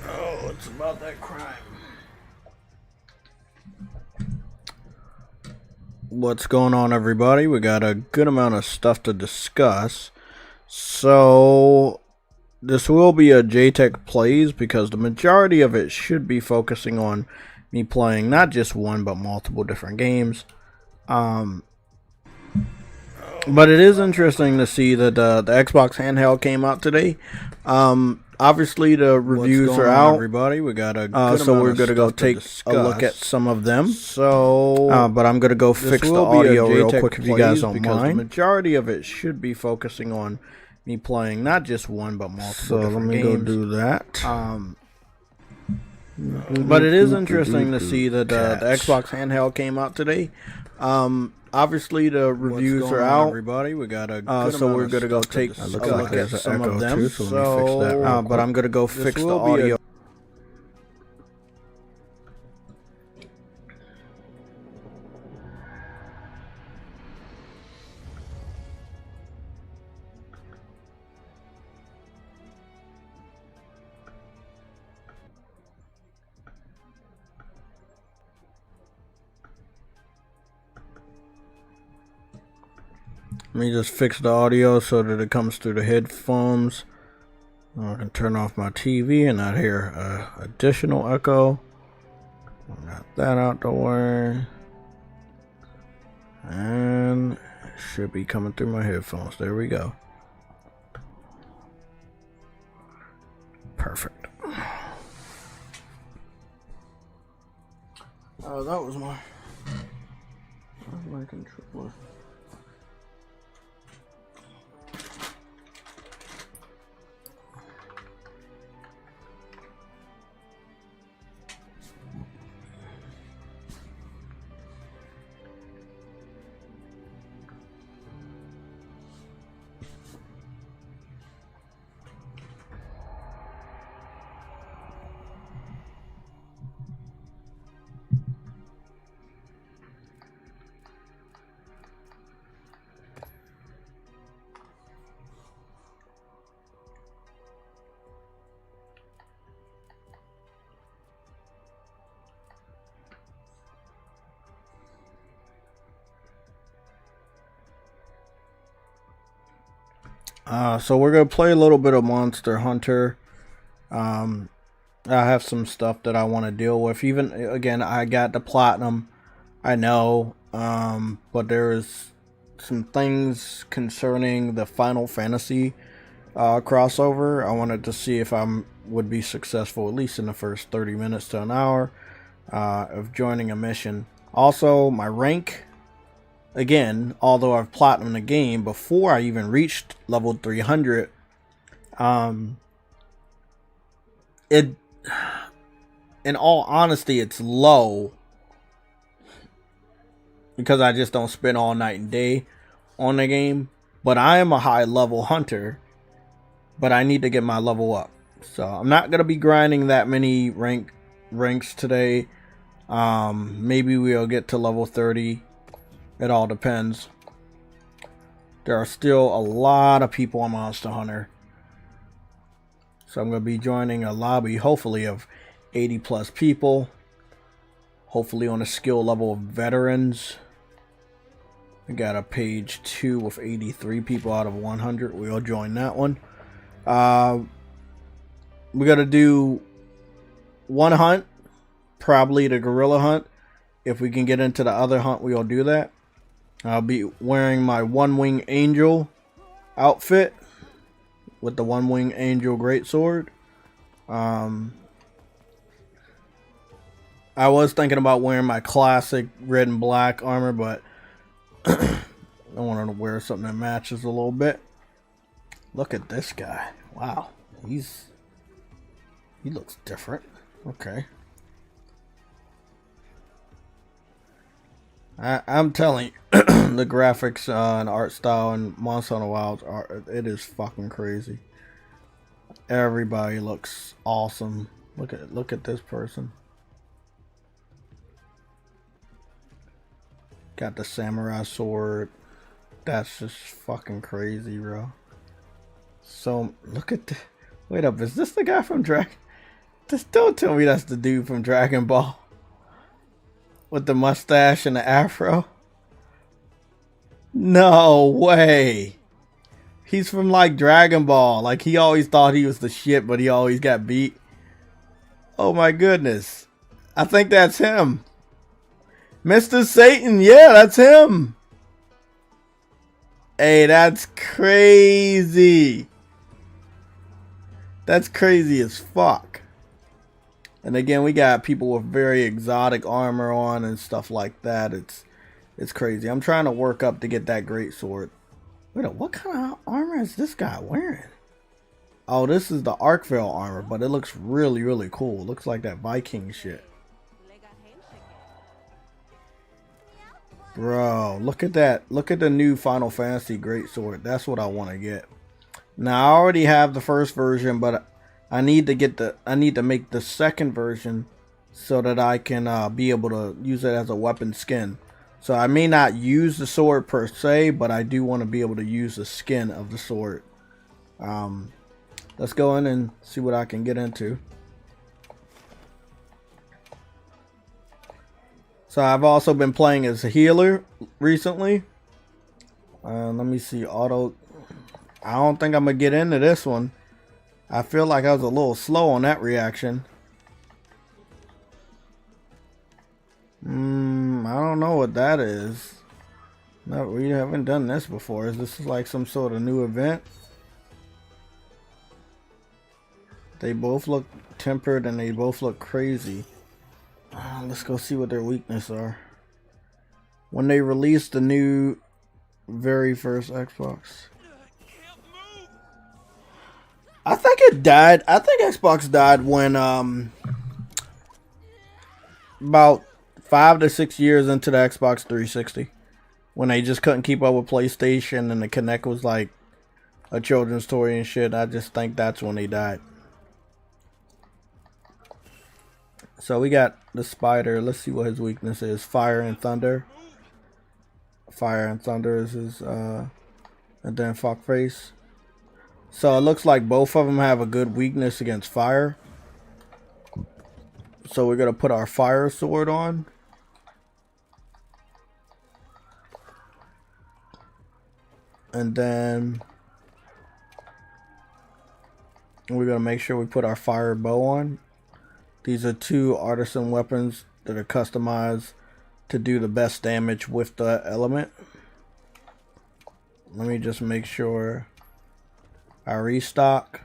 Oh, it's about that crime. What's going on, everybody? We got a good amount of stuff to discuss. So, this will be a JAYTECH plays because the majority of it should be focusing on me playing not just one but multiple different games. But it is interesting to see that the Xbox handheld came out today. Obviously the reviews are out, everybody. We got a so we're gonna go take a look at some of them. So, but I'm gonna go fix the audio real quick if you guys don't mind. The majority of it should be focusing on me playing not just one but multiple different games. So let me go do that. But it is interesting to see that the Xbox handheld came out today. Obviously the reviews are out, everybody. We got a so we're gonna go take a look at some of them. So, but I'm gonna go fix the audio. Let me just fix the audio so that it comes through the headphones. I can turn off my TV and not hear additional echo. Got that out the way. And it should be coming through my headphones. There we go. Perfect. Oh, that was my controller. So we're gonna play a little bit of Monster Hunter. I have some stuff that I want to deal with. Even again, I got the platinum, I know, but there is some things concerning the Final Fantasy crossover. I wanted to see if I would be successful, at least in the first 30 minutes to an hour of joining a mission. Also, my rank. Again, although I've platinumed the game before I even reached level 300, in all honesty, it's low because I just don't spend all night and day on the game. But I am a high level hunter, but I need to get my level up. So I'm not going to be grinding that many ranks today. Maybe we'll get to level 30. It all depends. There are still a lot of people on Monster Hunter. So I'm going to be joining a lobby, hopefully, of 80 plus people. Hopefully on a skill level of veterans. We got a page 2 with 83 people out of 100. We'll join that one. We got to do one hunt. Probably the gorilla hunt. If we can get into the other hunt, we'll do that. I'll be wearing my One Wing Angel outfit with the One Wing Angel greatsword. I was thinking about wearing my classic red and black armor, but I wanted to wear something that matches a little bit. Look at this guy. Wow. He looks different. Okay. I'm telling you, the graphics and art style and Monster Hunter Wilds it is fucking crazy. Everybody looks awesome. Look at this person. Got the samurai sword. That's just fucking crazy, bro. So look at the. Wait up, is this the guy from Dragon? Just don't tell me that's the dude from Dragon Ball. With the mustache and the afro? No way. He's from like Dragon Ball. Like he always thought he was the shit, but he always got beat. Oh my goodness. I think that's him. Mr. Satan, yeah, that's him. Hey, that's crazy. That's crazy as fuck. And again, we got people with very exotic armor on and stuff like that. It's crazy. I'm trying to work up to get that great sword. Wait a, what kind of armor is this guy wearing? Oh, this is the Arkvale armor, but it looks really, really cool. It looks like that Viking shit. Bro, look at that. Look at the new Final Fantasy greatsword. That's what I want to get. Now, I already have the first version, but I need to make the second version so that I can be able to use it as a weapon skin. So I may not use the sword per se, but I do want to be able to use the skin of the sword. Let's go in and see what I can get into. So I've also been playing as a healer recently. Let me see, auto. I don't think I'm gonna get into this one. I feel like I was a little slow on that reaction. I don't know what that is. No, we haven't done this before. Is this like some sort of new event? They both look tempered and they both look crazy. Let's go see what their weaknesses are. When they released the new very first Xbox, I think it died. I think Xbox died when about 5 to 6 years into the Xbox 360, when they just couldn't keep up with PlayStation and the Kinect was like a children's toy and shit. I just think that's when they died. So we got the spider. Let's see what his weakness is. Fire and thunder. Fire and thunder is his and then fuck face. So it looks like both of them have a good weakness against fire. So we're gonna put our fire sword on. And then we're gonna make sure we put our fire bow on. These are two artisan weapons that are customized to do the best damage with the element. Let me just make sure I restock.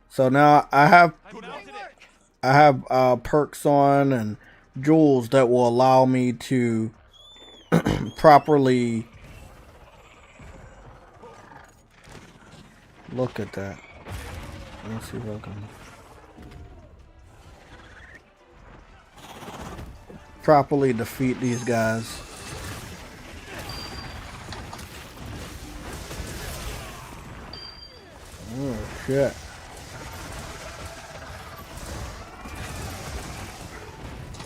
So now I have perks on and jewels that will allow me to properly look at that. Let's see if I can properly defeat these guys. Oh shit.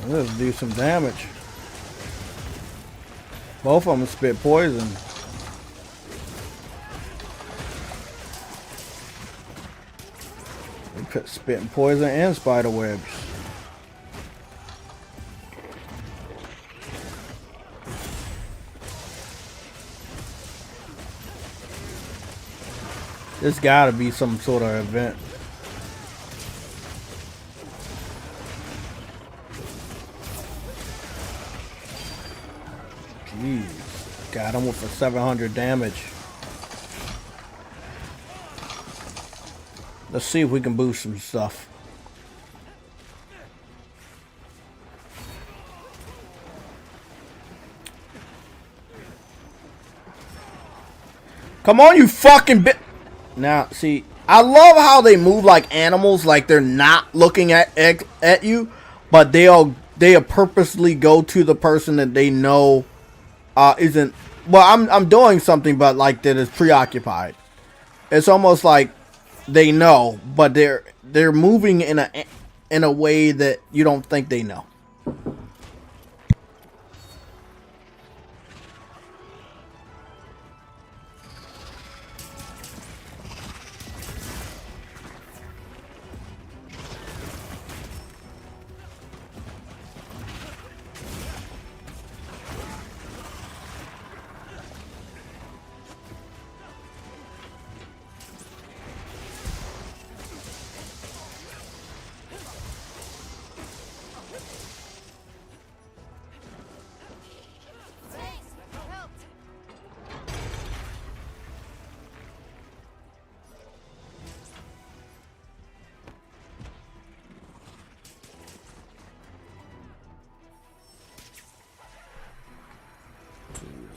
Let's do some damage. Both of them spit poison. They put spitting poison and spider webs. There's gotta be some sort of event. Jeez. Got him with a 700 damage. Let's see if we can boost some stuff. Come on, you fucking bit. Now, see, I love how they move like animals, like they're not looking at you, but they'll purposely go to the person that they know isn't. Well, I'm doing something, but like that is preoccupied. It's almost like they know, but they're moving in a way that you don't think they know.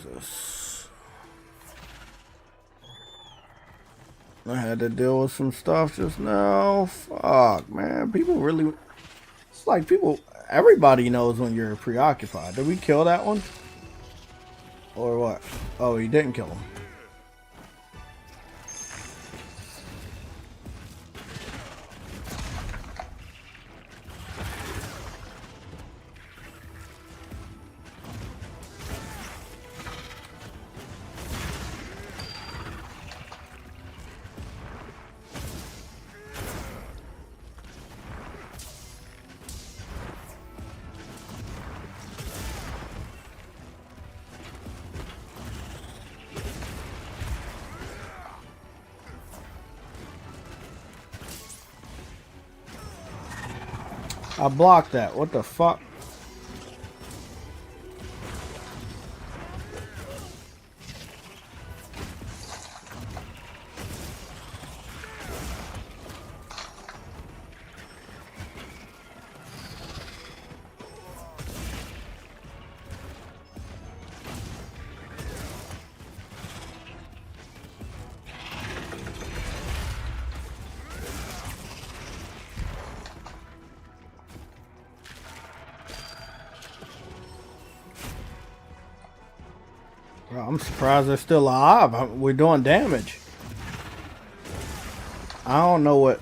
Jesus. I had to deal with some stuff just now. Fuck, man. People really... It's like people... Everybody knows when you're preoccupied. Did we kill that one? Or what? Oh, he didn't kill him. I blocked that. What the fuck? Bro, I'm surprised they're still alive. We're doing damage. I don't know what...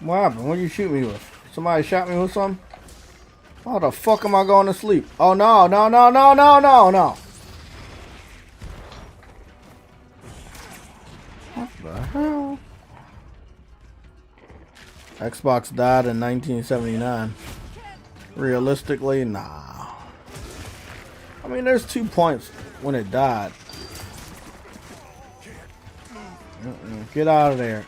What happened? What did you shoot me with? Somebody shot me with something? How the fuck am I going to sleep? Oh no, no, no, no, no, no, no. What the hell? Xbox died in 1979. Realistically, nah. I mean, there's 2 points when it died. Get out of there.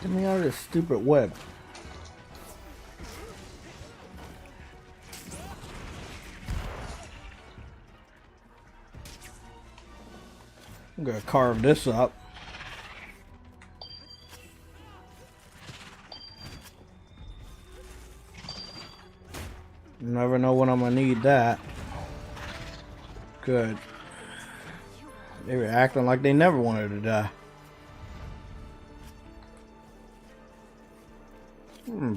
Get me out of this stupid web. I'm gonna carve this up. You never know when I'm gonna need that. Good. They were acting like they never wanted to die.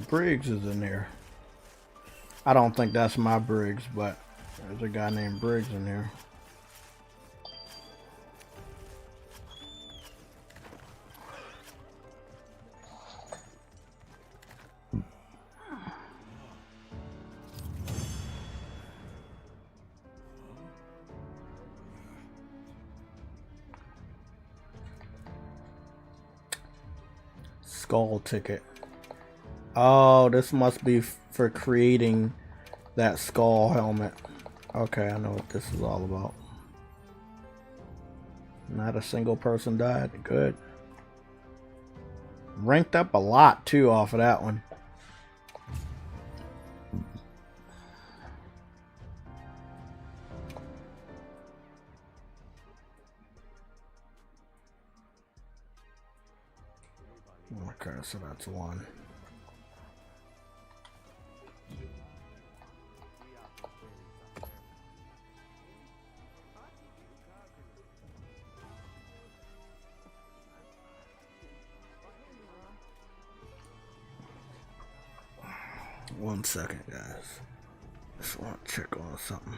Briggs is in there. I don't think that's my Briggs, but there's a guy named Briggs in there. Skull ticket. Oh, this must be for creating that skull helmet. Okay, I know what this is all about. Not a single person died. Good. Ranked up a lot too off of that one. Okay, so that's one. One second, guys. Just want to check on something.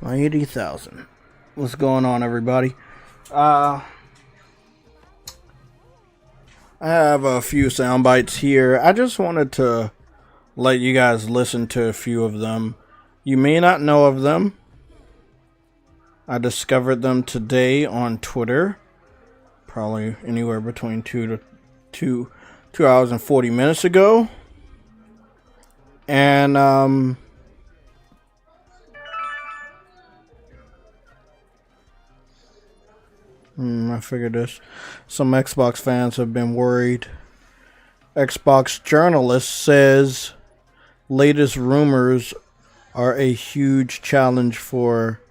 80,000. What's going on, everybody? I have a few sound bites here. I just wanted to let you guys listen to a few of them. You may not know of them. I discovered them today on Twitter. Probably anywhere between 2 hours and 40 minutes ago. And I figured this. Some Xbox fans have been worried. Xbox journalist says latest rumors are a huge challenge for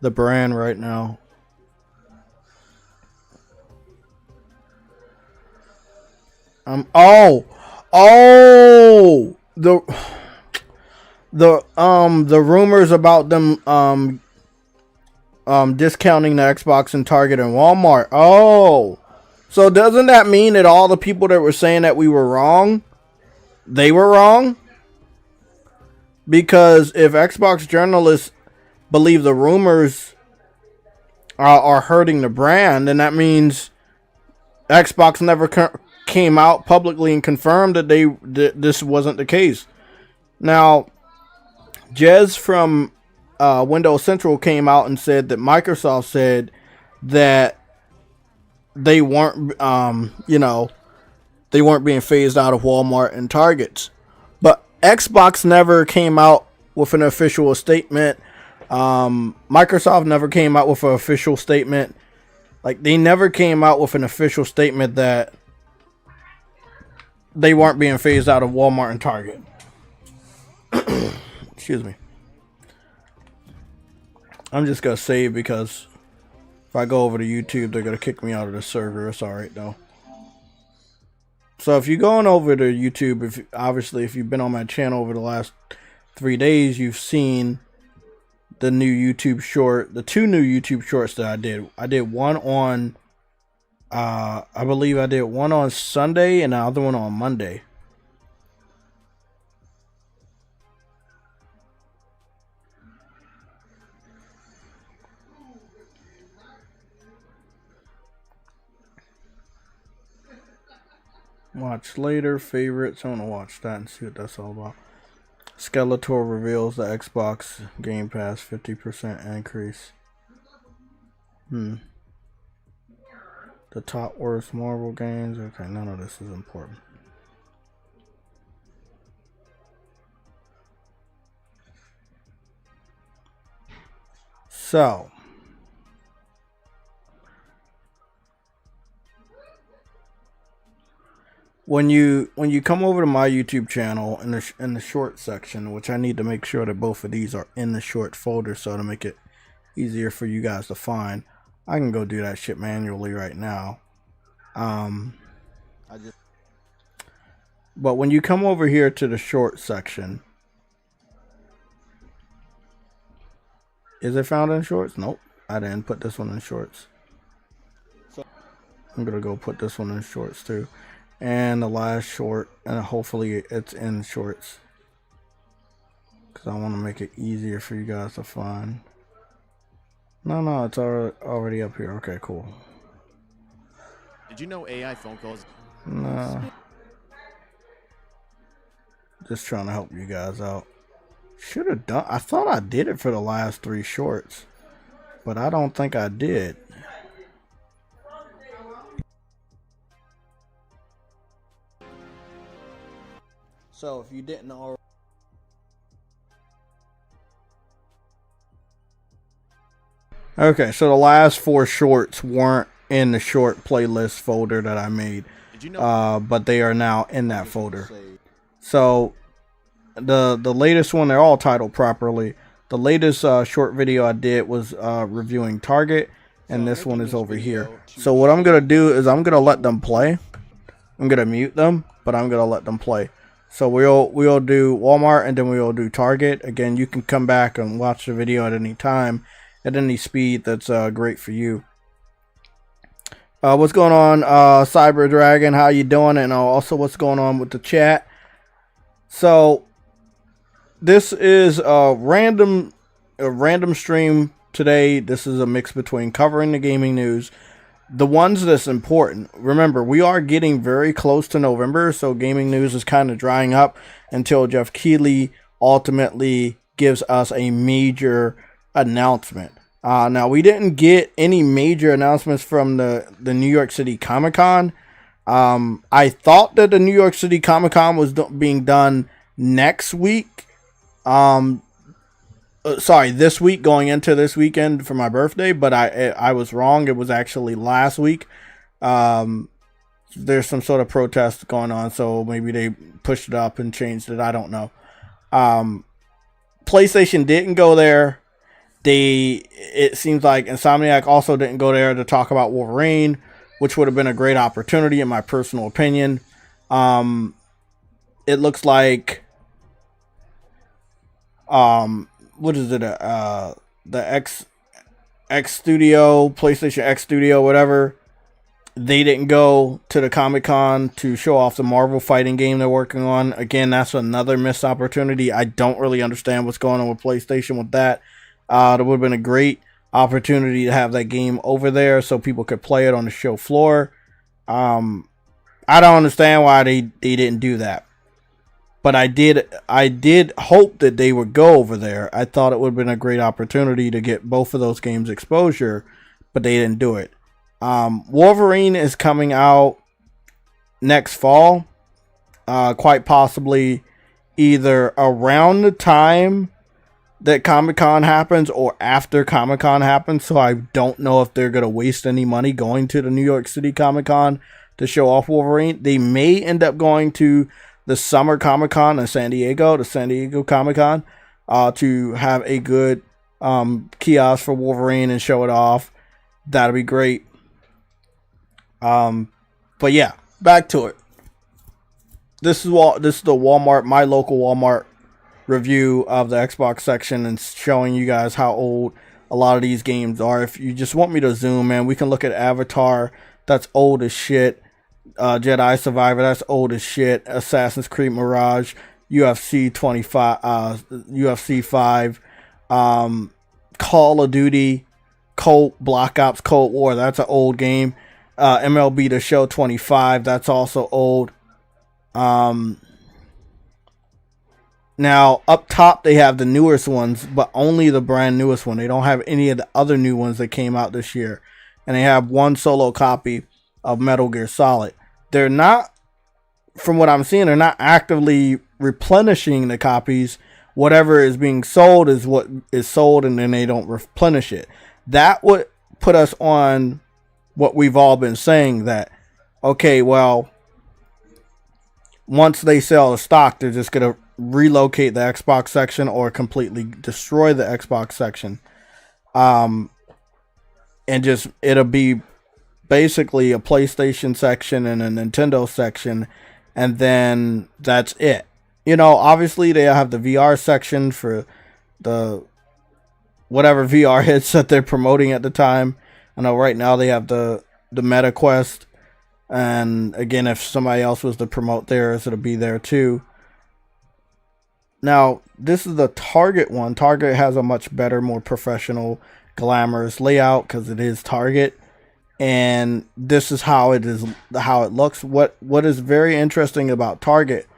the brand right now. The rumors about them discounting the Xbox in Target and Walmart. Oh, so doesn't that mean that all the people that were saying that we were wrong, they were wrong? Because if Xbox journalists believe the rumors are hurting the brand, then that means Xbox never came out publicly and confirmed that this wasn't the case. Now, Jez from Windows Central came out and said that Microsoft said that they weren't, they weren't being phased out of Walmart and Targets. But Xbox never came out with an official statement. Microsoft never came out with an official statement. Like, they never came out with an official statement that they weren't being phased out of Walmart and Target. Excuse me. I'm just going to save because if I go over to YouTube, they're going to kick me out of the server. It's alright, though. So if you're going over to YouTube, if you've been on my channel over the last 3 days, you've seen the new YouTube short, the 2 new YouTube shorts that I did. I did one on, I believe I did one on Sunday and the other one on Monday. Watch later, favorites. I want to watch that and see what that's all about. Skeletor reveals the Xbox Game Pass 50% increase. The top worst Marvel games. Okay, none of this is important. So, when you come over to my YouTube channel in the short section, which I need to make sure that both of these are in the short folder so to make it easier for you guys to find. I can go do that shit manually right now. But when you come over here to the short section, is it found in shorts? Nope, I didn't put this one in shorts. So I'm gonna go put this one in shorts too. And the last short, and hopefully it's in shorts, because I want to make it easier for you guys to find. No, it's already up here. Okay, cool. Did you know AI phone calls? Nah. Just trying to help you guys out. Should have done. I thought I did it for the last 3 shorts, but I don't think I did. So if you didn't already, okay, so the last 4 shorts weren't in the short playlist folder that I made, but they are now in that folder. So the latest one, they're all titled properly. The latest short video I did was reviewing Target, and this one is over here. So what I'm gonna do is I'm gonna let them play. I'm gonna mute them, but I'm gonna let them play. So we'll do Walmart and then we'll do Target. Again, you can come back and watch the video at any time, at any speed that's great for you. What's going on, Cyber Dragon? How you doing? And also what's going on with the chat? So this is a random a random stream today. This is a mix between covering the gaming news, the ones that's important. Remember, we are getting very close to November, so gaming news is kind of drying up until Jeff Keighley ultimately gives us a major announcement. Now, we didn't get any major announcements from the New York City Comic-Con. I thought that the New York City Comic-Con was being done next week. This week, going into this weekend for my birthday, but I was wrong. It was actually last week. There's some sort of protest going on, so maybe they pushed it up and changed it. I don't know. PlayStation didn't go there. It seems like Insomniac also didn't go there to talk about Wolverine, which would have been a great opportunity in my personal opinion. It looks like what is it? The X Studio, PlayStation X Studio, whatever. They didn't go to the Comic-Con to show off the Marvel fighting game they're working on. Again, that's another missed opportunity. I don't really understand what's going on with PlayStation with that. It would have been a great opportunity to have that game over there so people could play it on the show floor. I don't understand why they didn't do that. But I did hope that they would go over there. I thought it would have been a great opportunity to get both of those games exposure, but they didn't do it. Wolverine is coming out next fall, quite possibly either around the time that Comic-Con happens or after Comic-Con happens. So I don't know if they're going to waste any money going to the New York City Comic-Con to show off Wolverine. They may end up going to the Summer Comic-Con in San Diego, the San Diego Comic-Con, to have a good kiosk for Wolverine and show it off. That'll be great. But yeah, back to it. This is the Walmart, my local Walmart review of the Xbox section and showing you guys how old a lot of these games are. If you just want me to zoom in, we can look at Avatar. That's old as shit. Jedi Survivor, that's old as shit. Assassin's Creed Mirage, UFC 25, UFC 5, Call of Duty, Black Ops Cold War, that's an old game. MLB The Show 25, that's also old. Now, up top, they have the newest ones, but only the brand newest one. They don't have any of the other new ones that came out this year. And they have one solo copy of Metal Gear Solid. They're not, from what I'm seeing, they're not actively replenishing the copies. Whatever is being sold is what is sold, and then they don't replenish it. That would put us on what we've all been saying, that, okay, well, once they sell the stock, they're just going to relocate the Xbox section or completely destroy the Xbox section. And just, it'll be basically a PlayStation section and a Nintendo section, and then that's it. You know, obviously they have the VR section for the whatever VR headset they're promoting at the time. I know right now they have the Meta Quest, and again, if somebody else was to promote theirs, it'll be there too. Now, this is the Target one. Target has a much better, more professional, glamorous layout because it is Target. And this is how it is, how it looks. What is very interesting about Target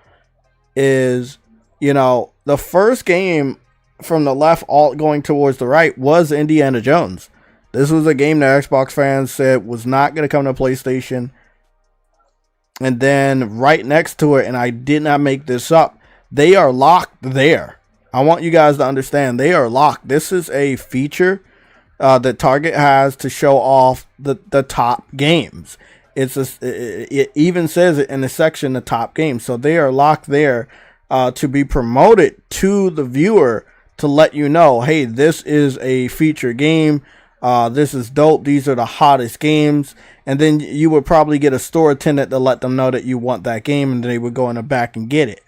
is, you know, the first game from the left all going towards the right was Indiana Jones. This was a game that Xbox fans said was not going to come to PlayStation. And then right next to it, and I did not make this up, they are locked there. I want you guys to understand, they are locked. This is a feature that Target has to show off the top games. It even says it in the section, the top games. So they are locked there to be promoted to the viewer to let you know, hey, this is a feature game. This is dope. These are the hottest games. And then you would probably get a store attendant to let them know that you want that game, and they would go in the back and get it.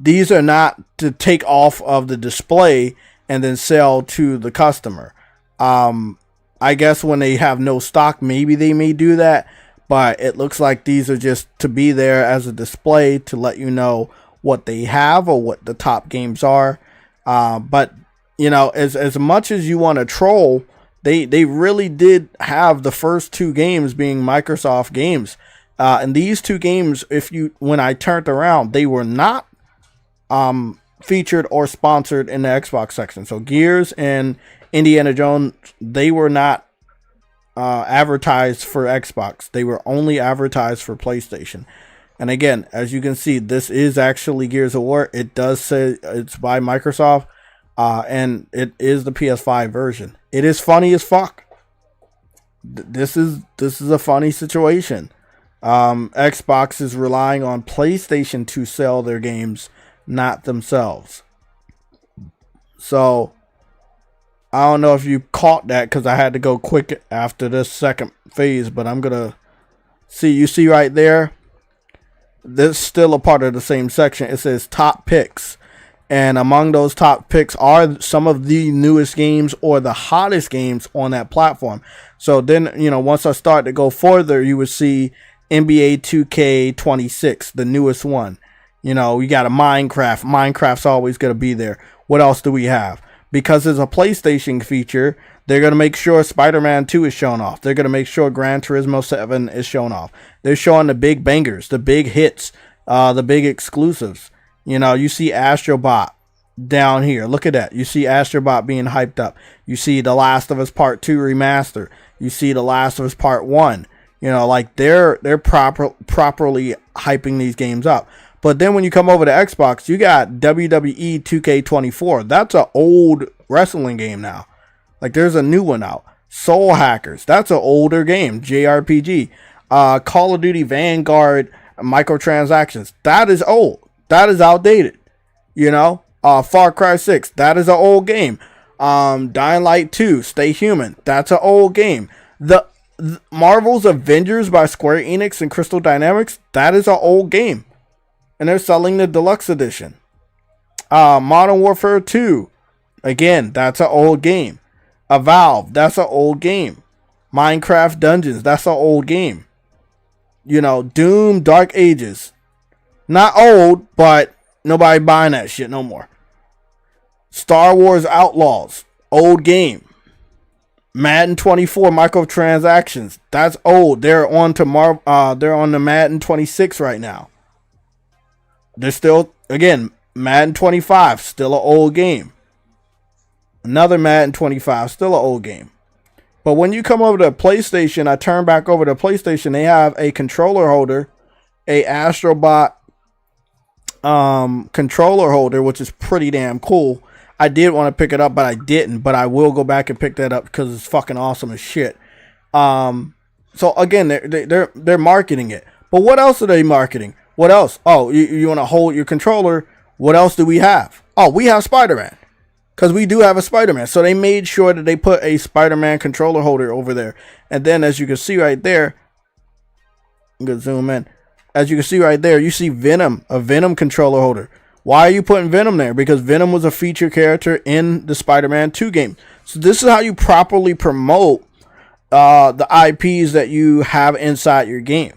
These are not to take off of the display and then sell to the customer. I guess when they have no stock, maybe they may do that, but it looks like these are just to be there as a display to let you know what they have or what the top games are. But you know, as much as you want to troll, they really did have the first two games being Microsoft games. And these two games, when I turned around, they were not featured or sponsored in the Xbox section. So Gears and Indiana Jones, they were not advertised for Xbox. They were only advertised for PlayStation. And again, as you can see, this is actually Gears of War. It does say it's by Microsoft, and it is the PS5 version. It is funny as fuck. This is a funny situation. Xbox is relying on PlayStation to sell their games, not themselves. So I don't know if you caught that, because I had to go quick after this second phase, but I'm gonna see. You see right there, this is still a part of the same section. It says top picks, and among those top picks are some of the newest games or the hottest games on that platform. So then, you know, once I start to go further, you would see NBA 2K26, the newest one. You know, you got a Minecraft. Minecraft's always going to be there. What else do we have? Because it's a PlayStation feature, they're going to make sure Spider-Man 2 is shown off. They're going to make sure Gran Turismo 7 is shown off. They're showing the big bangers, the big hits, the big exclusives. You know, you see Astrobot down here. Look at that. You see Astrobot being hyped up. You see The Last of Us Part 2 remaster. You see The Last of Us Part 1. You know, like they're properly hyping these games up. But then when you come over to Xbox, you got WWE 2K24. That's an old wrestling game now. Like, there's a new one out. Soul Hackers. That's an older game. JRPG. Call of Duty Vanguard microtransactions. That is old. That is outdated. You know? Far Cry 6. That is an old game. Dying Light 2. Stay Human. That's an old game. The Marvel's Avengers by Square Enix and Crystal Dynamics. That is an old game. And they're selling the deluxe edition. Modern Warfare 2. Again, that's an old game. Valve, that's an old game. Minecraft Dungeons, that's an old game. You know, Doom Dark Ages. Not old, but nobody buying that shit no more. Star Wars Outlaws, old game. Madden 24 microtransactions, that's old. They're on the Madden 26 right now. They're still, again, Madden 25, still an old game. Another Madden 25, still an old game. But when you come over to PlayStation, I turn back over to PlayStation, they have a controller holder, a Astrobot controller holder, which is pretty damn cool. I did want to pick it up, but I didn't. But I will go back and pick that up because it's fucking awesome as shit. So again, they're marketing it. But what else are they marketing? What else? Oh, you want to hold your controller. What else do we have? Oh, we have Spider-Man. Because we do have a Spider-Man. So they made sure that they put a Spider-Man controller holder over there. And then as you can see right there, I'm going to zoom in. As you can see right there, you see Venom, a Venom controller holder. Why are you putting Venom there? Because Venom was a feature character in the Spider-Man 2 game. So this is how you properly promote the IPs that you have inside your game.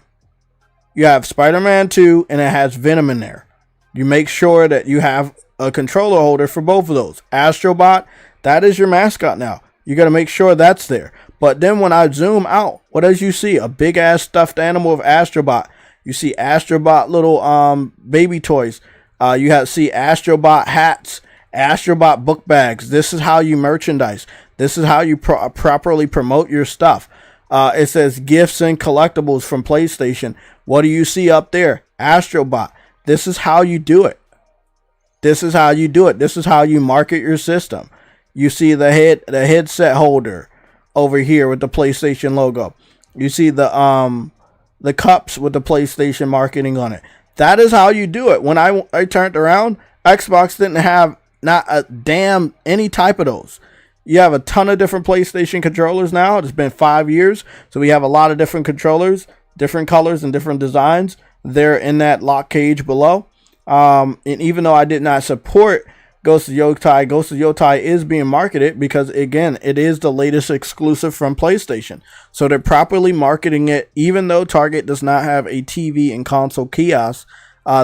You have Spider-Man 2 and it has Venom in there. You make sure that you have a controller holder for both of those. Astrobot, that is your mascot now. You got to make sure that's there. But then when I zoom out, what does you see? A big ass stuffed animal of Astrobot. You see Astrobot little baby toys. You see Astrobot hats, Astrobot book bags. This is how you merchandise. This is how you properly promote your stuff. It says gifts and collectibles from PlayStation. What do you see up there? Astrobot. This is how you do it. This is how you do it. This is how you market your system. You see the headset holder over here with the PlayStation logo. You see the cups with the PlayStation marketing on it. That is how you do it. When I turned around, Xbox didn't have not a damn any type of those. You have a ton of different PlayStation controllers now. It's been 5 years. So we have a lot of different controllers, different colors and different designs. They're in that lock cage below. And even though I did not support Ghost of Yotai is being marketed because, again, it is the latest exclusive from PlayStation. So they're properly marketing it. Even though Target does not have a TV and console kiosk,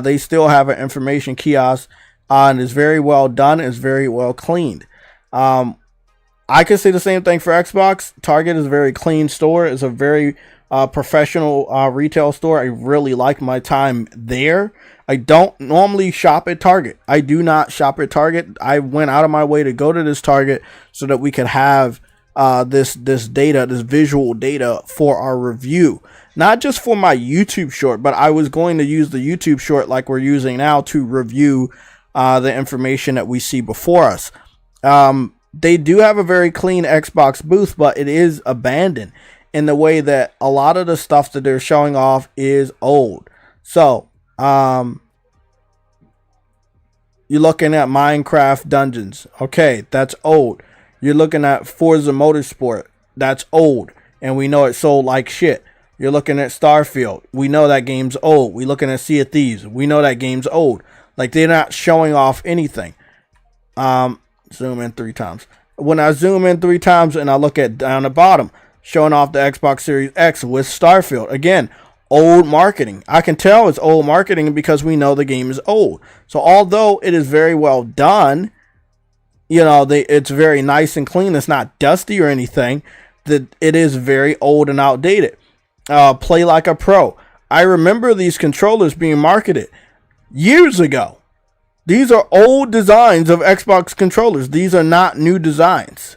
they still have an information kiosk. And it's very well done. It's very well cleaned. I can say the same thing for Xbox. Target is a very clean store. It's a very professional retail store. I really like my time there. I don't normally shop at Target. I do not shop at Target. I went out of my way to go to this Target so that we could have this data, this visual data for our review. Not just for my YouTube short, but I was going to use the YouTube short like we're using now to review the information that we see before us. They do have a very clean Xbox booth, but it is abandoned in the way that a lot of the stuff that they're showing off is old. So, you're looking at Minecraft Dungeons. Okay, that's old. You're looking at Forza Motorsport. That's old. And we know it sold like shit. You're looking at Starfield. We know that game's old. We're looking at Sea of Thieves. We know that game's old. Like, they're not showing off anything. Zoom in 3 times. When I zoom in 3 times and I look at down the bottom, showing off the Xbox Series X with Starfield. Again, old marketing. I can tell it's old marketing because we know the game is old. So although it is very well done, you know, it's very nice and clean. It's not dusty or anything. It is very old and outdated. Play like a pro. I remember these controllers being marketed years ago. These are old designs of Xbox controllers. These are not new designs.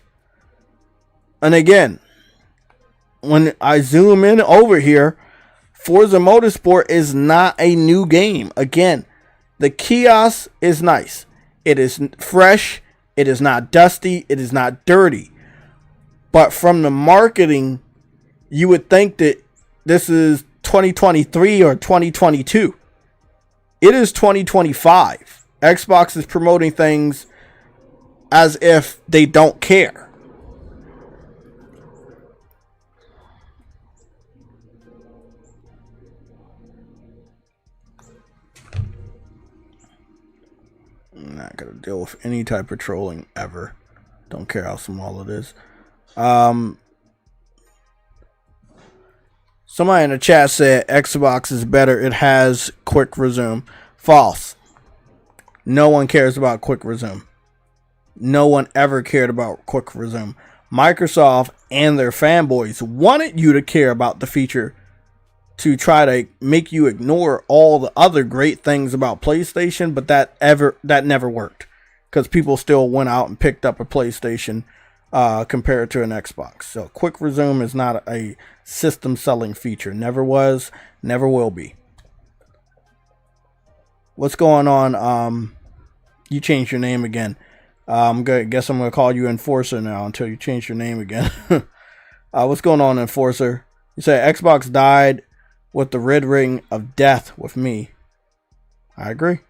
And again, when I zoom in over here, Forza Motorsport is not a new game. Again, the kiosk is nice. It is fresh. It is not dusty. It is not dirty. But from the marketing, you would think that this is 2023 or 2022. It is 2025. Xbox is promoting things as if they don't care. I'm not going to deal with any type of trolling ever. Don't care how small it is. Somebody in the chat said Xbox is better. It has quick resume. False. No one cares about quick resume. No one ever cared about quick resume. Microsoft and their fanboys wanted you to care about the feature to try to make you ignore all the other great things about PlayStation, but that never worked because people still went out and picked up a PlayStation compared to an Xbox. So quick resume is not a system selling feature. Never was, never will be. What's going on? You changed your name again. Guess I'm gonna call you Enforcer now until you change your name again. What's going on, Enforcer? You say Xbox died with the red ring of death with me. I agree.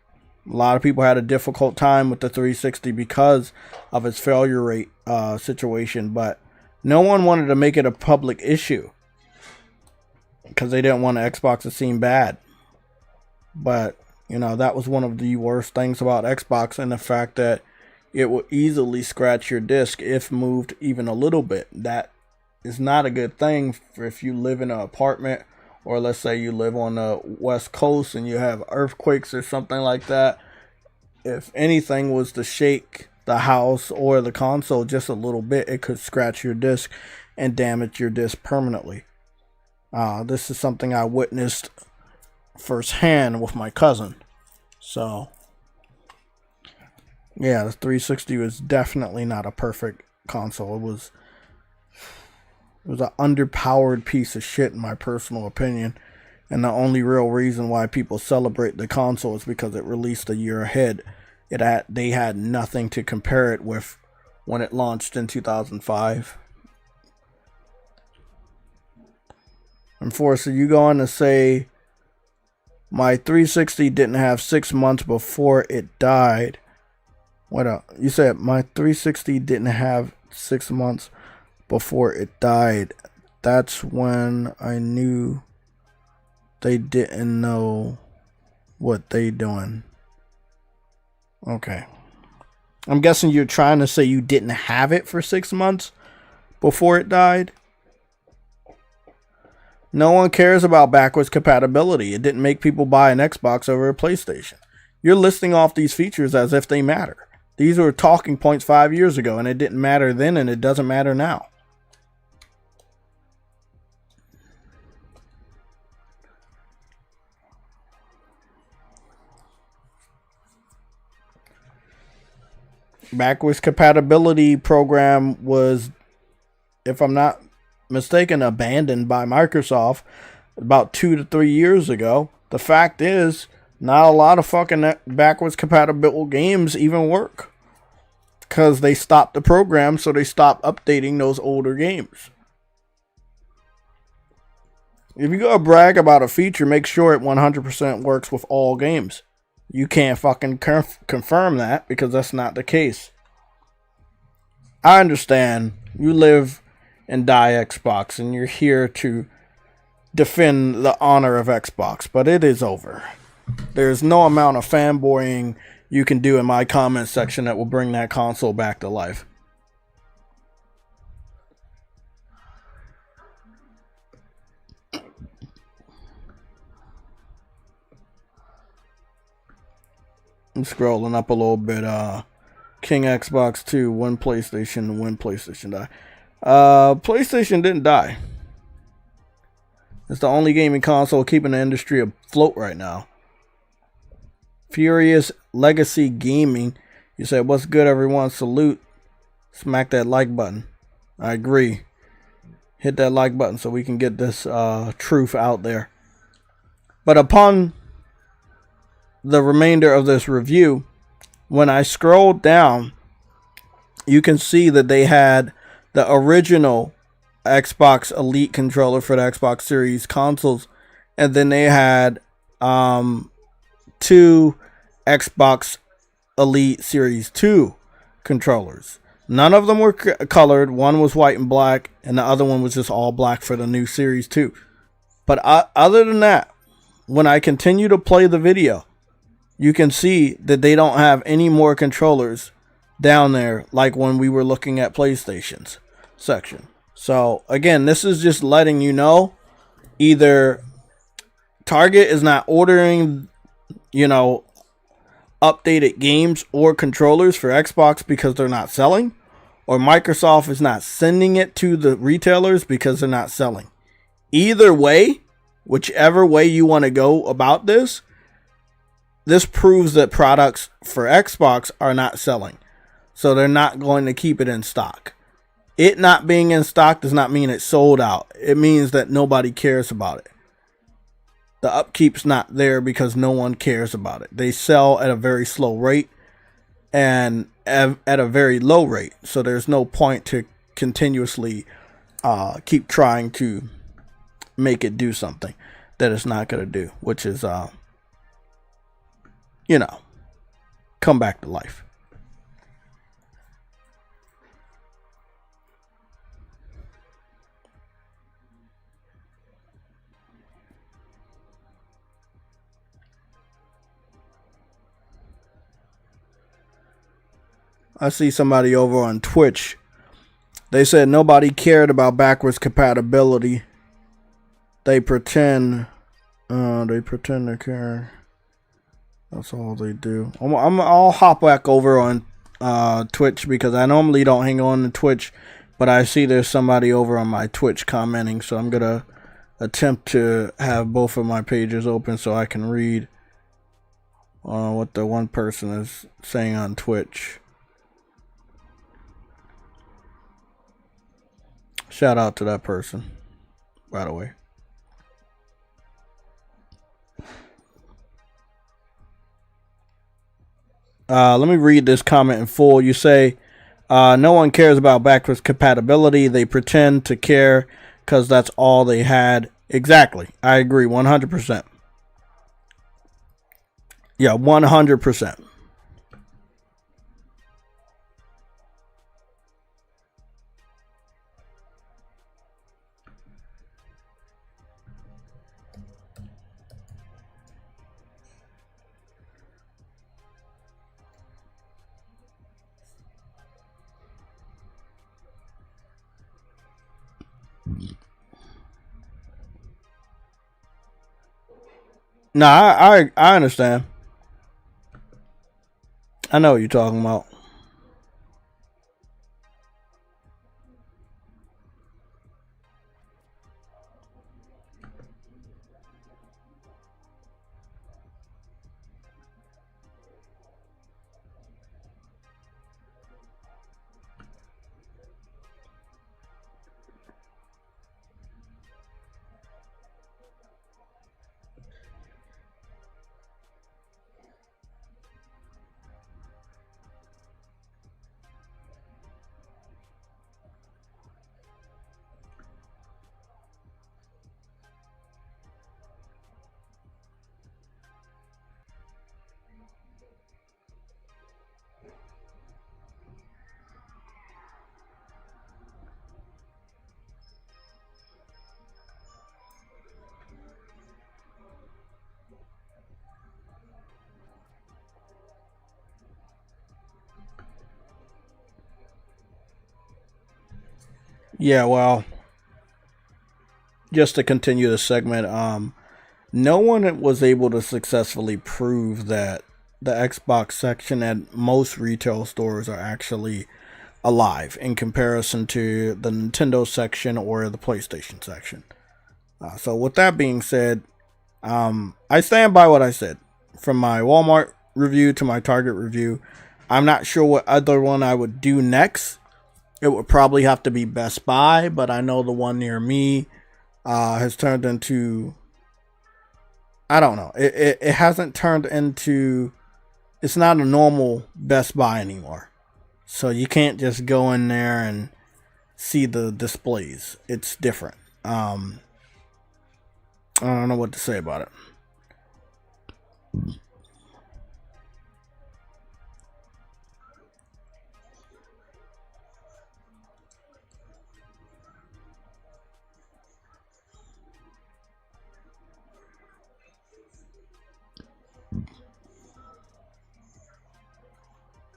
A lot of people had a difficult time with the 360 because of its failure rate situation, but no one wanted to make it a public issue because they didn't want Xbox to seem bad. But you know, that was one of the worst things about Xbox, and the fact that it would easily scratch your disc if moved even a little bit. That is not a good thing for if you live in an apartment, or let's say you live on the West Coast and you have earthquakes or something like that. If anything was to shake the house or the console just a little bit, it could scratch your disc and damage your disc permanently. This is something I witnessed firsthand with my cousin. So yeah, the 360 was definitely not a perfect console. It was an underpowered piece of shit in my personal opinion, and the only real reason why people celebrate the console is because it released a year ahead. They had nothing to compare it with when it launched in 2005. Enforcer, you going to say my 360 didn't have 6 months before it died? What up? You said my 360 didn't have 6 months before it died. That's when I knew they didn't know what they doing. Okay. I'm guessing you're trying to say you didn't have it for 6 months before it died. No one cares about backwards compatibility. It didn't make people buy an Xbox over a PlayStation. You're listing off these features as if they matter. These were talking points 5 years ago, and it didn't matter then, and it doesn't matter now. Backwards compatibility program was, if I'm not mistaken, abandoned by Microsoft about 2 to 3 years ago. The fact is, not a lot of fucking backwards compatible games even work, because they stopped the program, so they stopped updating those older games. If you're gonna brag about a feature, make sure it 100% works with all games. You can't fucking confirm that, because that's not the case. I understand you live and die Xbox, and you're here to defend the honor of Xbox, but it is over. There's no amount of fanboying you can do in my comment section that will bring that console back to life. I'm scrolling up a little bit. King Xbox 2, when PlayStation die. PlayStation didn't die. It's the only gaming console keeping the industry afloat right now. Furious Legacy Gaming. You said, what's good, everyone? Salute. Smack that like button. I agree. Hit that like button so we can get this truth out there. But upon the remainder of this review, when I scroll down, you can see that they had the original Xbox Elite controller for the Xbox Series consoles, and then they had 2 Xbox Elite Series 2 controllers. None of them were colored. One was white and black, and the other one was just all black for the new Series 2. But other than that, when I continue to play the video, you can see that they don't have any more controllers down there like when we were looking at PlayStation's section. So again, this is just letting you know, either Target is not ordering, updated games or controllers for Xbox because they're not selling, or Microsoft is not sending it to the retailers because they're not selling. Either way, whichever way you want to go about this proves that products for Xbox are not selling. So they're not going to keep it in stock. It not being in stock does not mean it's sold out. It means that nobody cares about it. The upkeep's not there because no one cares about it. They sell at a very slow rate and at a very low rate. So there's no point to continuously keep trying to make it do something that it's not going to do, which is come back to life. I see somebody over on Twitch. They said nobody cared about backwards compatibility. They pretend to care. That's all they do. I'll hop back over on Twitch because I normally don't hang on to Twitch, but I see there's somebody over on my Twitch commenting, so I'm gonna attempt to have both of my pages open so I can read what the one person is saying on Twitch. Shout out to that person, by the way. Let me read this comment in full. You say, no one cares about backwards compatibility. They pretend to care because that's all they had. Exactly. I agree 100%. Yeah, 100%. No, I understand. I know what you're talking about. Yeah, well, just to continue the segment, no one was able to successfully prove that the Xbox section at most retail stores are actually alive in comparison to the Nintendo section or the PlayStation section. So with that being said, I stand by what I said. From my Walmart review to my Target review, I'm not sure what other one I would do next. It would probably have to be Best Buy, but I know the one near me has turned into, I don't know. It hasn't turned into, it's not a normal Best Buy anymore. So you can't just go in there and see the displays. It's different. I don't know what to say about it.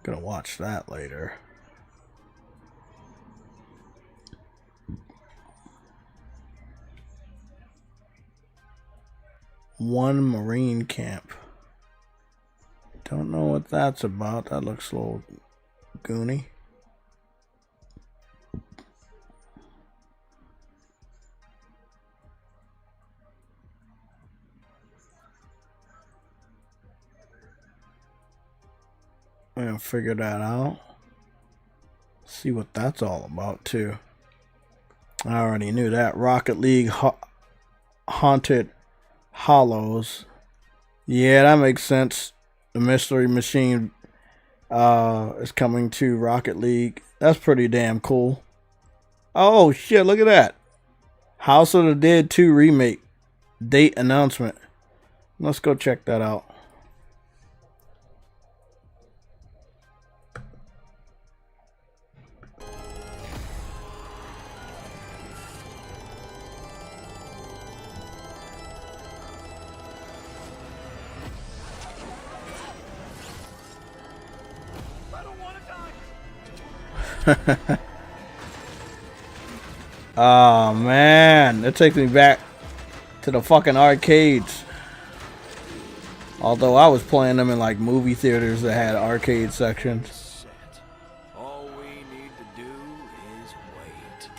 Gonna watch that later. One Marine camp. Don't know what that's about. That looks a little goony. I'm gonna figure that out. See what that's all about too. I already knew that. Rocket League Haunted Hollows. Yeah, that makes sense. The Mystery Machine is coming to Rocket League. That's pretty damn cool. Oh shit, look at that. House of the Dead 2 remake. Date announcement. Let's go check that out. Oh man, that takes me back to the fucking arcades. Although I was playing them in like movie theaters that had arcade sections. All we need to do is wait.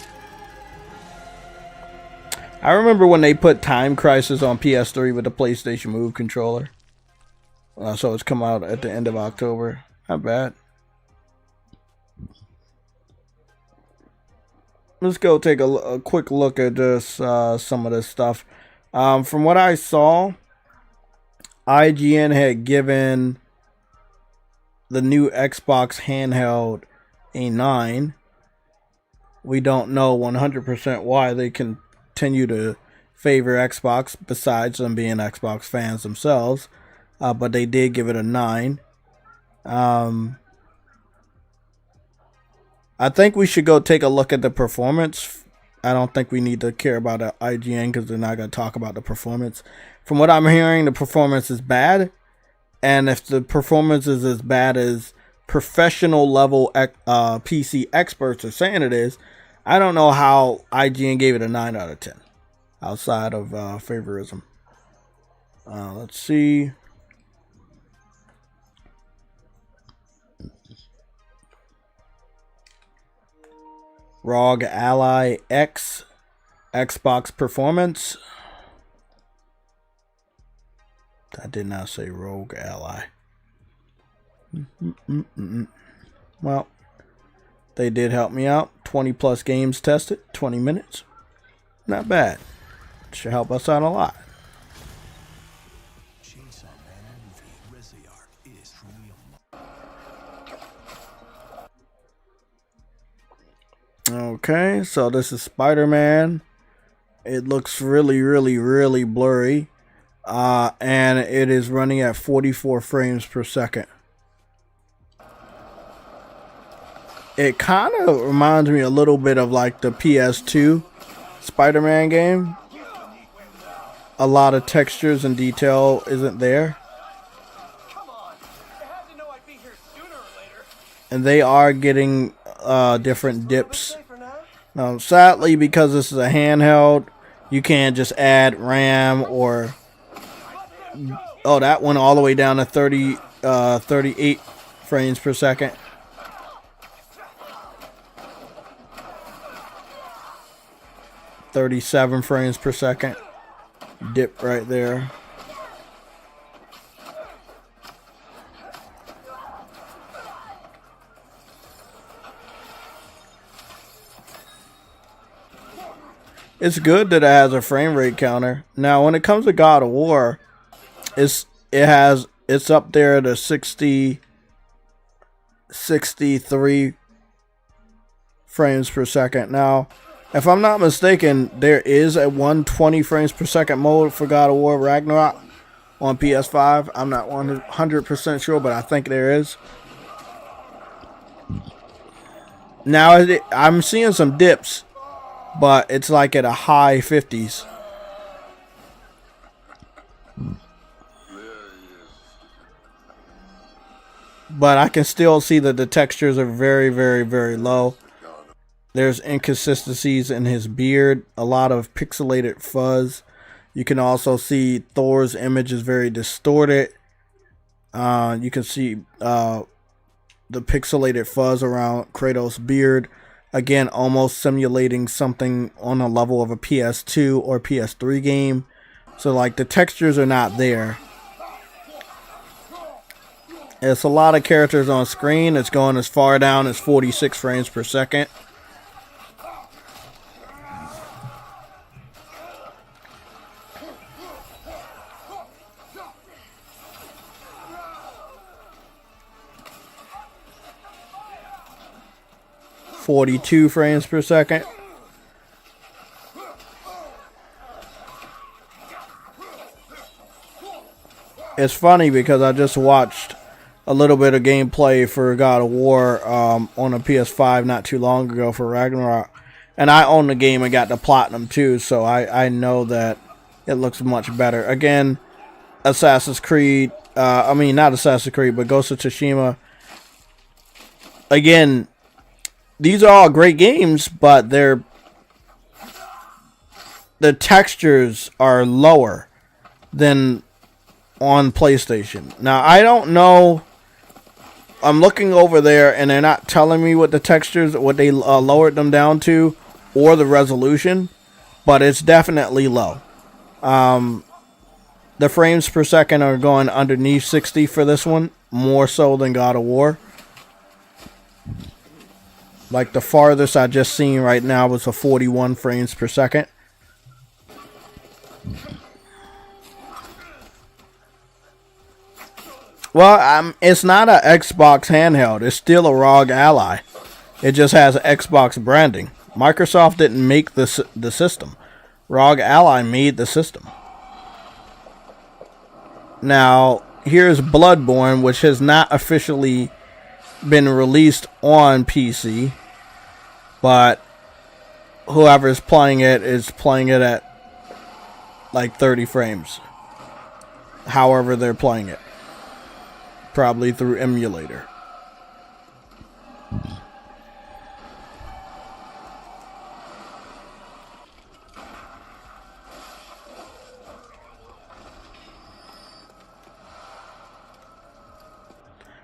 I remember when they put Time Crisis on PS3 with the PlayStation Move controller. So it's come out at the end of October. Not bad. Let's go take a quick look at this, some of this stuff. From what I saw, IGN had given the new Xbox handheld a 9. We don't know 100% why they continue to favor Xbox, besides them being Xbox fans themselves. But they did give it a 9. I think we should go take a look at the performance. I don't think we need to care about IGN because they're not going to talk about the performance. From what I'm hearing, the performance is bad. And if the performance is as bad as professional level PC experts are saying it is, I don't know how IGN gave it a 9 out of 10 outside of favorism. Let's see. ROG Ally X Xbox performance. That did not say ROG Ally. Well, they did help me out. 20 plus games tested, 20 minutes. Not bad. Should help us out a lot. Okay, so this is Spider-Man. It looks really blurry. And it is running at 44 frames per second. It kind of reminds me a little bit of like the PS2 Spider-Man game. A lot of textures and detail isn't there. And they are getting different dips Now, sadly, because this is a handheld, you can't just add RAM or... Oh, that went all the way down to 38 frames per second. .37 frames per second. Dip right there. It's good that it has a frame rate counter. Now, when it comes to God of War, it's up there to 63 frames per second. Now, if I'm not mistaken, there is a 120 frames per second mode for God of War Ragnarok on PS5. I'm not 100% sure, but I think there is. Now, I'm seeing some dips, but it's like at a high 50s. But I can still see that the textures are very, very, very low. There's inconsistencies in his beard, a lot of pixelated fuzz. You can also see Thor's image is very distorted. You can see the pixelated fuzz around Kratos' beard. Again, almost simulating something on a level of a PS2 or PS3 game. So, like, the textures are not there. It's a lot of characters on screen. It's going as far down as 46 frames per second. .42 frames per second. It's funny because I just watched a little bit of gameplay for God of War on a PS5 not too long ago for Ragnarok. And I own the game and got the platinum too, so I know that it looks much better. Again, Assassin's Creed, I mean not Assassin's Creed, but Ghost of Tsushima. Again, these are all great games, but the textures are lower than on PlayStation. Now, I don't know. I'm looking over there, and they're not telling me what the textures, what they lowered them down to, or the resolution, but it's definitely low. The frames per second are going underneath 60 for this one, more so than God of War. Like the farthest I just seen right now was a 41 frames per second. Well, it's not an Xbox handheld. It's still a ROG Ally. It just has Xbox branding. Microsoft didn't make the system. ROG Ally made the system. Now, here's Bloodborne, which has not officially been released on PC, but whoever's playing it is playing it at like 30 frames. However they're playing it. Probably through emulator.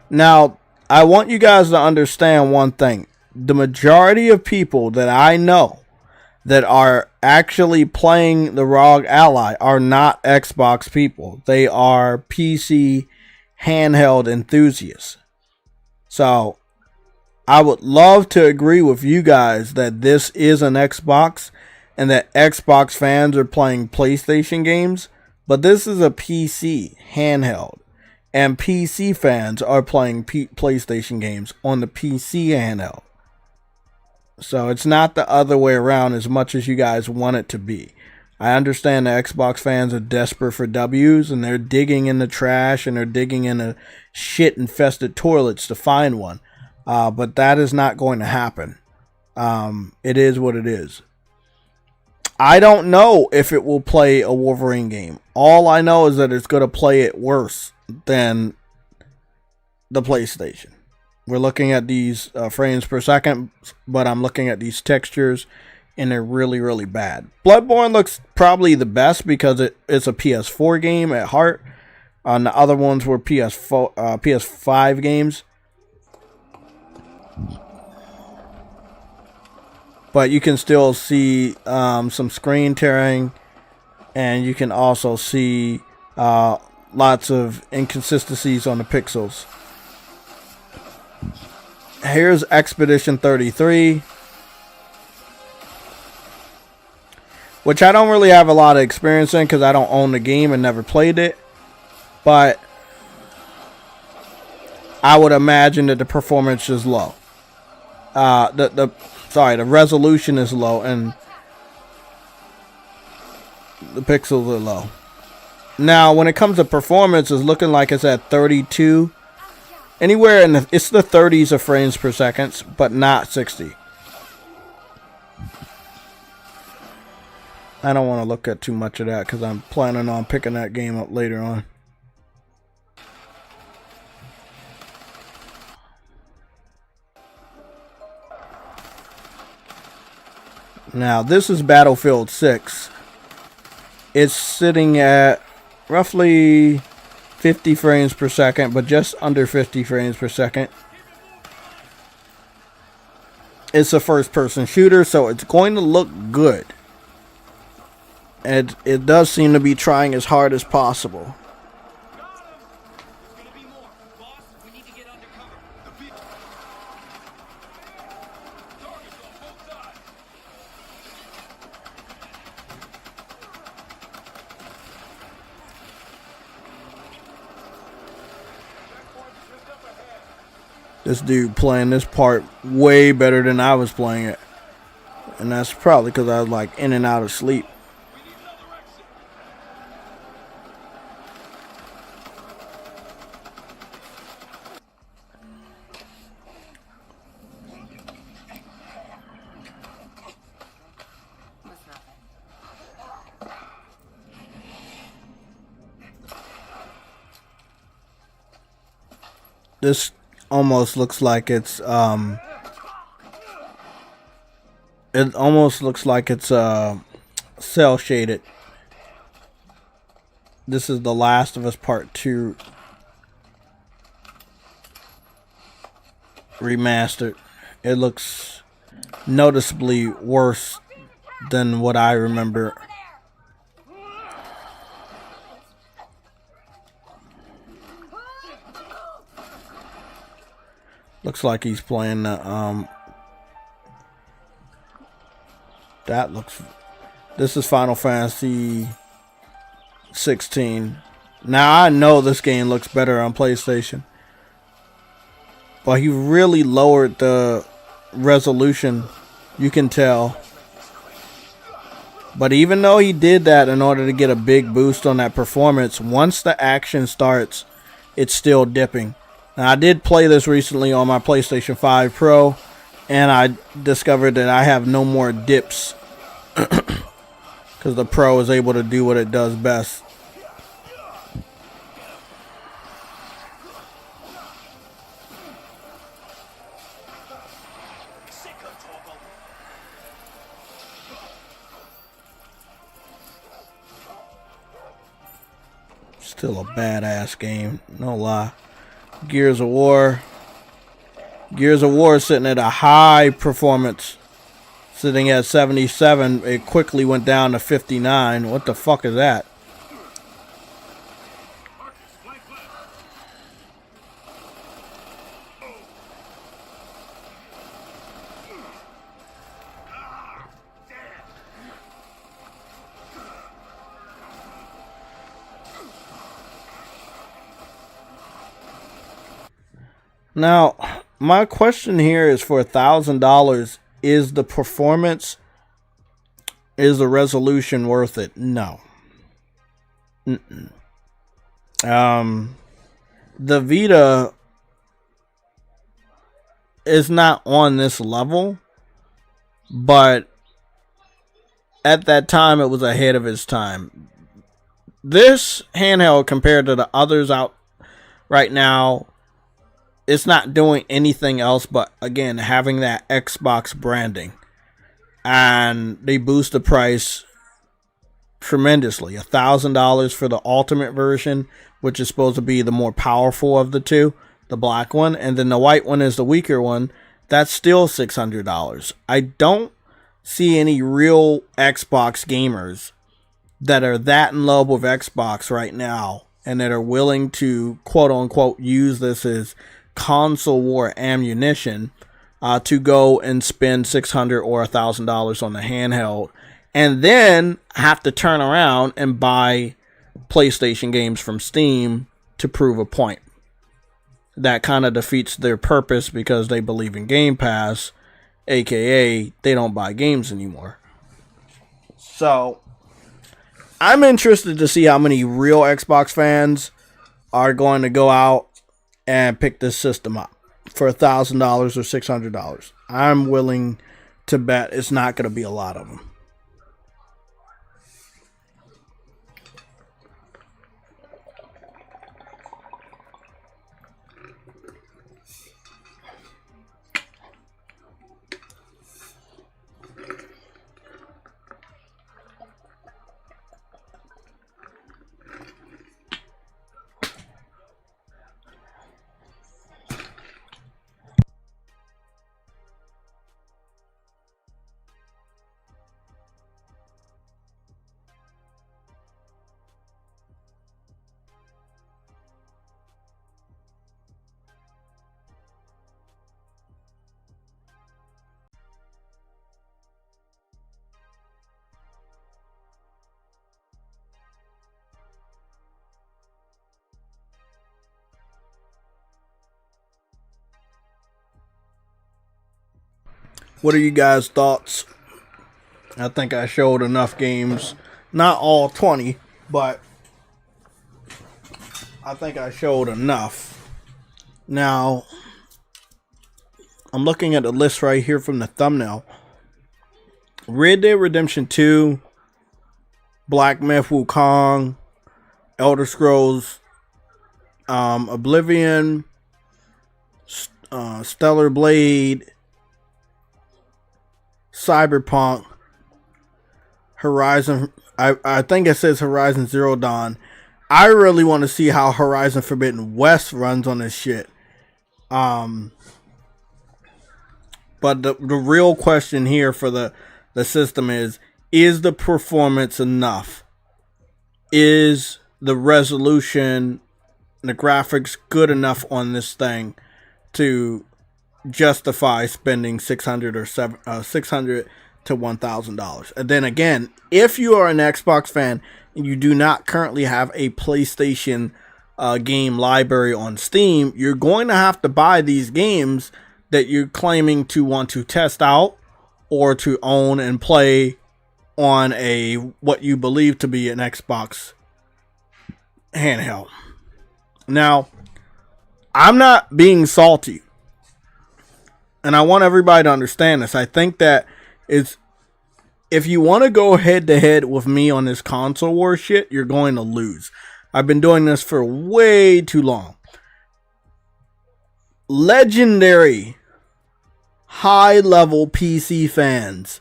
Now, I want you guys to understand one thing. The majority of people that I know that are actually playing the ROG Ally are not Xbox people. They are PC handheld enthusiasts. So, I would love to agree with you guys that this is an Xbox and that Xbox fans are playing PlayStation games, but this is a PC handheld. And PC fans are playing PlayStation games on the PC handheld. So it's not the other way around as much as you guys want it to be. I understand the Xbox fans are desperate for W's and they're digging in the trash and they're digging in the shit-infested toilets to find one. But that is not going to happen. It is what it is. I don't know if it will play a Wolverine game. All I know is that it's going to play it worse than the PlayStation. we're looking at these frames per second, but I'm looking at these textures, and they're really, really bad. Bloodborne looks probably the best because it's a PS4 game at heart. The other ones were PS5 games. But you can still see some screen tearing, and you can also see lots of inconsistencies on the pixels. Here's Expedition 33, which I don't really have a lot of experience in because I don't own the game and never played it. But I would imagine that the performance is low. The resolution is low and the pixels are low. Now, when it comes to performance, it's looking like it's at 32. Anywhere in it's the 30s of frames per second, but not 60. I don't want to look at too much of that because I'm planning on picking that game up later on. Now, this is Battlefield 6. It's sitting at roughly 50 frames per second, but just under 50 frames per second. It's a first-person shooter, so it's going to look good. And it does seem to be trying as hard as possible. This dude playing this part way better than I was playing it. And that's probably because I was like in and out of sleep. This almost looks like it's cell shaded. This is The Last of Us Part 2 remastered. It looks noticeably worse than what I remember. Looks like he's playing the this is Final Fantasy 16. Now I know this game looks better on PlayStation, but he really lowered the resolution, you can tell. But even though he did that in order to get a big boost on that performance, once the action starts, it's still dipping. Now, I did play this recently on my PlayStation 5 Pro, and I discovered that I have no more dips because the Pro is able to do what it does best. Still a badass game, no lie. Gears of War is sitting at a high performance, sitting at 77. It quickly went down to 59. What the fuck is that? Now, my question here is for $1,000, is the performance, is the resolution worth it? No. The Vita is not on this level, but at that time it was ahead of its time. This handheld compared to the others out right now it's not doing anything else but, again, having that Xbox branding. And they boost the price tremendously. $1,000 for the ultimate version, which is supposed to be the more powerful of the two, the black one, and then the white one is the weaker one. That's still $600. I don't see any real Xbox gamers that are that in love with Xbox right now and that are willing to, quote unquote, use this as console war ammunition to go and spend $600 or $1,000 on the handheld and then have to turn around and buy PlayStation games from Steam to prove a point. That kind of defeats their purpose because they believe in Game Pass, aka they don't buy games anymore. So I'm interested to see how many real Xbox fans are going to go out and pick this system up for $1,000 or $600. I'm willing to bet it's not going to be a lot of them. What are you guys' thoughts? I think I showed enough games. Not all 20, but I think I showed enough. Now, I'm looking at the list right here from the thumbnail. Red Dead Redemption 2, Black Myth Wukong, Elder Scrolls, Oblivion, Stellar Blade, Cyberpunk, Horizon. I think it says Horizon Zero Dawn. I really want to see how Horizon Forbidden West runs on this shit. But the real question here for the system is the performance enough? Is the resolution, the graphics good enough on this thing to justify spending $600 or $600 to $1,000? And then again, if you are an Xbox fan and you do not currently have a PlayStation game library on Steam, you're going to have to buy these games that you're claiming to want to test out or to own and play on a what you believe to be an Xbox handheld. Now, I'm not being salty, and I want everybody to understand this. I think that it's, if you want to go head to head with me on this console war shit, you're going to lose. I've been doing this for way too long. Legendary high level PC fans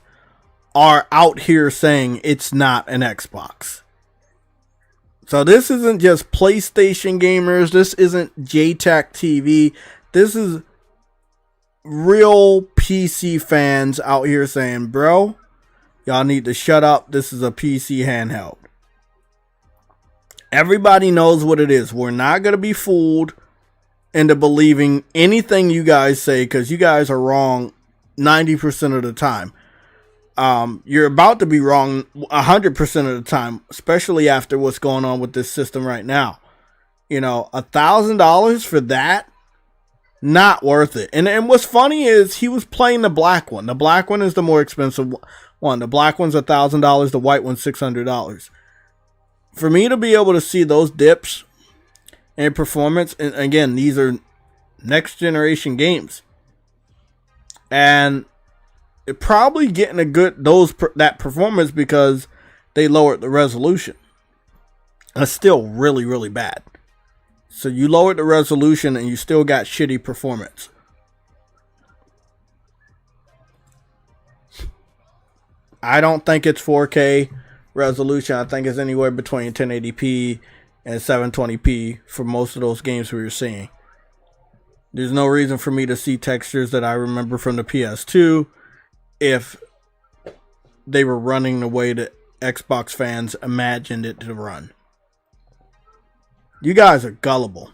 are out here saying it's not an Xbox. So this isn't just PlayStation gamers. This isn't JayTechTV. This is real PC fans out here saying, bro, y'all need to shut up. This is a PC handheld. Everybody knows what it is. We're not going to be fooled into believing anything you guys say, because you guys are wrong 90% of the time. You're about to be wrong 100% of the time, especially after what's going on with this system right now. You know, $1,000 for that, not worth it. And what's funny is he was playing the black one. The black one is the more expensive one. The black one's $1,000. The white one's $600. For me to be able to see those dips in performance, and again, these are next generation games, and it probably getting a good that performance because they lowered the resolution. It's still really, really bad. So you lowered the resolution and you still got shitty performance. I don't think it's 4K resolution. I think it's anywhere between 1080p and 720p for most of those games we were seeing. There's no reason for me to see textures that I remember from the PS2 if they were running the way that Xbox fans imagined it to run. You guys are gullible.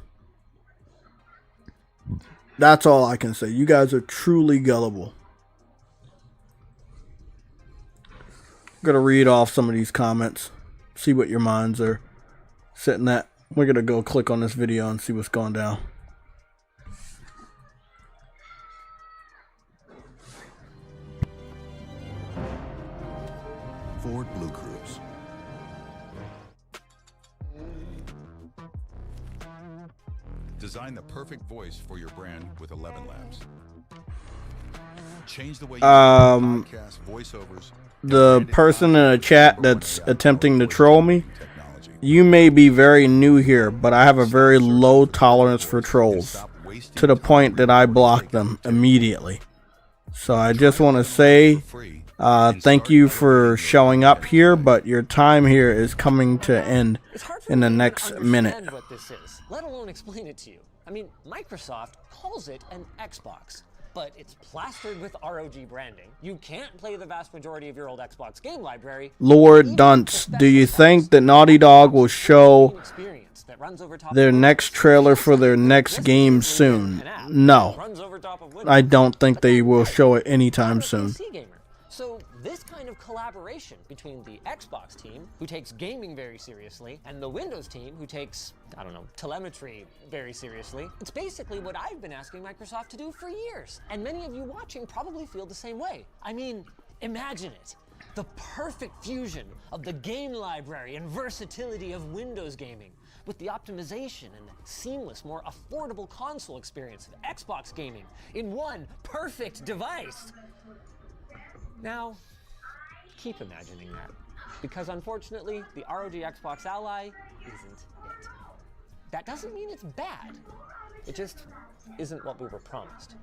That's all I can say. You guys are truly gullible. I'm going to read off some of these comments. See what your minds are sitting at. We're going to go click on this video and see what's going down. Ford Blue Cruise. Design the perfect voice for your brand with 11 Labs. Change the way you podcast voiceovers. The person in the chat that's attempting to troll me, you may be very new here, but I have a very low tolerance for trolls, to the point that I block them immediately. So I just want to say thank you for showing up here, but your time here is coming to end in the next minute. What this is, let alone explain it to you. I mean, Microsoft calls it an Xbox, but it's plastered with ROG branding. You can't play the vast majority of your old Xbox game library. Lord Dunce, do you think that Naughty Dog will show their next trailer for their next game soon? No. I don't think they will show it anytime soon. So this kind of collaboration between the Xbox team, who takes gaming very seriously, and the Windows team, who takes, I don't know, telemetry very seriously, it's basically what I've been asking Microsoft to do for years. And many of you watching probably feel the same way. I mean, imagine it. The perfect fusion of the game library and versatility of Windows gaming with the optimization and seamless, more affordable console experience of Xbox gaming in one perfect device. Now, keep imagining that, because unfortunately, the ROG Xbox Ally isn't it. That doesn't mean it's bad. It just isn't what we were promised.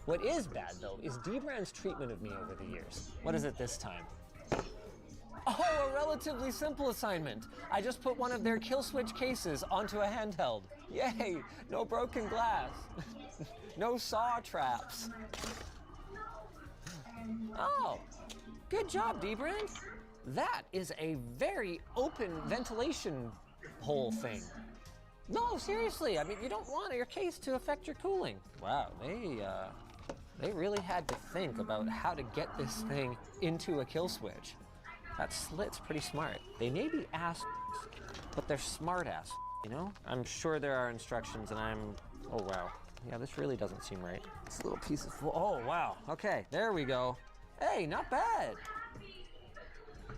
What is bad, though, is Dbrand's treatment of me over the years. What is it this time? Oh, a relatively simple assignment. I just put one of their kill switch cases onto a handheld. Yay, no broken glass. No saw traps. Oh, good job, Dbrand. That is a very open ventilation hole thing. No, seriously, I mean, you don't want your case to affect your cooling. Wow, they really had to think about how to get this thing into a kill switch. That slit's pretty smart. They may be ass, but they're smart ass, you know? I'm sure there are instructions and oh wow. Yeah, this really doesn't seem right. This little piece of, oh wow, okay, there we go. Hey, not bad.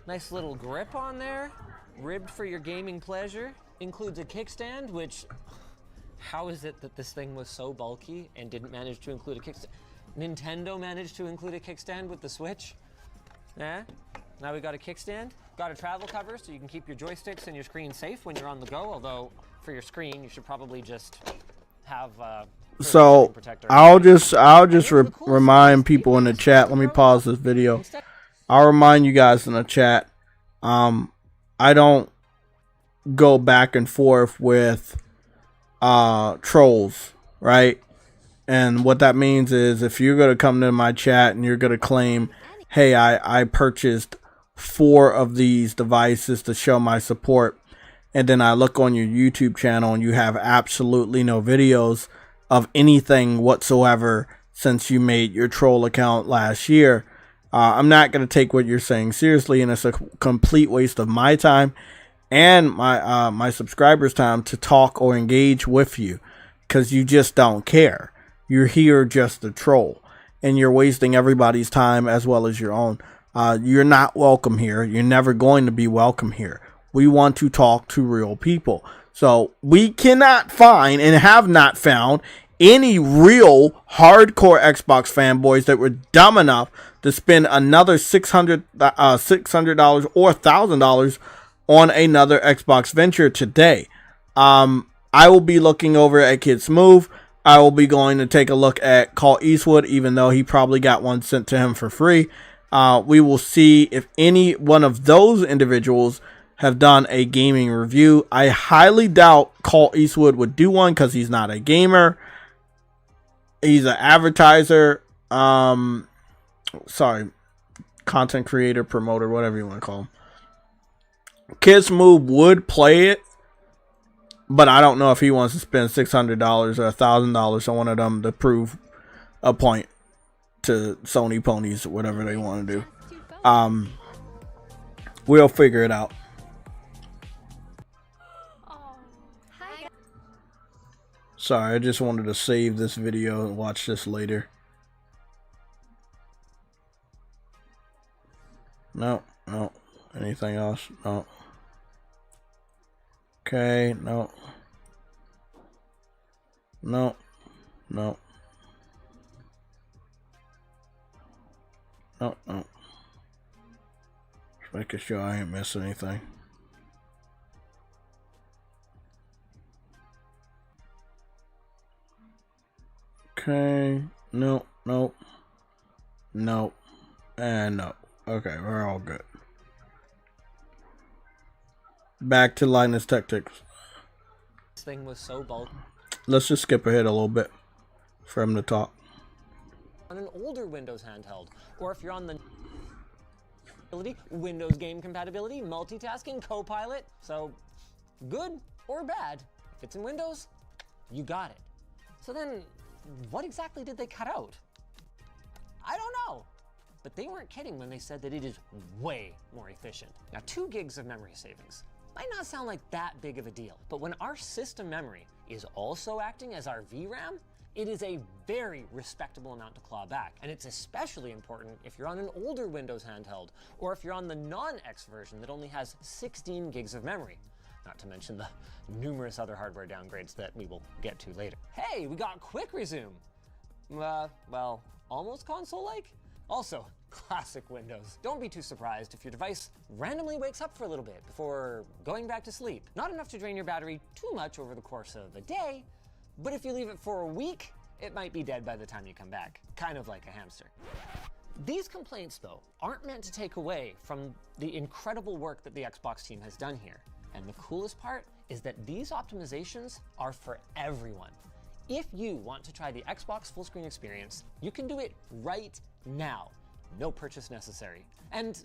Nice little grip on there, ribbed for your gaming pleasure. Includes a kickstand, which, how is it that this thing was so bulky and didn't manage to include a kickstand? Nintendo managed to include a kickstand with the Switch? Yeah, now we got a kickstand. Got a travel cover so you can keep your joysticks and your screen safe when you're on the go, although for your screen you should probably just have so I'll just remind people in the chat. Let me pause this video. I'll remind you guys in the chat. I don't go back and forth with trolls, right? And what that means is if you're gonna come to my chat and you're gonna claim, hey, I purchased 4 of these devices to show my support, and then I look on your YouTube channel and you have absolutely no videos of anything whatsoever since you made your troll account last year, I'm not going to take what you're saying seriously, and it's a complete waste of my time and my subscribers' time to talk or engage with you, because you just don't care. You're here just to troll, and you're wasting everybody's time as well as your own. You're not welcome here. You're never going to be welcome here. We want to talk to real people. So we cannot find and have not found any real hardcore Xbox fanboys that were dumb enough to spend another $600 or $1,000 on another Xbox venture today. I I will be looking over at Kids Move. I will be going to take a look at Call Eastwood, even though he probably got one sent to him for free. We will see if any one of those individuals have done a gaming review. I highly doubt Call Eastwood would do one because he's not a gamer. He's an advertiser. Sorry, content creator, promoter, whatever you want to call him. Kids Move would play it, but I don't know if he wants to spend $600 or $1,000 on one of them to prove a point to Sony ponies, whatever they want to do. We'll figure it out. Sorry, I just wanted to save this video and watch this later. No. Anything else? No. Okay, no. No. Just making sure I ain't missing anything. Okay, no, and no. Okay, we're all good. Back to Linus Tech Tips. This thing was so bulky. Let's just skip ahead a little bit for him to talk. On an older Windows handheld, or if you're on the Windows game compatibility, multitasking, Copilot. So, good or bad, if it's in Windows, you got it. So then, what exactly did they cut out? I don't know. But they weren't kidding when they said that it is way more efficient. Now, 2 gigs of memory savings might not sound like that big of a deal, but when our system memory is also acting as our VRAM, it is a very respectable amount to claw back. And it's especially important if you're on an older Windows handheld, or if you're on the non-X version that only has 16 gigs of memory. Not to mention the numerous other hardware downgrades that we will get to later. Hey, we got quick resume. Well, almost console-like. Also, classic Windows. Don't be too surprised if your device randomly wakes up for a little bit before going back to sleep. Not enough to drain your battery too much over the course of a day, but if you leave it for a week, it might be dead by the time you come back. Kind of like a hamster. These complaints, though, aren't meant to take away from the incredible work that the Xbox team has done here. And the coolest part is that these optimizations are for everyone. If you want to try the Xbox full screen experience, you can do it right now. No purchase necessary. And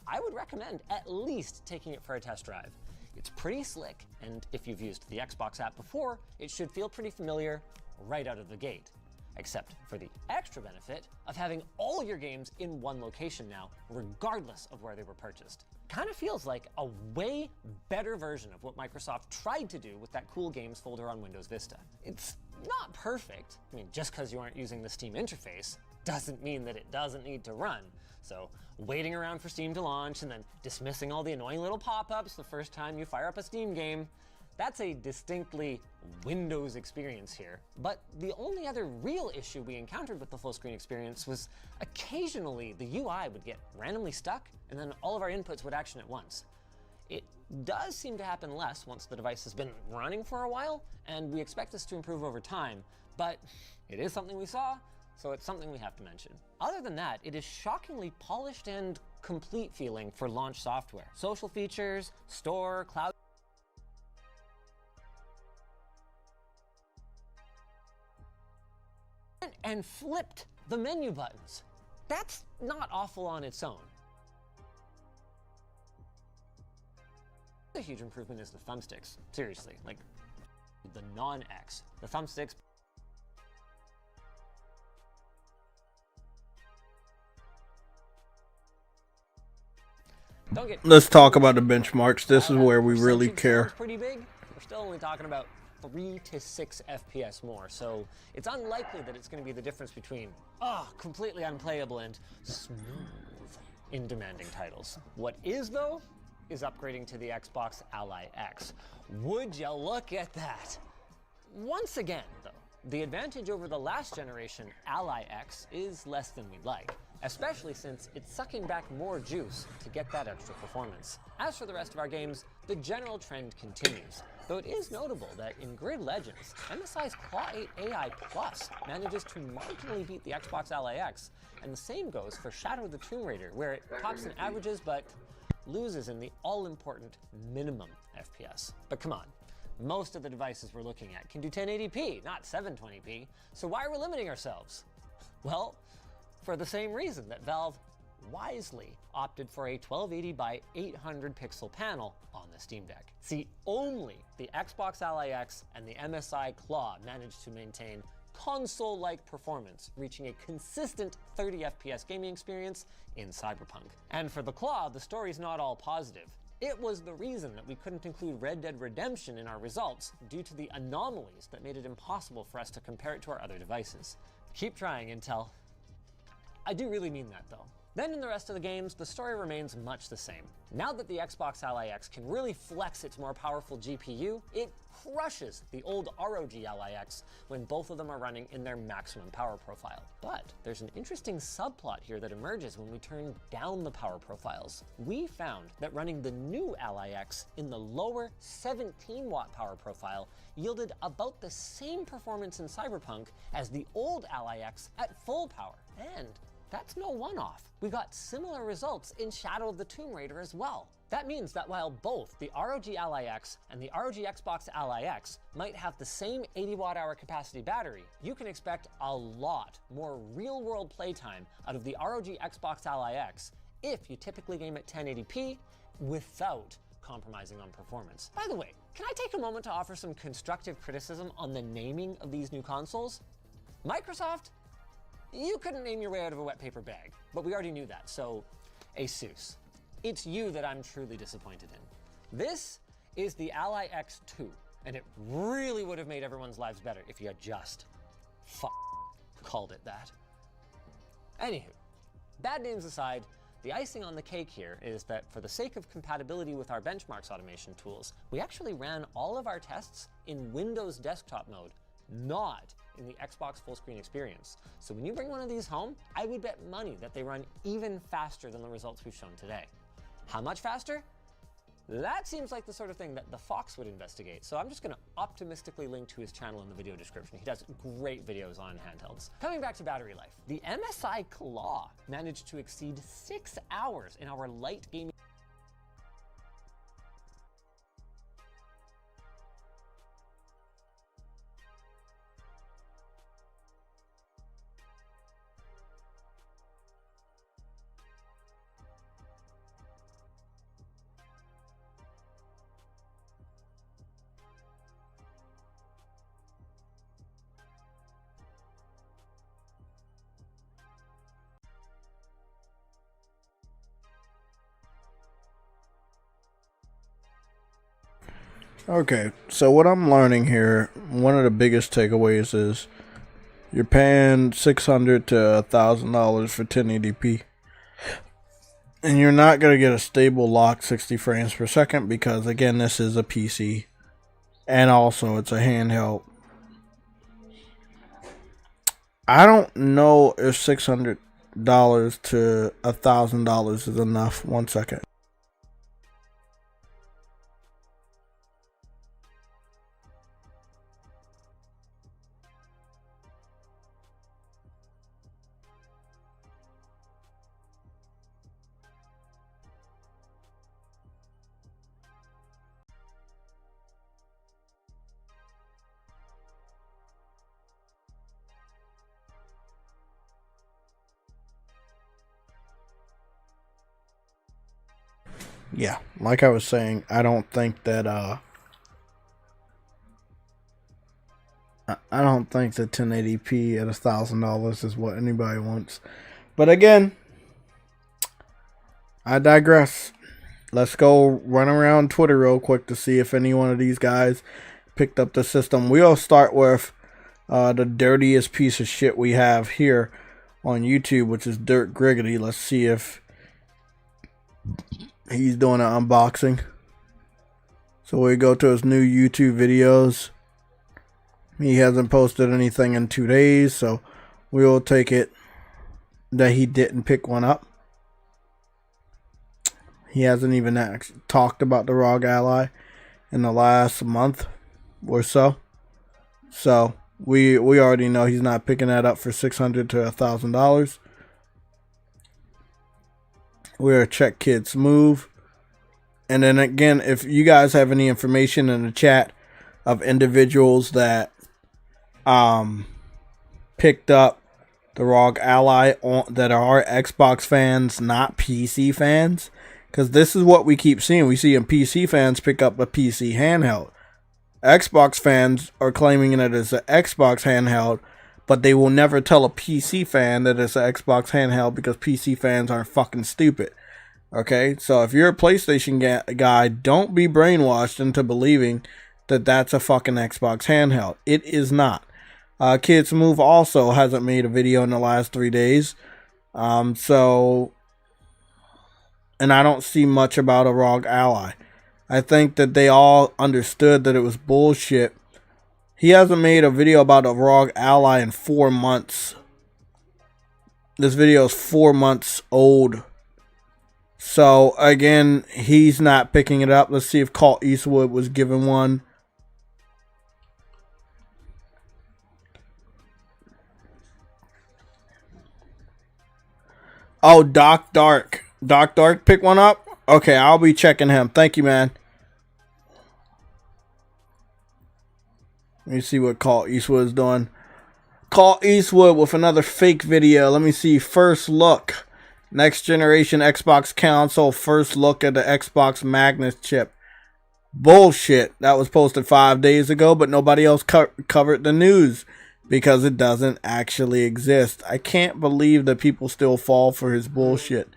I would recommend at least taking it for a test drive. It's pretty slick, and if you've used the Xbox app before, it should feel pretty familiar right out of the gate. Except for the extra benefit of having all your games in one location now, regardless of where they were purchased. Kind of feels like a way better version of what Microsoft tried to do with that cool games folder on Windows Vista. It's not perfect. I mean, just because you aren't using the Steam interface doesn't mean that it doesn't need to run. So waiting around for Steam to launch and then dismissing all the annoying little pop-ups the first time you fire up a Steam game, that's a distinctly Windows experience here. But the only other real issue we encountered with the full screen experience was occasionally the UI would get randomly stuck and then all of our inputs would action at once. It does seem to happen less once the device has been running for a while, and we expect this to improve over time, but it is something we saw, so it's something we have to mention. Other than that, it is shockingly polished and complete feeling for launch software. Social features, store, cloud, and flipped the menu buttons. That's not awful on its own. A huge improvement is the thumbsticks. Seriously, like the non-X. The thumbsticks. Let's talk about the benchmarks. This is where we really care. Pretty big. We're still only talking about 3 to 6 FPS more, so it's unlikely that it's going to be the difference between completely unplayable and smooth in demanding titles. What is, though, is upgrading to the Xbox Ally X. Would you look at that? Once again, though, the advantage over the last generation Ally X is less than we'd like, especially since it's sucking back more juice to get that extra performance. As for the rest of our games, the general trend continues. Though it is notable that in Grid Legends, MSI's Claw 8 AI Plus manages to marginally beat the Xbox Ally X, and the same goes for Shadow of the Tomb Raider, where it tops in averages but loses in the all-important minimum FPS. But come on, most of the devices we're looking at can do 1080p, not 720p, so why are we limiting ourselves? Well, for the same reason that Valve wisely opted for a 1280 by 800 pixel panel on the Steam Deck. See, only the Xbox Ally X and the MSI Claw managed to maintain console-like performance, reaching a consistent 30 FPS gaming experience in Cyberpunk. And for the Claw, the story's not all positive. It was the reason that we couldn't include Red Dead Redemption in our results due to the anomalies that made it impossible for us to compare it to our other devices. Keep trying, Intel. I do really mean that, though. Then in the rest of the games, the story remains much the same. Now that the Xbox Ally X can really flex its more powerful GPU, it crushes the old ROG Ally X when both of them are running in their maximum power profile. But there's an interesting subplot here that emerges when we turn down the power profiles. We found that running the new Ally X in the lower 17-watt power profile yielded about the same performance in Cyberpunk as the old Ally X at full power. And that's no one-off. We got similar results in Shadow of the Tomb Raider as well. That means that while both the ROG Ally X and the ROG Xbox Ally X might have the same 80 watt-hour capacity battery, you can expect a lot more real-world playtime out of the ROG Xbox Ally X if you typically game at 1080p without compromising on performance. By the way, can I take a moment to offer some constructive criticism on the naming of these new consoles? Microsoft, you couldn't name your way out of a wet paper bag, but we already knew that, so ASUS. It's you that I'm truly disappointed in. This is the Ally X2, and it really would have made everyone's lives better if you had just called it that. Anywho, bad names aside, the icing on the cake here is that for the sake of compatibility with our benchmarks automation tools, we actually ran all of our tests in Windows desktop mode, not in the Xbox full screen experience. So when you bring one of these home, I would bet money that they run even faster than the results we've shown today. How much faster? That seems like the sort of thing that the Fox would investigate. So I'm just gonna optimistically link to his channel in the video description. He does great videos on handhelds. Coming back to battery life, the MSI Claw managed to exceed 6 hours in our light gaming. Okay, so what I'm learning here, one of the biggest takeaways is you're paying $600 to $1,000 for 1080p. And you're not going to get a stable lock 60 frames per second because, again, this is a PC. And also, it's a handheld. I don't know if $600 to $1,000 is enough. 1 second. Yeah, like I was saying, I don't think that I don't think that 1080p at $1,000 is what anybody wants. But again, I digress. Let's go run around Twitter real quick to see if any one of these guys picked up the system. We'll start with the dirtiest piece of shit we have here on YouTube, which is Dirt Griggity. Let's see if he's doing an unboxing. So we go to his new YouTube videos. He hasn't posted anything in 2 days, so we'll take it that he didn't pick one up. He hasn't even talked about the ROG Ally. in the last month or so. So we already know he's not picking that up for $600 to $1,000. We're a check kids move. And then again, if you guys have any information in the chat of individuals that picked up the ROG Ally that are Xbox fans, not PC fans, because this is what we keep seeing. We see PC fans pick up a PC handheld. Xbox fans are claiming that it's an Xbox handheld, but they will never tell a PC fan that it's an Xbox handheld because PC fans aren't fucking stupid. Okay, so if you're a PlayStation guy, don't be brainwashed into believing that that's a fucking Xbox handheld. It is not. Kids Move also hasn't made a video in the last 3 days. And I don't see much about a ROG Ally. I think that they all understood that it was bullshit. He hasn't made a video about a ROG Ally in 4 months. This video is 4 months old. So, again, he's not picking it up. Let's see if Colt Eastwood was given one. Oh, Doc Dark. Doc Dark pick one up? Okay, I'll be checking him. Thank you, man. Let me see what Colt Eastwood is doing. Colt Eastwood with another fake video. Let me see. First look. Next generation Xbox console. First look at the Xbox Magnus chip. Bullshit. That was posted 5 days ago, but nobody else covered the news because it doesn't actually exist. I can't believe that people still fall for his bullshit.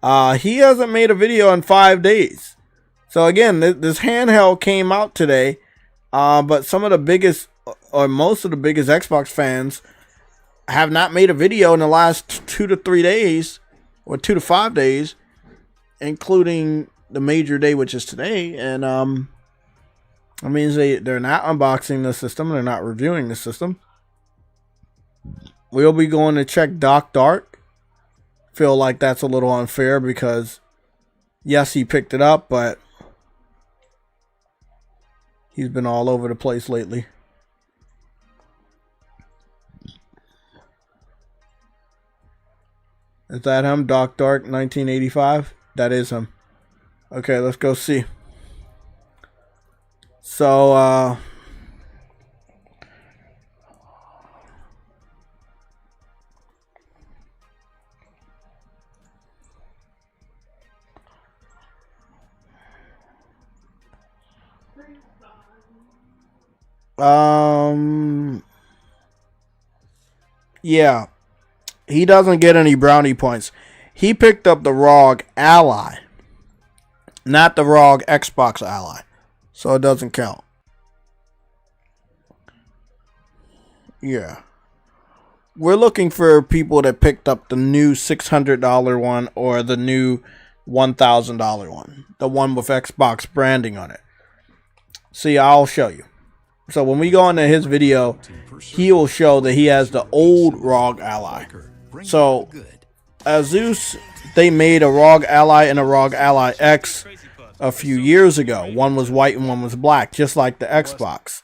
He hasn't made a video in 5 days. So again, this handheld came out today, but some of the biggest, or most of the biggest Xbox fans have not made a video in the last 2 to 3 days, or 2 to 5 days, including the major day, which is today. And that means they're not unboxing the system, they're not reviewing the system. We'll be going to check Doc Dark. Feel like that's a little unfair because yes, he picked it up, but he's been all over the place lately. Is that him? Doc Dark 1985? That is him. Okay, let's go see. So, yeah. He doesn't get any brownie points. He picked up the ROG Ally, not the ROG Xbox Ally. So it doesn't count. Yeah. We're looking for people that picked up the new $600 one or the new $1,000 one. The one with Xbox branding on it. See, I'll show you. So when we go into his video, he will show that he has the old ROG Ally. So, Asus, they made a ROG Ally and a ROG Ally X a few years ago. One was white and one was black, just like the Xbox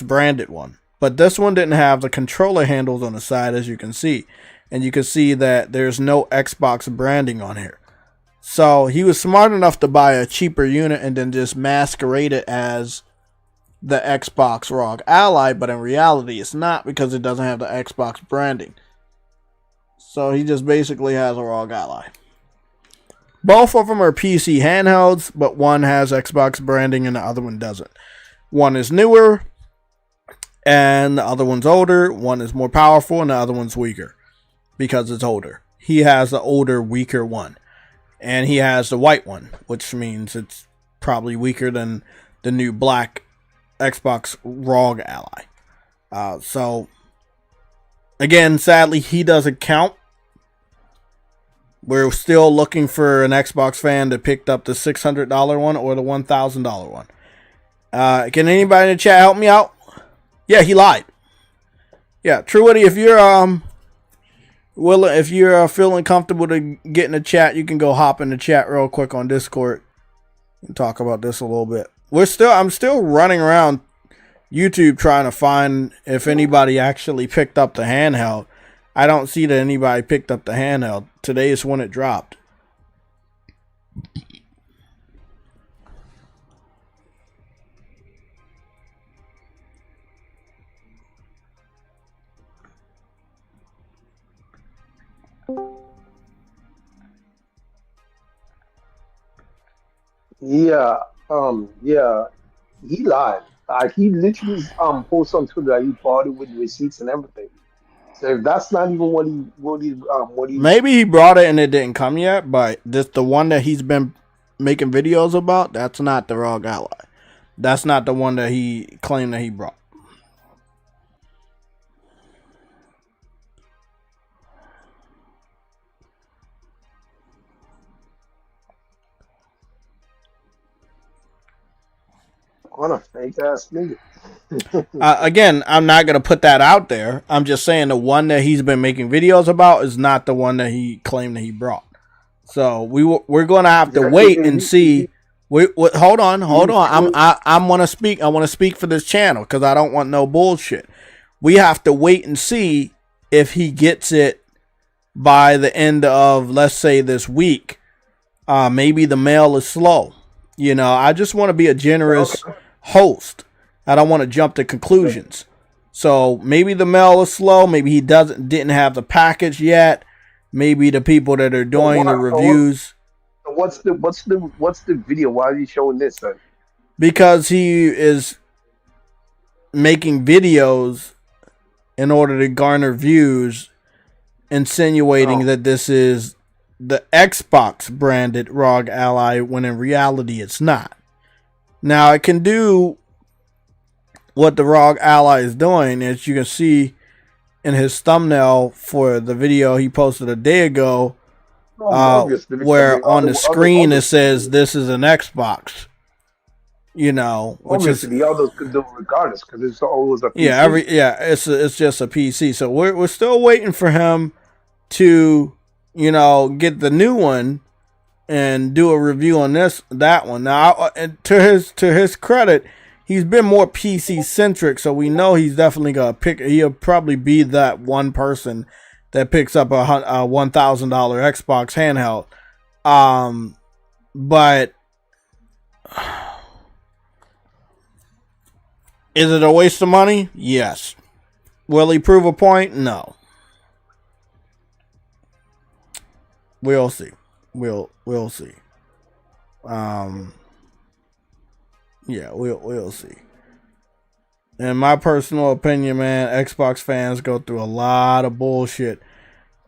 branded one. But this one didn't have the controller handles on the side, as you can see. And you can see that there's no Xbox branding on here. So, he was smart enough to buy a cheaper unit and then just masquerade it as the Xbox ROG Ally, but in reality it's not because it doesn't have the Xbox branding. So he just basically has a ROG Ally. Both of them are PC handhelds, but one has Xbox branding and the other one doesn't. One is newer and the other one's older. One is more powerful and the other one's weaker because it's older. He has the older, weaker one. And he has the white one, which means it's probably weaker than the new black Xbox ROG Ally. So, again, sadly, he doesn't count. We're still looking for an Xbox fan that picked up the $600 one or the $1,000 one. Can anybody in the chat help me out? Yeah, he lied. Yeah, True Woody, if you're feeling comfortable to get in the chat, you can go hop in the chat real quick on Discord. talk about this a little bit. I'm still running around YouTube trying to find if anybody actually picked up the handheld. I don't see that anybody picked up the handheld. Today is when it dropped. Yeah, yeah, he lied. He literally posted on Twitter that he bought it with receipts and everything. So if that's not even what he Maybe he brought it and it didn't come yet, but this the one that he's been making videos about. That's not the ROG Ally. That's not the one that he claimed that he brought. on a fake ass nigga. Again, I'm not gonna put that out there. I'm just saying the one that he's been making videos about is not the one that he claimed that he brought. So we're gonna have to wait and see. Hold on. I'm gonna speak. I want to speak for this channel because I don't want no bullshit. We have to wait and see if he gets it by the end of, let's say, this week. Maybe the mail is slow. You know, I just want to be a generous host. I don't want to jump to conclusions. So maybe the mail is slow. Maybe he didn't have the package yet. Maybe the people that are doing the reviews. What's the video? Why are you showing this, son? Because he is making videos in order to garner views, insinuating that this is the Xbox branded ROG Ally, when in reality it's not. Now it can do what the ROG Ally is doing, as you can see in his thumbnail for the video he posted a day ago, where on the screen it says this is an Xbox. You know, which is the others could do regardless because it's always a PC. It's just a PC. So we're still waiting for him to, you know, get the new one and do a review on that one. Now, to his credit, he's been more PC centric, so we know he's definitely gonna pick. He'll probably be that one person that picks up a $1,000 Xbox handheld. But is it a waste of money? Yes. Will he prove a point? No. We'll see. We'll see. Yeah, we'll see. In my personal opinion, man, Xbox fans go through a lot of bullshit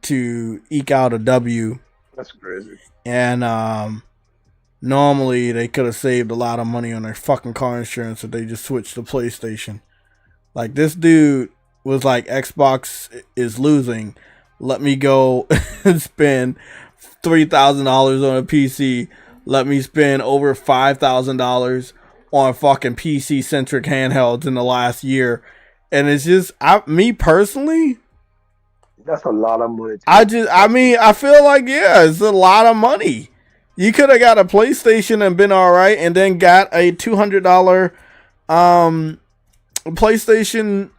to eke out a W. That's crazy. And normally they could have saved a lot of money on their fucking car insurance if they just switched to PlayStation. Like, this dude was like, Xbox is losing. Let me go and spend $3,000 on a PC. Let me spend over $5,000 on fucking PC centric handhelds in the last year. And it's just, me personally, that's a lot of money. I feel like, yeah, it's a lot of money. You could have got a PlayStation and been all right, and then got a $200 PlayStation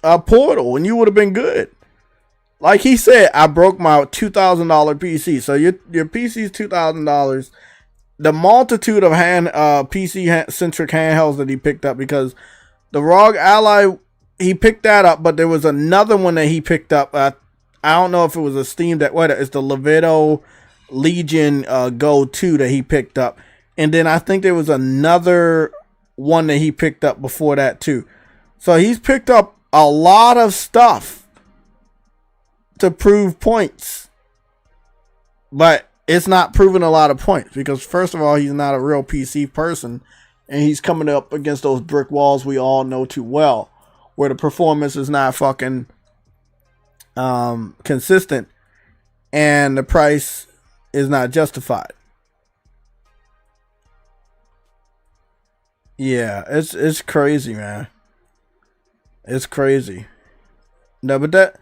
Portal, and you would have been good. Like he said, I broke my $2,000 PC. So your PC's $2,000. The multitude of PC centric handhelds that he picked up, because the ROG Ally, he picked that up, but there was another one that he picked up. I don't know if it was a Steam Deck. It's the Levito Legion Go 2 that he picked up. And then I think there was another one that he picked up before that too. So he's picked up a lot of stuff to prove points. But it's not proving a lot of points because, first of all, he's not a real PC person, and he's coming up against those brick walls we all know too well, where the performance is not fucking consistent and the price is not justified. Yeah, it's crazy, man. It's crazy. No, but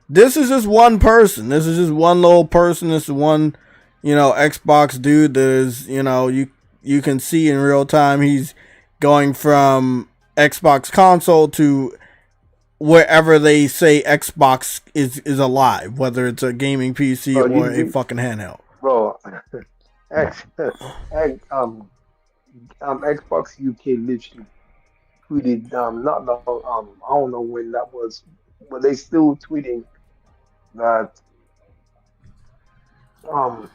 this is just one person. This is just one little person. This is one, you know, Xbox dude that is, you know, you you can see in real time he's going from Xbox console to wherever they say Xbox is alive, whether it's a gaming PC Bro, or a fucking handheld. bro, X, X, Xbox UK literally tweeted not the I don't know when that was, but they still tweeting that um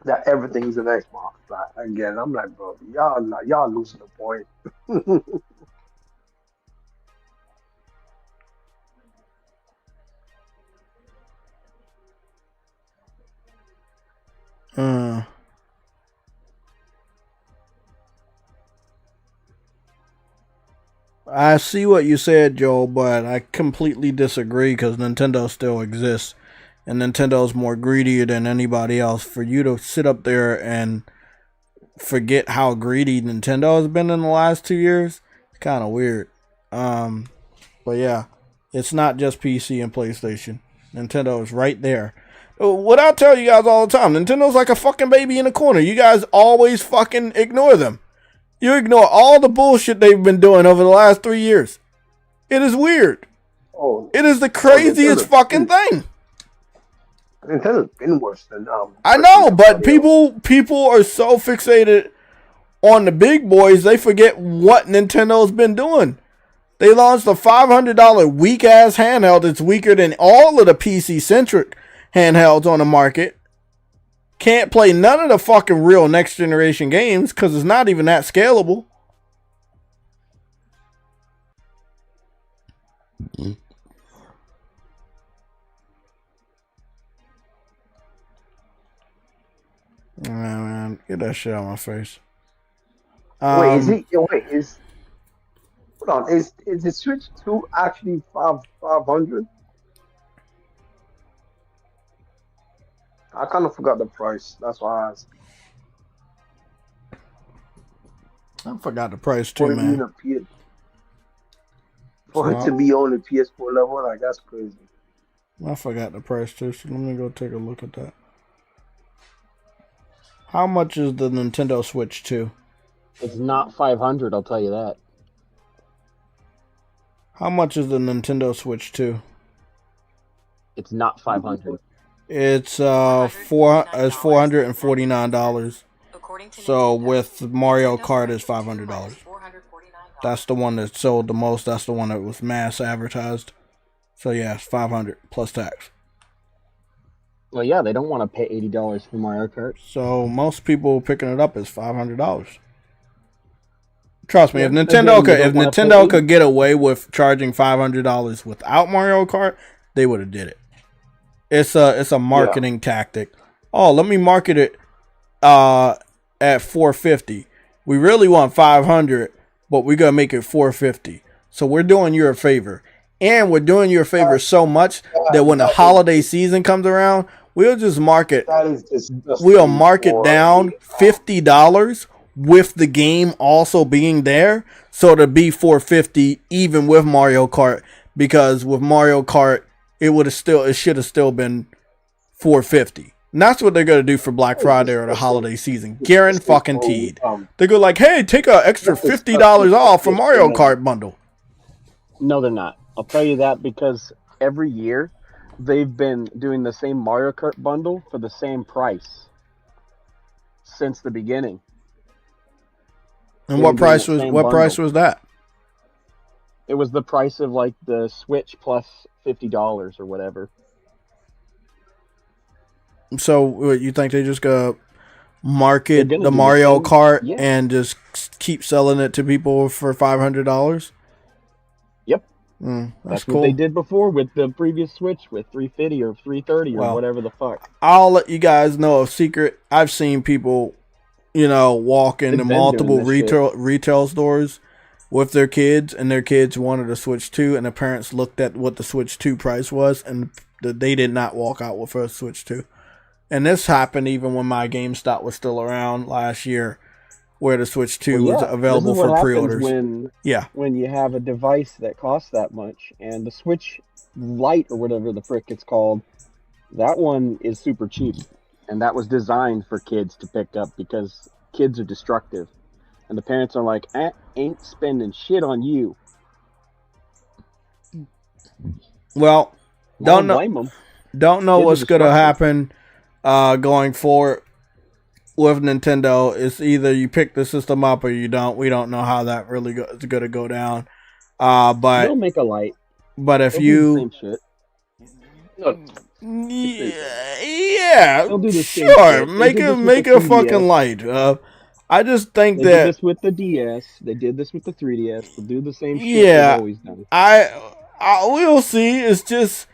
that everything's an Xbox. Like, again, I'm like, bro, y'all losing the point. Uh, I see what you said, Joel, but I completely disagree because Nintendo still exists, and Nintendo's more greedy than anybody else. For you to sit up there and forget how greedy Nintendo has been in the last 2 years, it's kind of weird. But yeah, it's not just PC and PlayStation. Nintendo is right there. What I tell you guys all the time, Nintendo's like a fucking baby in a corner. You guys always fucking ignore them. You ignore all the bullshit they've been doing over the last 3 years. It is weird. Oh, it is the craziest fucking thing. Nintendo's been worse than I know, but people are so fixated on the big boys, they forget what Nintendo's been doing. They launched a $500 weak ass handheld that's weaker than all of the PC centric handhelds on the market. Can't play none of the fucking real next generation games because it's not even that scalable. Man, get that shit out of my face. Wait, hold on, is the Switch 2 actually 500? I kind of forgot the price. That's why I asked. I forgot the price too, man. For it to be on the PS4 level, like, that's crazy. I forgot the price too, so let me go take a look at that. How much is the Nintendo Switch 2? It's not 500, I'll tell you that. How much is the Nintendo Switch 2? It's not 500. It's $449. So with Mario Kart is $500. That's the one that sold the most. That's the one that was mass advertised. So yeah, it's $500 plus tax. Well, yeah, they don't want to pay $80 for Mario Kart. So most people picking it up is $500. Trust me, if Nintendo could get away with charging $500 without Mario Kart, they would have did it. It's a marketing tactic. Oh, let me market it at $450. We really want $500, but we're gonna make it $450. So we're doing you a favor, and we're doing you a favor so much that when the holiday season comes around, we'll just market. We'll mark it down $50 with the game also being there, so it'll be $450 even with Mario Kart. Because with Mario Kart, it should have still been $450. And that's what they're gonna do for Black Friday or the holiday season. Guaranteed. They go like, hey, take an extra $50 off for Mario Kart bundle. No, they're not. I'll tell you that because every year they've been doing the same Mario Kart bundle for the same price since the beginning. And what price was that? It was the price of like the Switch plus $50 or whatever. So you think they just gonna market the Mario Kart and just keep selling it to people for $500? Yep. That's cool. What they did before with the previous Switch with $350 or $330 or whatever the fuck. I'll let you guys know a secret. I've seen people, walk into multiple retail stores with their kids, and their kids wanted a Switch 2, and the parents looked at what the Switch 2 price was, and they did not walk out with a Switch 2. And this happened even when my GameStop was still around last year, where the Switch 2 was available for pre-orders. When you have a device that costs that much, and the Switch Lite or whatever the frick it's called, that one is super cheap, and that was designed for kids to pick up because kids are destructive. And the parents are like, ain't spending shit on you. Well, don't know. Blame them. Don't know Kids are what's gonna destructive. happen going forward with Nintendo. It's either you pick the system up or you don't. We don't know how that really is gonna go down. But They'll make a light. But if They'll you, do the same shit. yeah, They'll do the same sure, shit. make They a did this with the fucking 3DS. light. I just think They that did this with the DS. They did this with the 3DS. They'll do the same shit yeah, they've always done. I will see. It's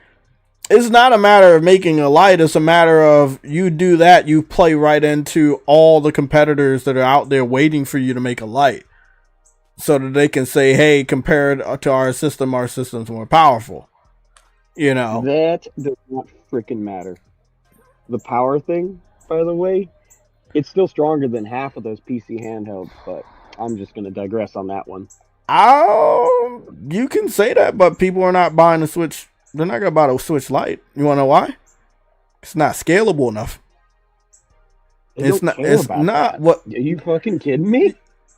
not a matter of making a light. It's a matter of you do that, you play right into all the competitors that are out there waiting for you to make a light, so that they can say, "Hey, compared to our system's more powerful." You know, That does not freaking matter. The power thing, by the way, it's still stronger than half of those PC handhelds, but I'm just going to digress on that one. you can say that, but people are not buying a Switch. They're not gonna buy a Switch Lite. You wanna know why? It's not scalable enough. They It's don't not. care It's about not. that. What? Are you fucking kidding me?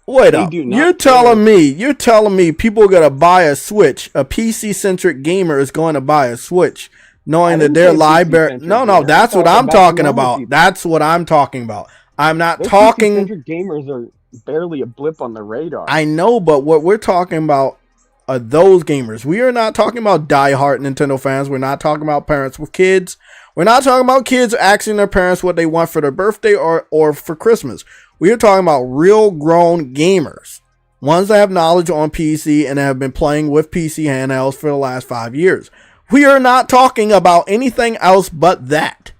Wait They up. do not You're care. telling me people are gonna buy a Switch? A PC centric gamer is going to buy a Switch, knowing that their library. No, that's what I'm talking about. That's what I'm talking about. I'm not Those talking. PC-centric gamers are barely a blip on the radar. I know, but what we're talking about are those gamers. We are not talking about diehard Nintendo fans. We're not talking about parents with kids. We're not talking about kids asking their parents what they want for their birthday or for Christmas. We are talking about real grown gamers. Ones that have knowledge on PC and have been playing with PC handhelds for the last 5 years. We are not talking about anything else but that.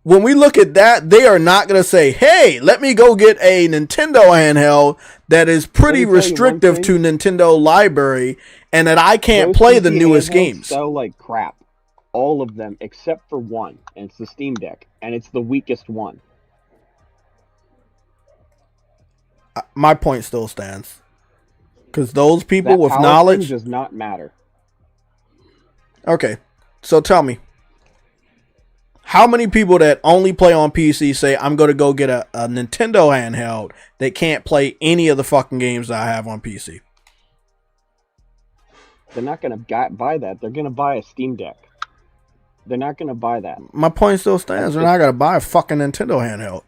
When we look at that, they are not going to say, hey, let me go get a Nintendo handheld that is pretty restrictive to Nintendo library and that I can't play the newest games. Sell like crap. All of them except for one, and it's the Steam Deck, and it's the weakest one. My point still stands. Because those people That with power knowledge thing does not matter. Okay, so tell me. How many people that only play on PC say, I'm going to go get a Nintendo handheld that can't play any of the fucking games that I have on PC? They're not going to buy that. They're going to buy a Steam Deck. They're not going to buy that. My point still stands. They're not going to buy a fucking Nintendo handheld.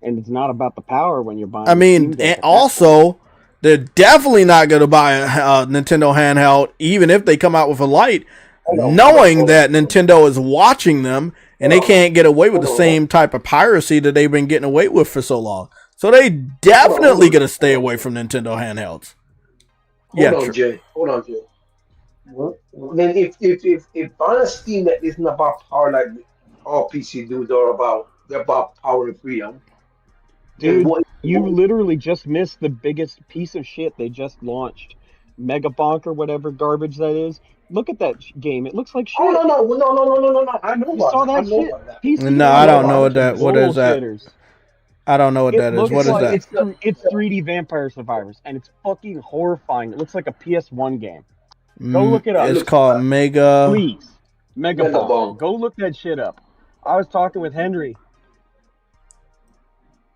And it's not about the power when you're buying I mean, and also, they're definitely not going to buy a Nintendo handheld, even if they come out with a light, knowing that Nintendo is watching them and they can't get away with the same type of piracy that they've been getting away with for so long. So they definitely going to stay away from Nintendo handhelds. Hold on, Jay. Then if buying a Steam that isn't about power like all PC dudes are about, they're about power and freedom. Dude, you literally just missed the biggest piece of shit they just launched. Megabonk or whatever garbage that is. Look at that game. It looks like shit. Oh, no. I know You saw that shit? No, I don't know what that. What is that? I don't know what that is. What is that? It's 3D Vampire Survivors, and it's fucking horrifying. It looks like a PS1 game. Go look it up. It's called Mega. Please, Megabonk. Go look that shit up. I was talking with Henry.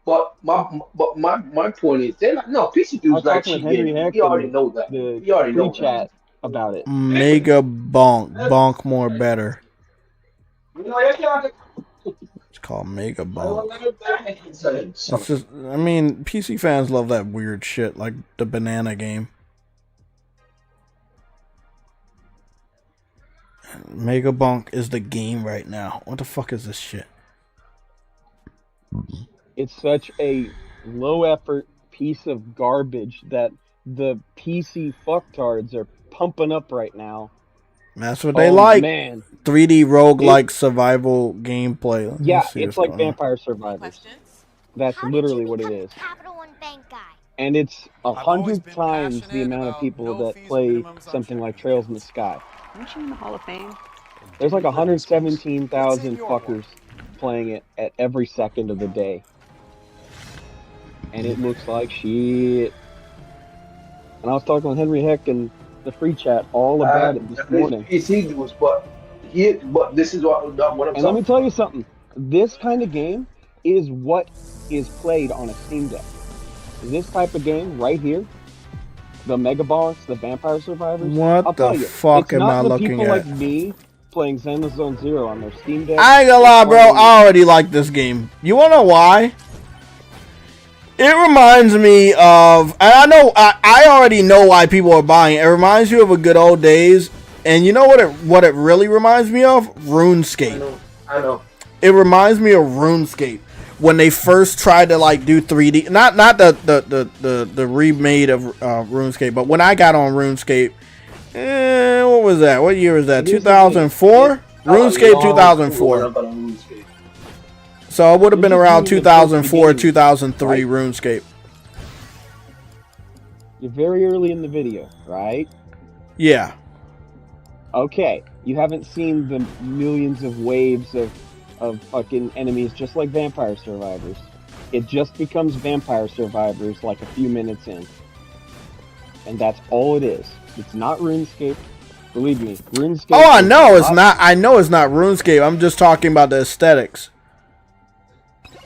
But my point is, they're not, no, PC dudes like shit. We already know that. We already know chat about it. MEGABONK. Bonk more better. It's called MEGABONK. It's just, I mean, PC fans love that weird shit, like the banana game. MEGABONK is the game right now. What the fuck is this shit? It's such a low effort piece of garbage that the PC fucktards are pumping up right now. That's what they like. Man. 3D roguelike survival gameplay. Yeah, it's like Vampire Survivors. That's literally what it is. And it's 100 times the amount of people that play something like Trails in the Sky. Aren't you in the Hall of Fame? There's like 117,000 fuckers playing it at every second of the day. And it looks like shit. And I was talking with Henry Heck in the free chat all about it this morning. PC dudes, but this is what I'm And let me tell you something. This kind of game is what is played on a Steam Deck. This type of game right here, the MEGABONK, the Vampire Survivors. What I'll the tell you, fuck it's am I not the looking people at? like me playing Zone Zero on their Steam Deck. I ain't gonna lie, bro. I already like this game. You wanna know why? It reminds me of, and I already know why people are buying it. It reminds you of a good old days, and you know what it really reminds me of? RuneScape. I know. It reminds me of RuneScape when they first tried to like do 3D, not the remade of RuneScape, but when I got on RuneScape, what was that? What year was that? 2004? RuneScape 2004. So it would have been around 2004, 2003 RuneScape. You're very early in the video, right? Yeah. Okay, you haven't seen the millions of waves of fucking enemies just like Vampire Survivors. It just becomes Vampire Survivors like a few minutes in. And that's all it is. It's not RuneScape. Believe me, RuneScape. Oh, I know it's not. I know it's not RuneScape. I'm just talking about the aesthetics.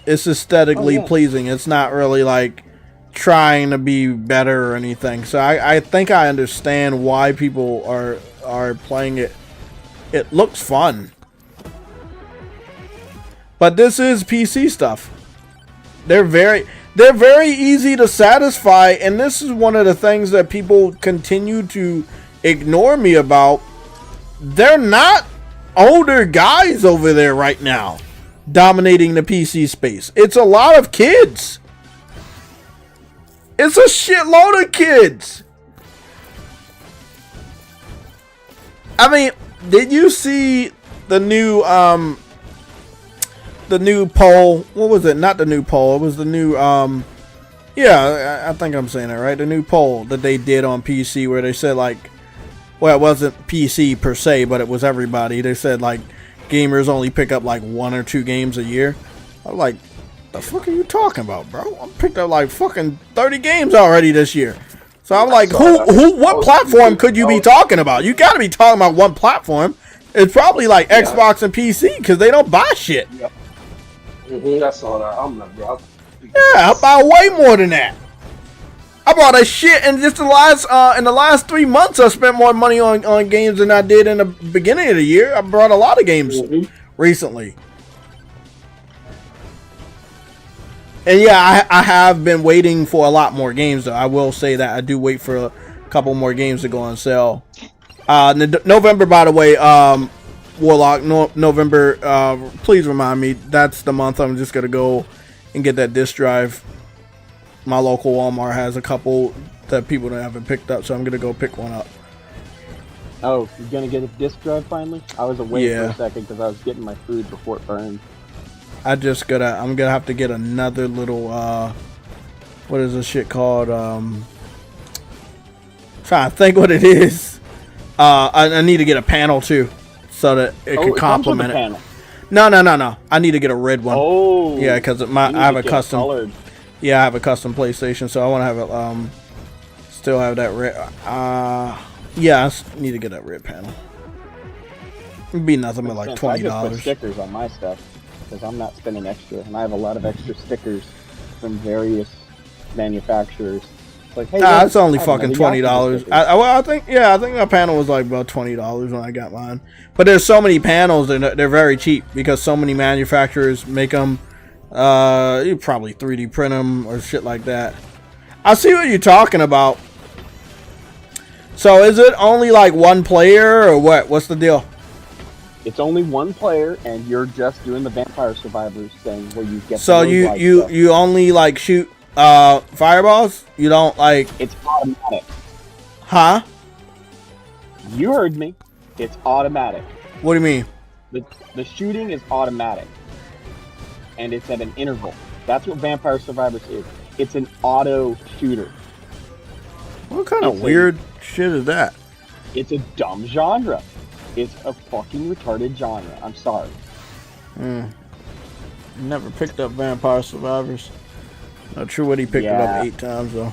It's aesthetically pleasing. It's not really like trying to be better or anything. So I think I understand why people are playing it. It looks fun. But this is PC stuff. They're very easy to satisfy, and this is one of the things that people continue to ignore me about. They're not older guys over there right now dominating the PC space. It's a lot of kids. It's a shitload of kids. I mean, did you see the new poll? What was it? Not the new poll. It was the new yeah, I think I'm saying it right. The new poll that they did on PC where they said like, well, it wasn't PC per se, but it was everybody. They said like gamers only pick up like 1 or 2 games a year. I'm like, the fuck are you talking about, bro? I picked up like fucking 30 games already this year. So I'm like, what platform could you be talking about? You got to be talking about one platform. It's probably like Xbox and PC because they don't buy shit. Yep. That's all that. I'm not, bro. Yeah, I buy way more than that. I bought a shit in just the last 3 months. I spent more money on games than I did in the beginning of the year. I bought a lot of games recently. And yeah, I have been waiting for a lot more games though. I will say that I do wait for a couple more games to go on sale. November, by the way, Warlock, November, please remind me, that's the month I'm just gonna go and get that disc drive. My local Walmart has a couple that people haven't picked up, so I'm gonna go pick one up. Oh, you're gonna get a disc drive finally? I was away for a second because I was getting my food before it burned. I'm gonna have to get another little what is this shit called? Trying to think what it is. I need to get a panel too, so that it can complement it. Panel. No. I need to get a red one. Oh, yeah, because I have a custom. Colored. Yeah, I have a custom PlayStation, so I want to have it. Still have that red. Yeah, I need to get that red panel. It'd be nothing but like $20. I just put stickers on my stuff because I'm not spending extra, and I have a lot of extra stickers from various manufacturers. It's like, hey, it's only fucking $20. I think that panel was like about $20 when I got mine. But there's so many panels, and they're very cheap because so many manufacturers make them. You probably 3D print them or shit like that. I see what you're talking about. So is it only like one player or what? What's the deal? It's only one player, and you're just doing the Vampire Survivors thing where you get. So you only like shoot fireballs? You don't like? It's automatic. Huh? You heard me. It's automatic. What do you mean? The shooting is automatic. And it's at an interval. That's what Vampire Survivors is. It's an auto shooter. What kind of weird shit is that? It's a dumb genre. It's a fucking retarded genre. I'm sorry. Never picked up Vampire Survivors. Not sure what he picked it up 8 times though.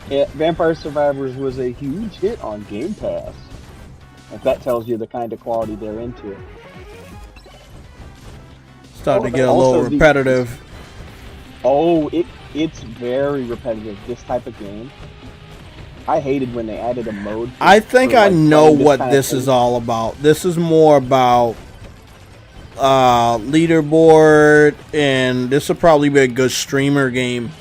Yeah, Vampire Survivors was a huge hit on Game Pass. If that tells you the kind of quality they're into. Starting to get a Also, little repetitive. It's very repetitive. This type of game. I hated when they added a mode. I think I like, know what kind this is all about. This is more about leaderboard, and this will probably be a good streamer game.